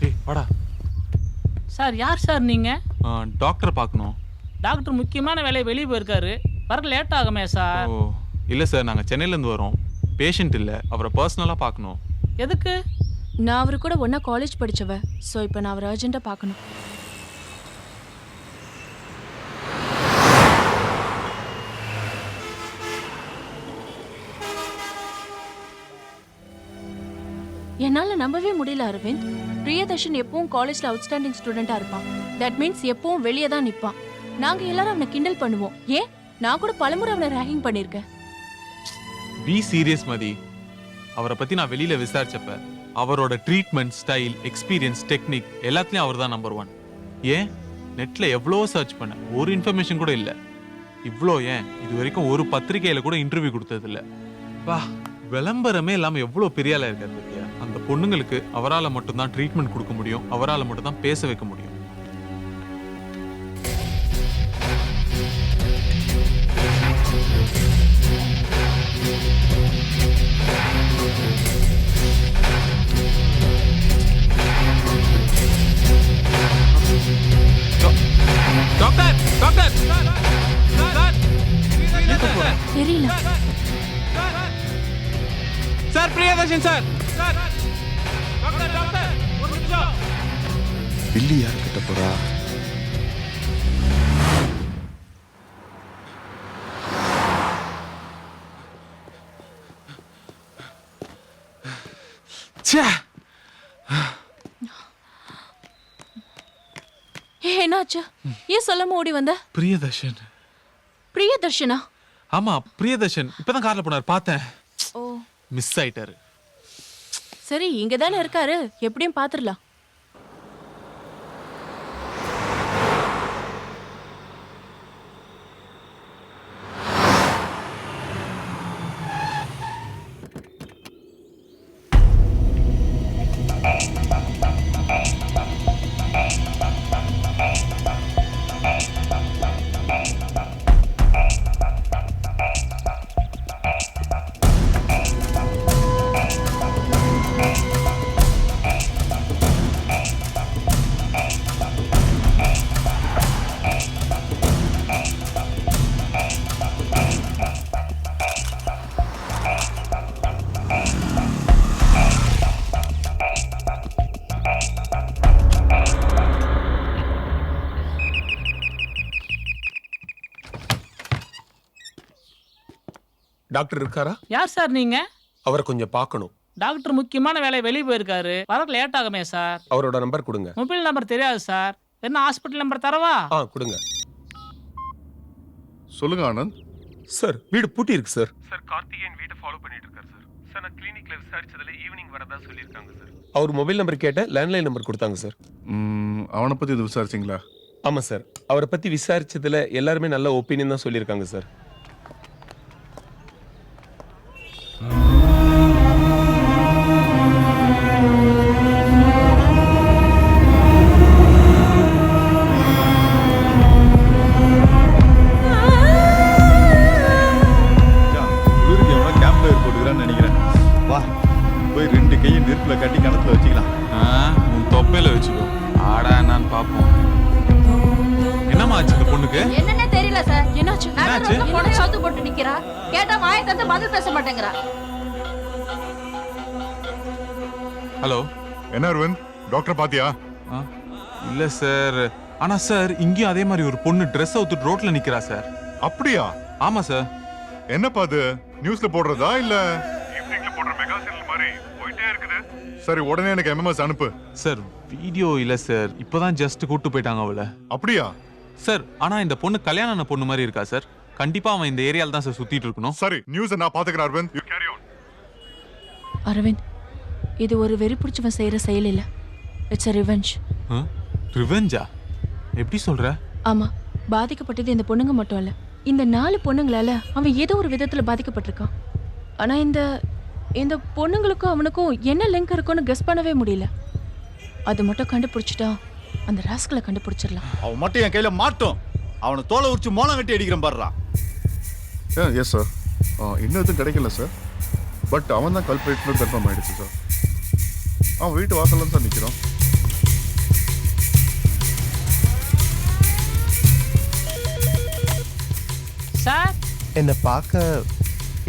ஏய் வாடா. சார், யார் சார் நீங்க? டாக்டர் பார்க்கணும். டாக்டர் முக்கியமான வேலையை வெளியே போயிருக்காரு, வர லேட் ஆகுமே சார். ஓ இல்லை சார், நாங்கள் சென்னையிலேருந்து வரோம். பேஷண்ட் இல்லை, அவரை பர்சனலாக பார்க்கணும். எதுக்கு? நான் அவரு கூட ஒன்றா காலேஜ் படித்தவ. ஸோ இப்போ நான் அவரை அர்ஜென்ட்டாக பார்க்கணும். என்னால் நம்பவே முடியல அரவிந்த். பிரியதர்ஷன் எப்பவும் காலேஜில் அவுட்ஸ்டாண்டிங் ஸ்டூடெண்ட்டாக இருப்பான். தட் மீன்ஸ் எப்பவும் வெளியே தான் நிப்பான். நாங்க எல்லாரும் அவனை கிண்டல் பண்ணுவோம். ஏன் நான் கூட பலமுறை அவனை ரேகிங் பண்ணிருக்கேன். பி சீரியஸ் மதி. அவரை பத்தி நான் வெளியில விசாரிச்சப்ப அவரோட ட்ரீட்மெண்ட் ஸ்டைல், எக்ஸ்பீரியன்ஸ், டெக்னிக் எல்லாத்துலயும் அவர் தான் நம்பர் 1. ஏன் நெட்ல எவ்வளோ சர்ச் பண்ண ஒரு இன்ஃபர்மேஷன் கூட இல்ல. இவ்வளோ ஏன் இது வரைக்கும் ஒரு பத்திரிகையில கூட இன்டர்வியூ கொடுத்தது இல்ல. வா, விளம்பரமே இல்லாம எவ்வளவு பெரிய ஆளா இருக்காரு பத்தியா. அந்த பொண்ணுங்களுக்கு அவரால் மட்டும்தான் ட்ரீட்மெண்ட் கொடுக்க முடியும், அவரால் மட்டும் தான் பேச வைக்க முடியும். டாக்டர் டாக்டர் தெரியல sir, Priyadarshan sir. Doctor doctor ஒரு நிமிஷம். பில்லி யார்கிட்ட போறா? என்னாச்சு? ஏன் சொல்லாம ஓடி வந்த? பிரியதர்ஷன். பிரியதர்ஷனா? ஆமா, பிரியதர்ஷன் இப்பதான் கார்ல போனார், பார்த்தேன். ஓ, மிஸ் ஆயிட்டாரு. சரி, இங்க தானே இருக்காரு, எப்படியும் பாத்துடலாம். டாக்டர் இருக்காரா? யார் சார் நீங்க? அவரை கொஞ்சம் பார்க்கணும். டாக்டர் முக்கியமான வேலை வெளியே போயிருக்காரு, வர லேட் ஆகுமே சார். அவரோட நம்பர் கொடுங்க. மொபைல் நம்பர் தெரியாது சார். என்ன ஹாஸ்பிட்டல் நம்பர் தரவா? கொடுங்க. சொல்லுங்க ஆனந்த். சார், வீடு பூட்டி இருக்கு சார். சார், கார்த்திகேயன் வீட்டை ஃபாலோ பண்ணிட்டு இருக்காரு சார். சார், நான் கிளினிக்ல விசாரிச்சதுல ஈவினிங் வரதா சொல்லியிருக்காங்க சார். அவர் மொபைல் நம்பர் கேட்ட லேண்ட்லைன் நம்பர் கொடுத்தாங்க சார். அவனை பத்தி இது விசாரிச்சிங்களா? ஆமா சார், அவரை பத்தி விசாரிச்சதுல எல்லாருமே நல்ல ஒப்பீனியன் தான் சொல்லியிருக்காங்க சார். கட்டி கணத்துல வச்சுக்கலாம். உன் தொப்பையில வச்சுக்கோ. ஆடா நான் பாப்போம். என்னமா ஆச்சு இந்த பொண்ணுக்கு? என்னன்னே தெரியல சார். என்னாச்சு? பொண்ணு சவுத்து போட்டு நிக்கிறா. கேட்டா வாயை தந்து பதில் பேச மாட்டேங்கிறா. ஹலோ, என்ன அரவிந்த், டாக்டர் பாத்தியா? இல்ல சார். ஆனா சார், இங்கேயும் அதே மாதிரி ஒரு பொண்ணு ட்ரெஸ் அவுத்துட்டு ரோட்ல நிக்கிறா சார். அப்படியா? ஆமா சார். என்னப்பா அது, நியூஸ்ல போடுறதா இல்ல ஈவினிங்ல போடுற மெகா சீரியல் மாதிரி போயிட்டே இருக்குது? சரி, உடனே எனக்கு எம்எம்எஸ் அனுப்பு. சார், வீடியோ இல்ல சார், இப்பதான் ஜஸ்ட் கூட்டு போயிட்டாங்க அவளை. அப்படியா சார்? ஆனா இந்த பொண்ணு கல்யாணம் ஆன பொண்ணு மாதிரி இருக்கா சார். கண்டிப்பா அவன் இந்த ஏரியால தான் சார் சுத்திட்டு இருக்கணும். சரி, நியூஸ் நான் பாத்துக்கிறேன் Aravind. You carry on. Aravind, இது ஒரு வெறி பிடிச்சவன் செய்யற செயல் இல்ல. It's a revenge. ரிவெஞ்சா? எப்படி சொல்ற? ஆமா, பாதிக்கப்பட்டது இந்த பொண்ணுங்க மட்டும் இல்ல, இந்த 4 பொண்ணுங்களால அவன் ஏதோ ஒரு விதத்துல பாதிக்கப்பட்டிருக்கான். ஆனா இந்த இந்த பொண்ணுங்களுக்கும் அவனுக்கும் என்ன லிங்க் இருக்குன்னு கெஸ் பண்ணவே முடியல. அது மட்டும் கண்டுபிடிச்சிட்டா அந்த ராஸ்கலை கண்டுபிடிச்சிடலாம். அவன் மட்டும் என் கையில மாட்டோம். அவனை தோலை உரிச்சு மோளம் கட்டி அடிக்கிறேன் பாடுறா. எஸ் சார், இன்னும் எதுவும் கிடைக்கல சார். பட் அவன் தான் கல்பிரேட்னு கன்ஃபார்ம் ஆயிடுச்சு சார். அவன் வீட்டு வாசல்ல தான் நிற்கிறான். சார், என்ன பார்க்க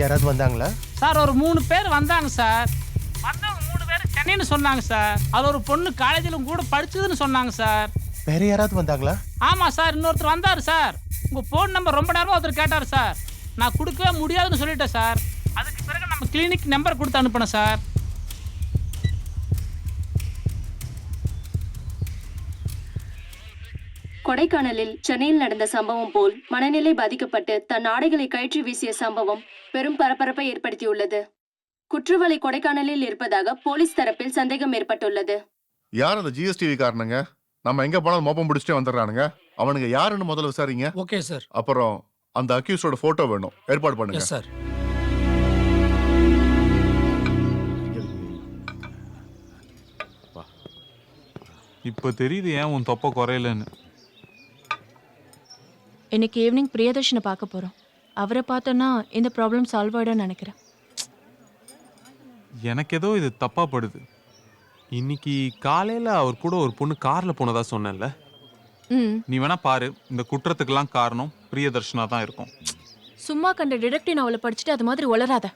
யாராவது வந்தாங்களா? சார், ஒரு 3 பேர் வந்தாங்க சார். வந்தவங்க 3 பேர் சென்னைன்னு சொன்னாங்க சார். அது ஒரு பொண்ணு காலேஜில் கூட படிச்சதுன்னு சொன்னாங்க சார். வேற யாராவது வந்தாங்களா? ஆமா சார், இன்னொருத்தர் வந்தார் சார். உங்க போன் நம்பர் ரொம்ப நேரமா ஒருத்தர் கேட்டார் சார். நான் கொடுக்கவே முடியாதுன்னு சொல்லிட்டேன் சார். அதுக்கு பிறகு நம்ம கிளினிக் நம்பர் கொடுத்து அனுப்பினேன் சார். கொடைக்கானலில் சென்னையில் நடந்த சம்பவம் போல் மனநிலை பாதிக்கப்பட்டு தன் ஆடைகளை கழற்றி வீசிய சம்பவம் பெரும் பரபரப்பை ஏற்படுத்தியுள்ளது. குற்றவாளி கொடைக்கானலில் இருப்பதாக போலீஸ் தரப்பில் சந்தேகம் ஏற்பட்டுள்ளது. யார் அந்த ஜிஎஸ்டிவி காரணங்க? நம்ம எங்க போனாலும் மோப்பம் பிடிச்சிட்டே வந்துடுறானுங்க. அவனுங்க யாருன்னு முதல்ல விசாரிங்க. Okay sir. அப்புறம் அந்த அக்யூஸோட போட்டோ வேணும், ஏற்பாடு பண்ணுங்க. Yes sir. இப்போ தெரியுது ஏன் உன் தொப்பை குறையலன்னு. இன்னைக்கு ஈவினிங் பிரியதர்ஷனை பார்க்க போறோம். அவரை பார்த்தோன்னா இந்த ப்ராப்ளம் சால்வ் ஆயிடும்னு நினைக்கிறேன். எனக்கு ஏதோ இது தப்பா படுது. இன்னைக்கு காலையில அவர் கூட ஒரு பொண்ணு கார்ல போனதா சொன்னேன்ல. நீ வேணா பாரு, இந்த குற்றத்துக்கெல்லாம் காரணம் பிரியதர்ஷனா தான் இருக்கும். சும்மா கண்ட டிடெக்டிவ் நாவலை படிச்சுட்டு அது மாதிரி வளராத.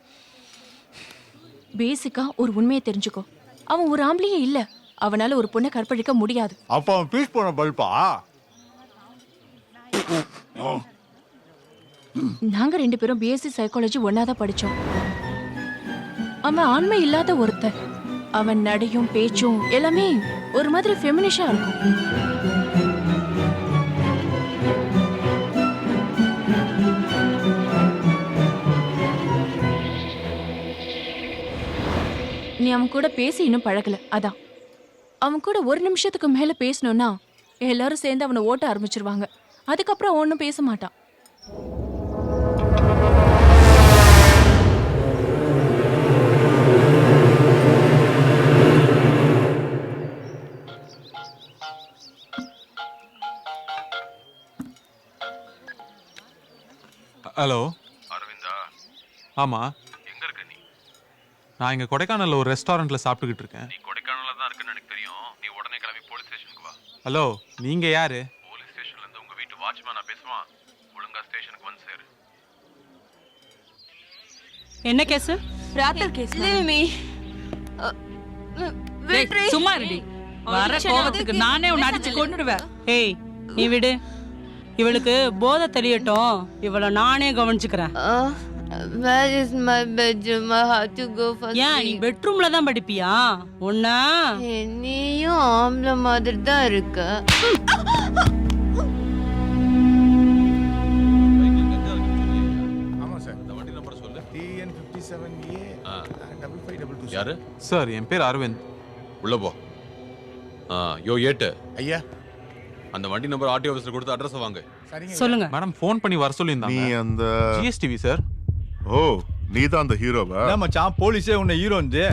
பேசிக்கா ஒரு உண்மையை தெரிஞ்சுக்கோ. அவன் ஒரு ஆம்பளையே இல்ல. அவனால ஒரு பொண்ணை கற்பழிக்க முடியாது. அப்ப அவன் பீஸ் போன பல்பா? நாங்க 2 பேரும் பிஎஸ்சி சைக்காலஜி ஒன்னாதான் படிச்சோம். அவன் ஆண்மை இல்லாத ஒருத்தன். அவன் நடையும் பேச்சும் எல்லாமே ஒரு மாதிரி ஃபெமினிஷா இருக்கும். நீ அவன் கூட பேசி இன்னும் பழகல. அதான் அவன் கூட ஒரு நிமிஷத்துக்கு மேல பேசணும்னா எல்லாரும் சேர்ந்து அவனை ஓட்ட ஆரம்பிச்சிருவாங்க. அதுக்கப்புறம் ஒன்னும் பேச மாட்டான். ஹலோ அரவிந்தா? ஆமா, எங்க இருக்க நீ? நான் இங்க கொடைக்கானல்ல ஒரு ரெஸ்டாரண்ட்ல சாப்பிட்டுக்கிட்டு இருக்கேன். நீ கொடைக்கானல்ல தான் இருக்குன்னு எனக்கு தெரியும். நீ உடனே கிளம்பி போலீஸ் ஸ்டேஷனுக்கு வா. ஹலோ, நீங்க யாரு? போலீஸ் ஸ்டேஷன்ல இருந்து உங்க வீட்டு வாட்ச்மேனா பேசுவான். ஒழுங்கா ஸ்டேஷனுக்கு வந்து சேரு. என்ன கேஸ்? ராத்தல் கேஸ். சும்மா இருடி. வர கோவத்துக்கு நானே உன்னை அடிச்சு கொன்னுடுவேன். ஏய், நீ விடு. இவளுக்கு போதை தெரியட்டும். இவளை நானே கவனிச்சுக்கிறேன். Where is my bedroom? I have to go for sleep. ஏன் நீ பெட்ரூம்ல தான் படிப்பியா? ஒண்ணா நீயும் ஆம்பளை மாதிரி தான் இருக்க. ஆமா சார். இந்த வண்டி நம்பர் சொல்லு. TN57A 5522. யாரு? சார், என் பேர் அரவிந்த். உள்ள போ. யோ ஏட்டு ஐயா, அந்த வண்டி நம்பர் ஆர்டி ஆபீஸ்ல கொடுத்து அட்ரஸ் வாங்க. சொல்லுங்க. மேடம் ஃபோன் பண்ணி வர சொல்லியிருந்தாங்க. நீ அந்த ஜிஎஸ்டிவி சார். ஓ, நீதான் அந்த ஹீரோவா? மச்சான், போலீஸே உன்னை ஹீரோன்னு.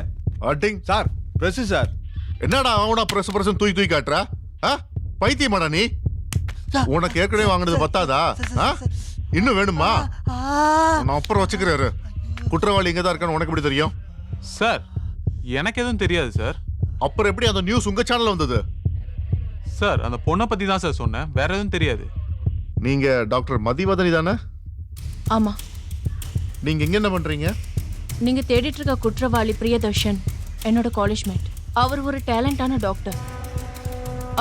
அட்டிங் சார், பிரஸ் சார். என்னடா அவனா பிரஸ் பிரஸ் தூக்கி காட்டுறா? பைத்தியமாடா நீ? உனக்கு ஏற்கனவே வாங்கினது பத்தாதா? இன்னும் வேணுமா? நான் அப்புறம் வச்சுக்கிறாரு. குற்றவாளி இங்க தான் இருக்கான்னு உனக்கு எப்படி தெரியும்? சார், எனக்கு எதுவும் தெரியாது சார். அப்புறம் எப்படி அந்த நியூஸ் உங்க சேனல்ல வந்தது? சார், அந்த பொண்ணை பத்தி தான் சார் சொன்னேன், வேற எதுவும் தெரியாது. நீங்க டாக்டர் மதிவதனி தானே? ஆமா. நீங்க இங்க என்ன பண்றீங்க? நீங்க தேடிட்டு இருக்க குற்றவாளி பிரியதர்ஷன் என்னோட காலேஜ் மேட். அவர் ஒரு டேலண்டான டாக்டர்.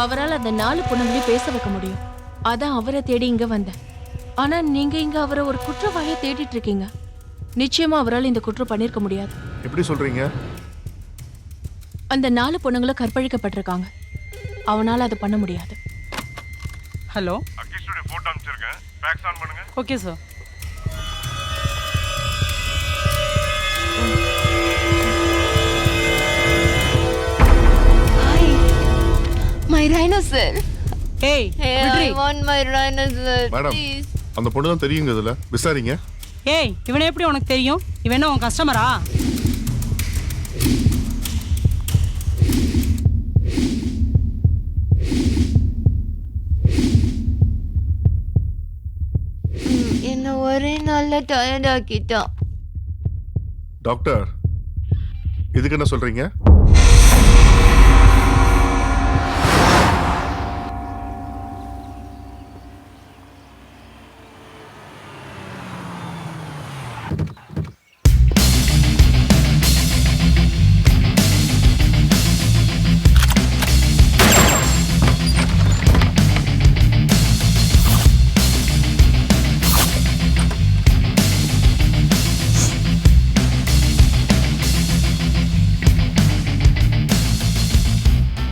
அவரால் அந்த 4 பொண்ணுங்களையும் பேச வைக்க முடியும். அதான் அவரை தேடி இங்க வந்தேன். ஆனா நீங்க இங்க அவரை ஒரு குற்றவாளியை தேடிட்டு இருக்கீங்க. நிச்சயமா அவரால் இந்த குற்றம் பண்ணிருக்க முடியாது. எப்படி சொல்றீங்க? அந்த 4 பொண்ணுங்களும் கற்பழிக்கப்பட்டிருக்காங்க. அவனால அதை பண்ண முடியாது. ஹலோ, அக்யூஸ்டோட போட்டோ அனுப்பிச்சிருக்கேன். ஃபேக்ஸ் ஆன் பண்ணுங்க. Okay sir. My rhinoceros. Hey, I want my rhinoceros. Madam, Please. அந்த பொண்ணு தான் தெரியுங்க. இதுல விசாரிங்க. ஏய், இவனை எப்படி உனக்கு தெரியும்? இவன் என்ன உன் கஸ்டமரா? என்ன ஒரே நாள்ல டயர்ட் ஆக்கிட்டான். டாக்டர், இதுக்கு என்ன சொல்றீங்க?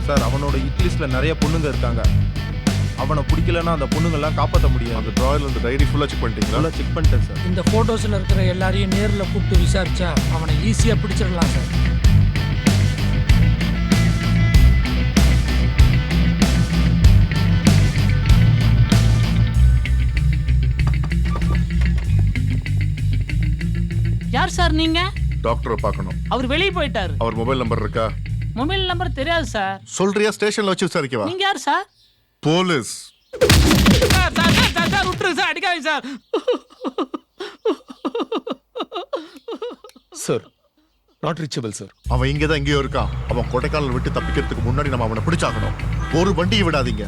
சார், அவனோட ஹிட் லிஸ்ட்ல நிறைய பொண்ணுங்க இருக்காங்க. அவனை பிடிக்கலன்னா அந்த பொண்ணுங்கெல்லாம் காப்பாற்ற முடியாது. அந்த டிராயர்ல அந்த டைரி ஃபுல்லா செக் பண்ணிட்டீங்களா? நல்லா செக் பண்ணிட்டேன் சார். இந்த போட்டோஸ்ல இருக்கிற எல்லாரையும் நேர்ல கூப்பிட்டு விசாரிச்சா அவனை ஈஸியா பிடிச்சிடலாம் சார். யார் சார் நீங்க? டாக்டரை பார்க்கணும். அவர் வெளியே போயிட்டாரு. அவர் மொபைல் நம்பர் இருக்கா? மொபைல் நம்பர் தெரியாது சார். சொல்றியா? ஸ்டேஷன்ல வச்சு விசாரிக்கவா? நீங்க யார் sir? Police. Sir sir sir sir விட்டுருங்க சார், அடிக்காதீங்க sir. Sir not reachable sir. அவன் இங்கே தான் எங்கேயோ இருக்கான். அவன் கொடைக்கானல் விட்டு தப்பிக்கிறதுக்கு முன்னாடி நம்ம அவனை பிடிச்சாகணும். ஒரு வண்டியை விடாதீங்க.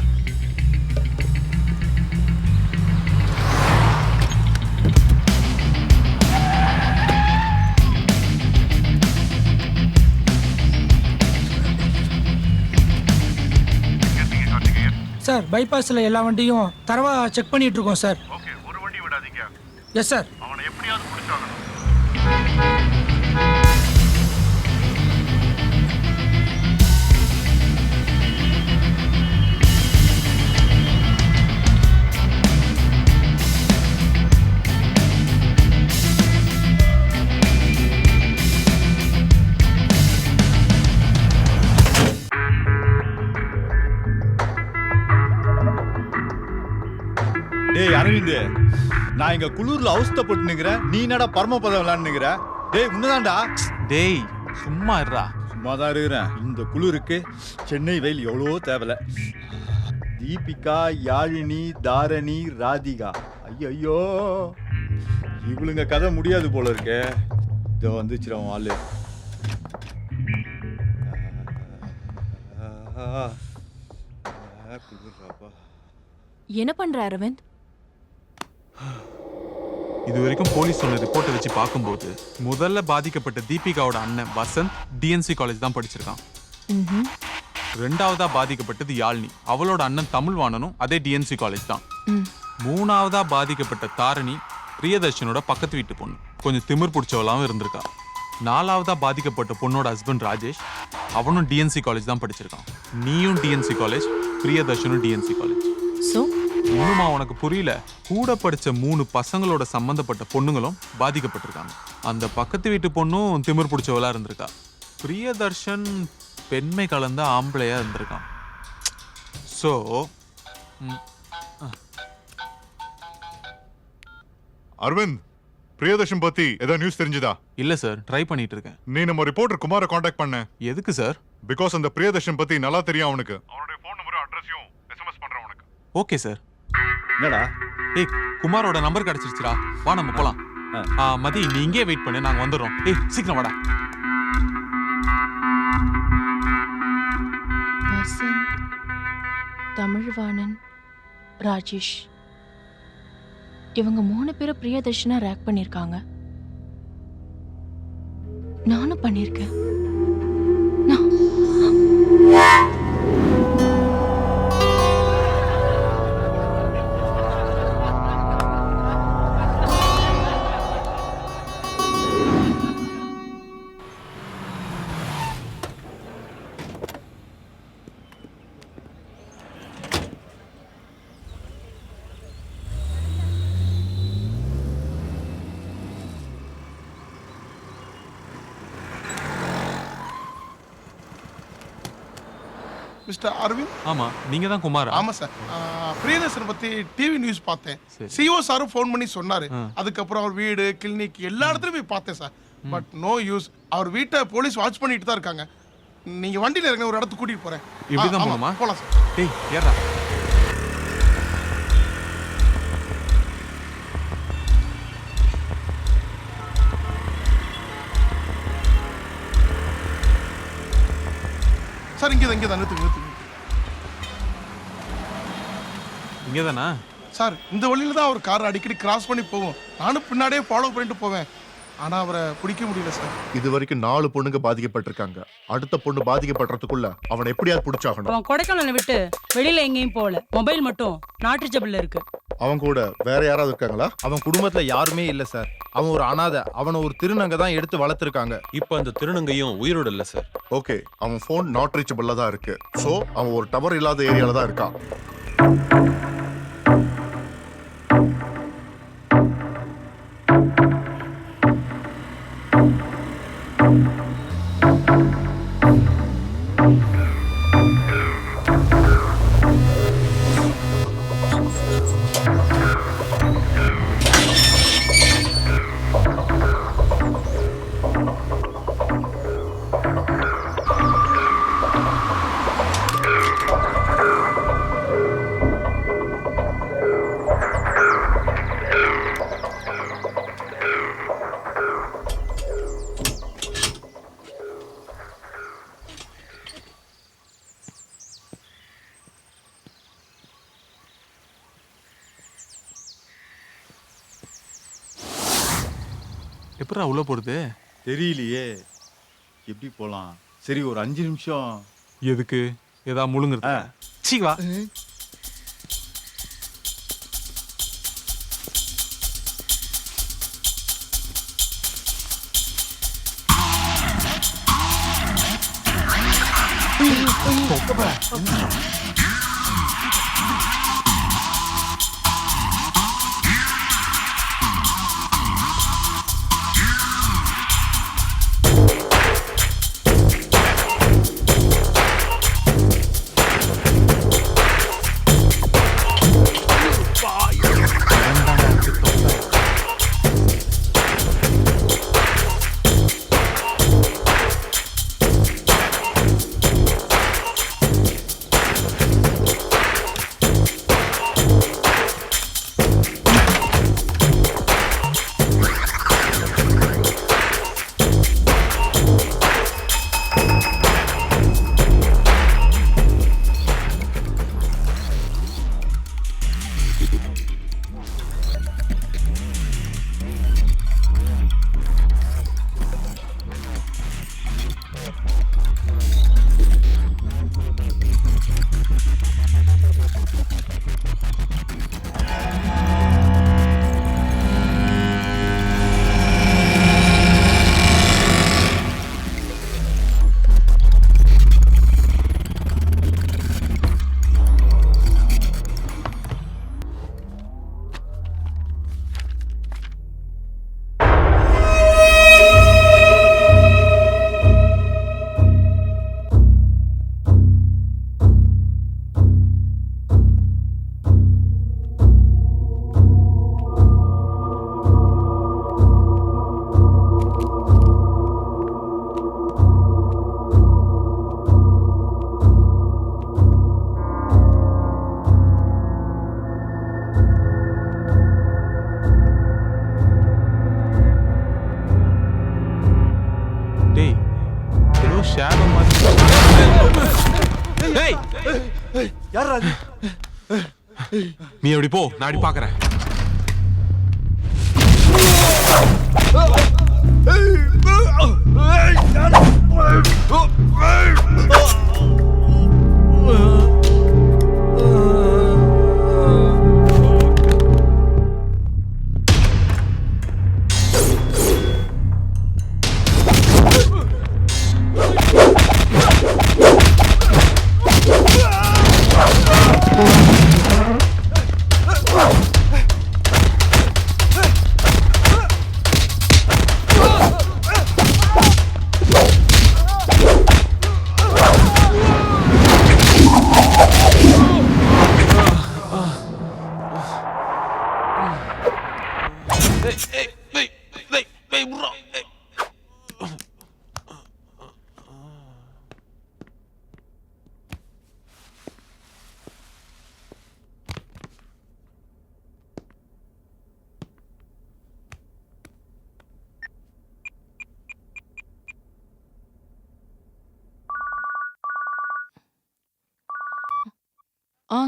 சார் பைபாஸ்ல எல்லா வண்டியும் தரவா செக் பண்ணிட்டு இருக்கோம் சார். ஓகே, ஒரு வண்டி விடாதீங்க. Yes sir. அவனை எப்படியாவது பிடிச்சாகணும். டேய் அரவிந்த், நான் இங்க குளூர்ல அவஸ்தைப்பட்டு நிக்கிறேன். நீ என்னடா பரமபதம் விளையாண்டுங்கிற? டேய் உன்னதான்டா. டேய் சும்மா இருடா. சும்மா தான் இருக்கிறேன். இந்த குளிருக்கு சென்னை வெயில் எவ்வளோ தேவல. தீபிகா, யாழினி, தாரணி, ராதிகா, ஐயோ இவளுங்க கதை முடியாது போல இருக்கே. இதோ வந்துச்சிரும் ஆளு. என்ன பண்ற அரவிந்த்? இது வரைக்கும் போலீஸ் சொன்ன ரிப்போர்ட்டை வச்சு பார்க்கும்போது முதல்ல பாதிக்கப்பட்ட தீபிகாவோட அண்ணன் வசந்த் டிஎன்சி காலேஜ் தான் படிச்சிருக்கான். ரெண்டாவதா பாதிக்கப்பட்டது யாழ்னி, அவளோட அண்ணன் தமிழ்வாணனும் அதே டிஎன்சி காலேஜ் தான். மூணாவதா பாதிக்கப்பட்ட தாரணி பிரியதர்ஷனோட பக்கத்து வீட்டு பொண்ணு, கொஞ்சம் திமிர் பிடிச்சவளாவும் இருந்திருக்கா. நாலாவதா பாதிக்கப்பட்ட பொண்ணோட ஹஸ்பண்ட் ராஜேஷ், அவனும் டிஎன்சி காலேஜ் தான் படிச்சிருக்கான். நீயும் டிஎன்சி காலேஜ், பிரியதர்ஷனும் டிஎன்சி காலேஜ். சோ இன்னுமா உனக்கு புரியல? கூட படிச்ச 3 பசங்களோட சம்பந்தப்பட்ட பொண்ணுங்களும் பாதிக்கப்பட்டிருக்காங்க. அந்த பக்கத்து வீட்டு பொண்ணும் திமிர் பிடிச்சவளா இருந்திருக்கா. பிரியதர்ஷன் பெண்மை கலந்த ஆம்பளையா இருந்திருக்கான். சோ அரவிந்த், பிரியதர்ஷன் பத்தி ஏதாவது நியூஸ் தெரிஞ்சுதா? இல்ல சார், ட்ரை பண்ணிட்டு இருக்கேன். நீ நம்ம ரிப்போர்ட்டர் குமாரை காண்டாக்ட் பண்ண. எதுக்கு சார்? பிகாஸ் அந்த பிரியதர்ஷன் பத்தி நல்லா தெரியும் அவனுக்கு. அவனுடைய ஃபோன் நம்பரும் அட்ரஸையும் எஸ்எம்எஸ் பண்றேன் உனக்கு. Okay sir. என்னடா? ஏய் குமாரோட நம்பர் கிடைச்சிருச்சுடா, வா நம்ம போலாம். மதி நீ இங்கே வெயிட் பண்ணு, நாங்க வந்துடுறோம். ஏய் சீக்கிரம் வாடா. வசந்த், தமிழ்வாணன், ராஜேஷ், இவங்க 3 பேரும் பிரியதர்ஷனா ரேக் பண்ணிருக்காங்க. நானும் பண்ணிருக்கேன். மிஸ்டர் அரவிந்த். ஆமா, நீங்க தான் குமாரா? ஆமா சார். பிரியதர்ஷன் பத்தி டிவி நியூஸ் பார்த்தேன். சிஓ சாரும் ஃபோன் பண்ணி சொன்னாரு. அதுக்கப்புறம் அவர் வீடு, கிளினிக் எல்லா இடத்துலயும் போய் பார்த்தேன் சார். But no use. அவர் வீட்டை போலீஸ் வாட்ச் பண்ணிட்டு தான் இருக்காங்க. நீங்க வண்டியில இருக்க ஒரு இடத்துக்கு கூட்டிட்டு போறேன். இப்படிதான் போலாமா? போலாம் சார். டேய் ஏறா. சார் இங்கே தான் நிறுத்துங்க. இங்கே தானா? சார் இந்த வழியில தான் அவர் கார் அடிக்கடி கிராஸ் பண்ணி போவோம். நானும் பின்னாடியே ஃபாலோ பண்ணிட்டு போவேன். ஆனா அவரை பிடிக்க முடியல சார். இது வரைக்கும் 4 பொண்ணுங்க பாதிக்கப்பட்டிருக்காங்க. அடுத்த பொண்ணு பாதிக்கப்படுறதுக்குள்ள அவனை எப்படியாவது பிடிச்சாகணும். அவன் கொடைக்கானலை விட்டு வெளியில எங்கேயும் போகல. மொபைல் மட்டும் நாட் ரீச்சபிள்ல இருக்கு. அவன் கூட வேற யாராவது இருக்காங்களா? அவன் குடும்பத்துல யாருமே இல்ல சார். அவன் ஒரு அனாதை. அவனை ஒரு திருநங்கை தான் எடுத்து வளர்த்துருக்காங்க. இப்போ அந்த திருநங்கையும் உயிரோடு இல்ல சார். ஓகே, அவன் ஃபோன் நாட் ரீச்சபிள்ல தான் இருக்கு. சோ அவன் ஒரு டவர் இல்லாத ஏரியால தான் இருக்கான். எப்படா உள்ள போறது? தெரியலையே, எப்படி போலாம்? சரி ஒரு 5 நிமிஷம். எதுக்கு? ஏதா முழுங்குறது? சீ வா. நீ எப்படி போ, நான் அப்படி பாக்குறேன்.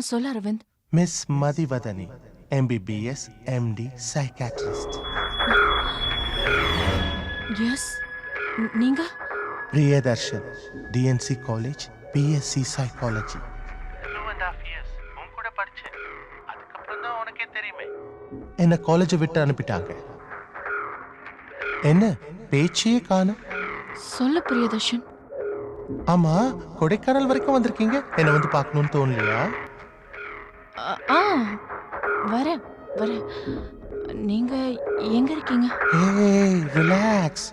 சொல்ல Aravind. Miss Mathivathani, MBBS MD psychiatrist. Yes, நீங்க? Priyadarshan, DNC college, BSc psychology. என்ன காலேஜை விட்டு அனுப்பிட்டாங்க. என்ன பேச்சையே காணும்? சொல்ல பிரியதர்ஷன். ஆமா, கொடைக்கானல் வரைக்கும் வந்திருக்கீங்க, என்ன வந்து பார்க்கணும்னு தோணலையா? ஆ வரேன் வரேன். நீங்க எங்க இருக்கீங்க? ஏய் ரிலாக்ஸ்.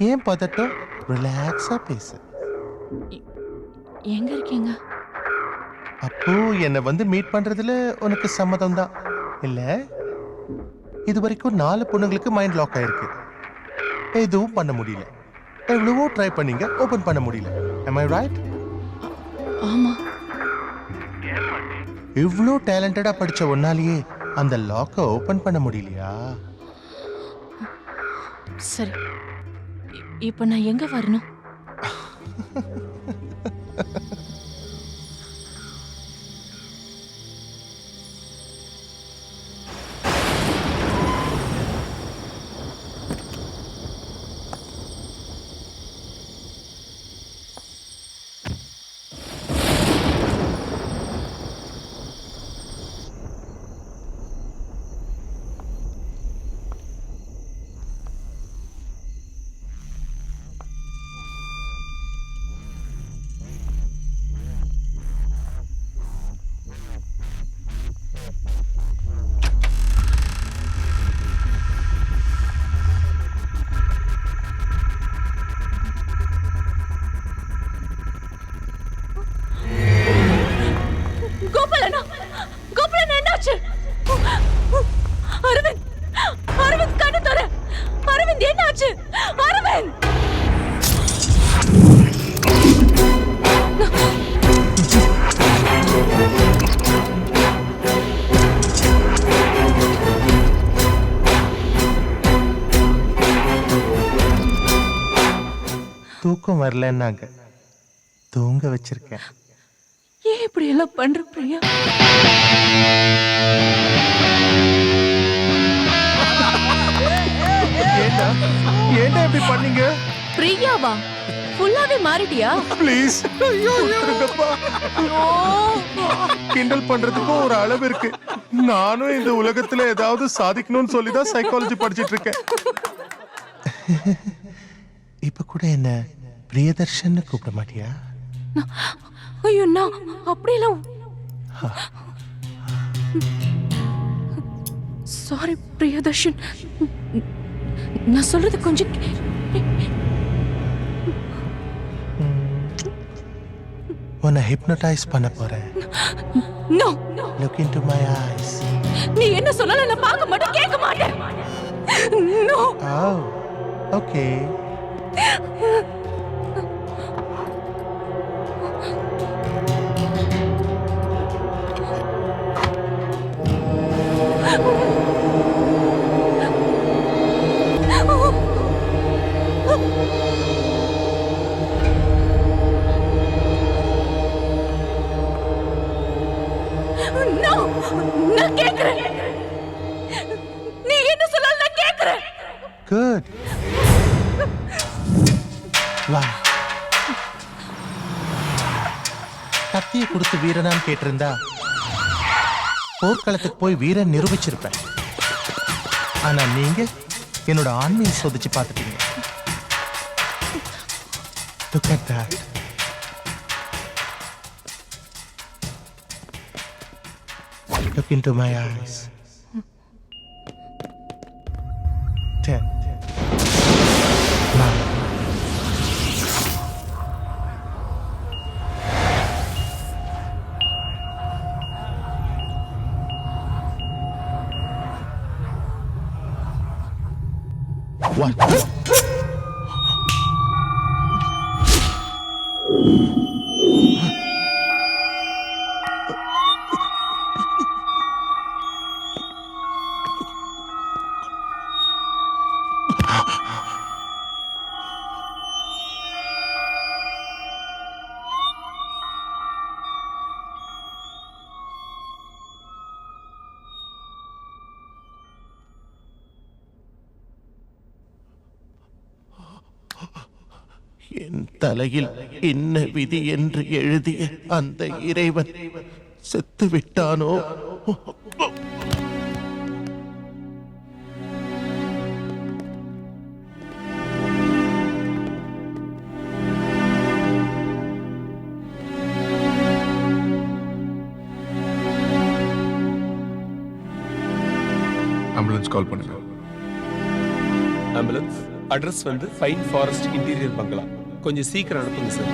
ஏன் பதட்டம்? ரிலாக்ஸா பேசு. எங்க இருக்கீங்க? அப்போ என்னை வந்து மீட் பண்றதுல உனக்கு சம்மதம் தான் இல்ல? இது வரைக்கும் 4 பொண்ணுங்களுக்கு மைண்ட் லாக் ஆயிருக்கு. எதுவும் பண்ண முடியல. எவ்வளவோ ட்ரை பண்ணீங்க, ஓபன் பண்ண முடியல. am I right? ஆமா. இவ்ளோ டேலண்டடா படிச்ச ஒன்னாலேயே அந்த லாக்கை ஓபன் பண்ண முடியலையா? சரி, இப்போ நான் எங்க வரணும்? அரவிந்த், அரவிந்த் கண்ணு தர. அரவிந்த் என்னாச்சு? அரவிந்த் தூக்கம் வரலன்னாங்க, தூங்க வச்சிருக்கேன். ஏன் இப்படி எல்லாம் பண்ற பிரியா? ஏன்டா இப்படி பண்ணீங்க? பிரியாவா? ஃபுல்லாவே மாறிட்டியா? ப்ளீஸ் கிண்டல் பண்றதுக்கும் ஒரு அளவு இருக்கு. நானும் இந்த உலகத்துல ஏதாவது சாதிக்கணும்னு சொல்லிதான் சைக்காலஜி படிச்சிட்டு இருக்கேன். இப்ப கூட என்ன பிரியதர்ஷன் கூப்பிட மாட்டியா? ஐயோ நான் அப்படியெல்லாம். சாரி பிரியதர்ஷன், நான் சொல்றது கொஞ்சம் உன்னை ஹிப்னோடைஸ் பண்ண போறேன். No look into my eyes. நீ என்ன சொன்னாலும் நான் பார்க்க மாட்டேன், கேட்க மாட்டேன். நோ. ஓகே. நான் கேக்குறேன். நீ என்ன சொன்னாலும் நான் கேக்குறேன். குட். வா. கத்தியை கொடுத்து வீரனான்னு கேட்டிருந்தா போர்க்களத்துக்கு போய் வீரன் நிரூபிச்சிருப்பேன். ஆனா நீங்க என்னோட ஆண்மையை சோதிச்சு பார்த்துட்டீங்க. Look at that. Look into my eyes. 10, 9. What? என் தலையில் என்ன விதி என்று எழுதிய அந்த இறைவன் செத்து விட்டானோ? கால் பண்ணுங்க. ஆம்புலன்ஸ் அட்ரஸ் வந்து ஃபைன் ஃபாரஸ்ட் இன்டீரியர் பங்களா. கொஞ்சம் சீக்கிரம் அனுப்புங்க சார்.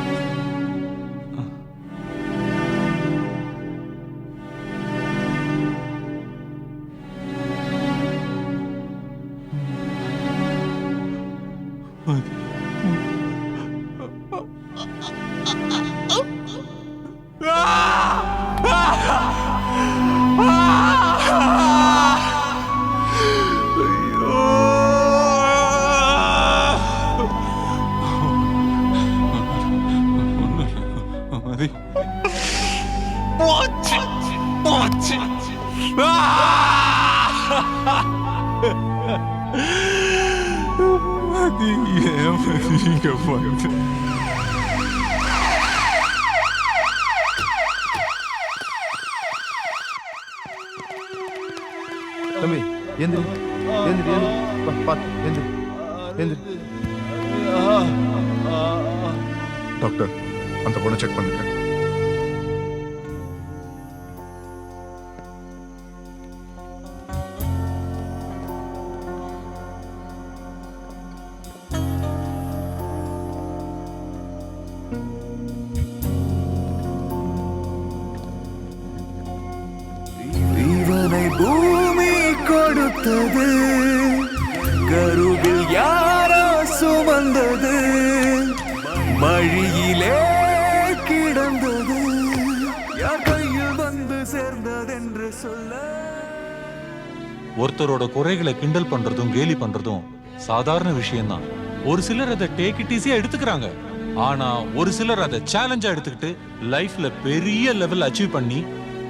தம்பி எந்திரி எந்திரி எந்திரி பார்த்து எந்திரி எந்திரி. டாக்டர், அந்த பொண்ணை செக் பண்ணுங்க. இவனை பூமி கொடுத்தது, கருவில் யாரோ சுமந்தது, வழியிலே கிடந்தது, யார் கையில் வந்து சேர்ந்ததென்று சொல்ல. ஒருத்தரோட குறைகளை கிண்டல் பண்றதும் கேலி பண்றதும் சாதாரண விஷயம்தான். ஒரு சிலர் அதை டேக் இட் ஈஸியா எடுத்துக்கிறாங்க. ஆனா ஒரு சிலர் அதை சேலஞ்சா எடுத்துக்கிட்டு லைஃப்ல பெரிய லெவல் அச்சீவ் பண்ணி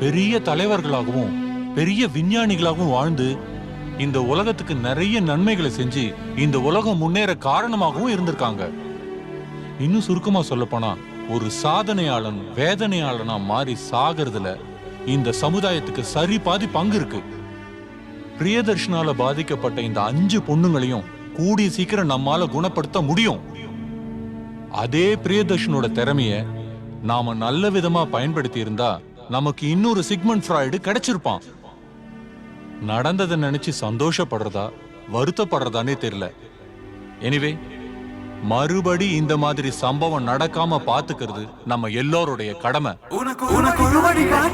பெரிய தலைவர்களாகவும் பெரிய விஞ்ஞானிகளாகவும் வாழ்ந்து இந்த உலகத்துக்கு நிறைய நன்மைகளை செஞ்சு இந்த உலகம் முன்னேற காரணமாகவும் இருந்திருக்காங்க. இன்னும் சுருக்கமா சொல்ல போனா ஒரு சாதனையாளன் வேதனையாளனா மாறி சாகிறதுல இந்த சமுதாயத்துக்கு சரி பாதி பங்கு இருக்கு. பிரியதர்ஷனால பாதிக்கப்பட்ட இந்த 5 பொண்ணுங்களையும் கூடிய சீக்கிரம் நம்மால குணப்படுத்த முடியும். அதே பிரியதர்ஷனோட திறமைய நாம நல்ல விதமா பயன்படுத்தி இருந்தா நமக்கு இன்னொரு சிக்மண்ட் ஃப்ராய்டு கிடைச்சிருப்பான். நடந்ததை நினைச்சு சந்தோஷப்படுறதா வருத்தப்படுறதானே தெரியல. எனிவே, மறுபடி இந்த மாதிரி சம்பவம் நடக்காம பாத்துக்கிறது நம்ம எல்லோருடைய கடமை. உனக்கு ஒரு வழி காட்டி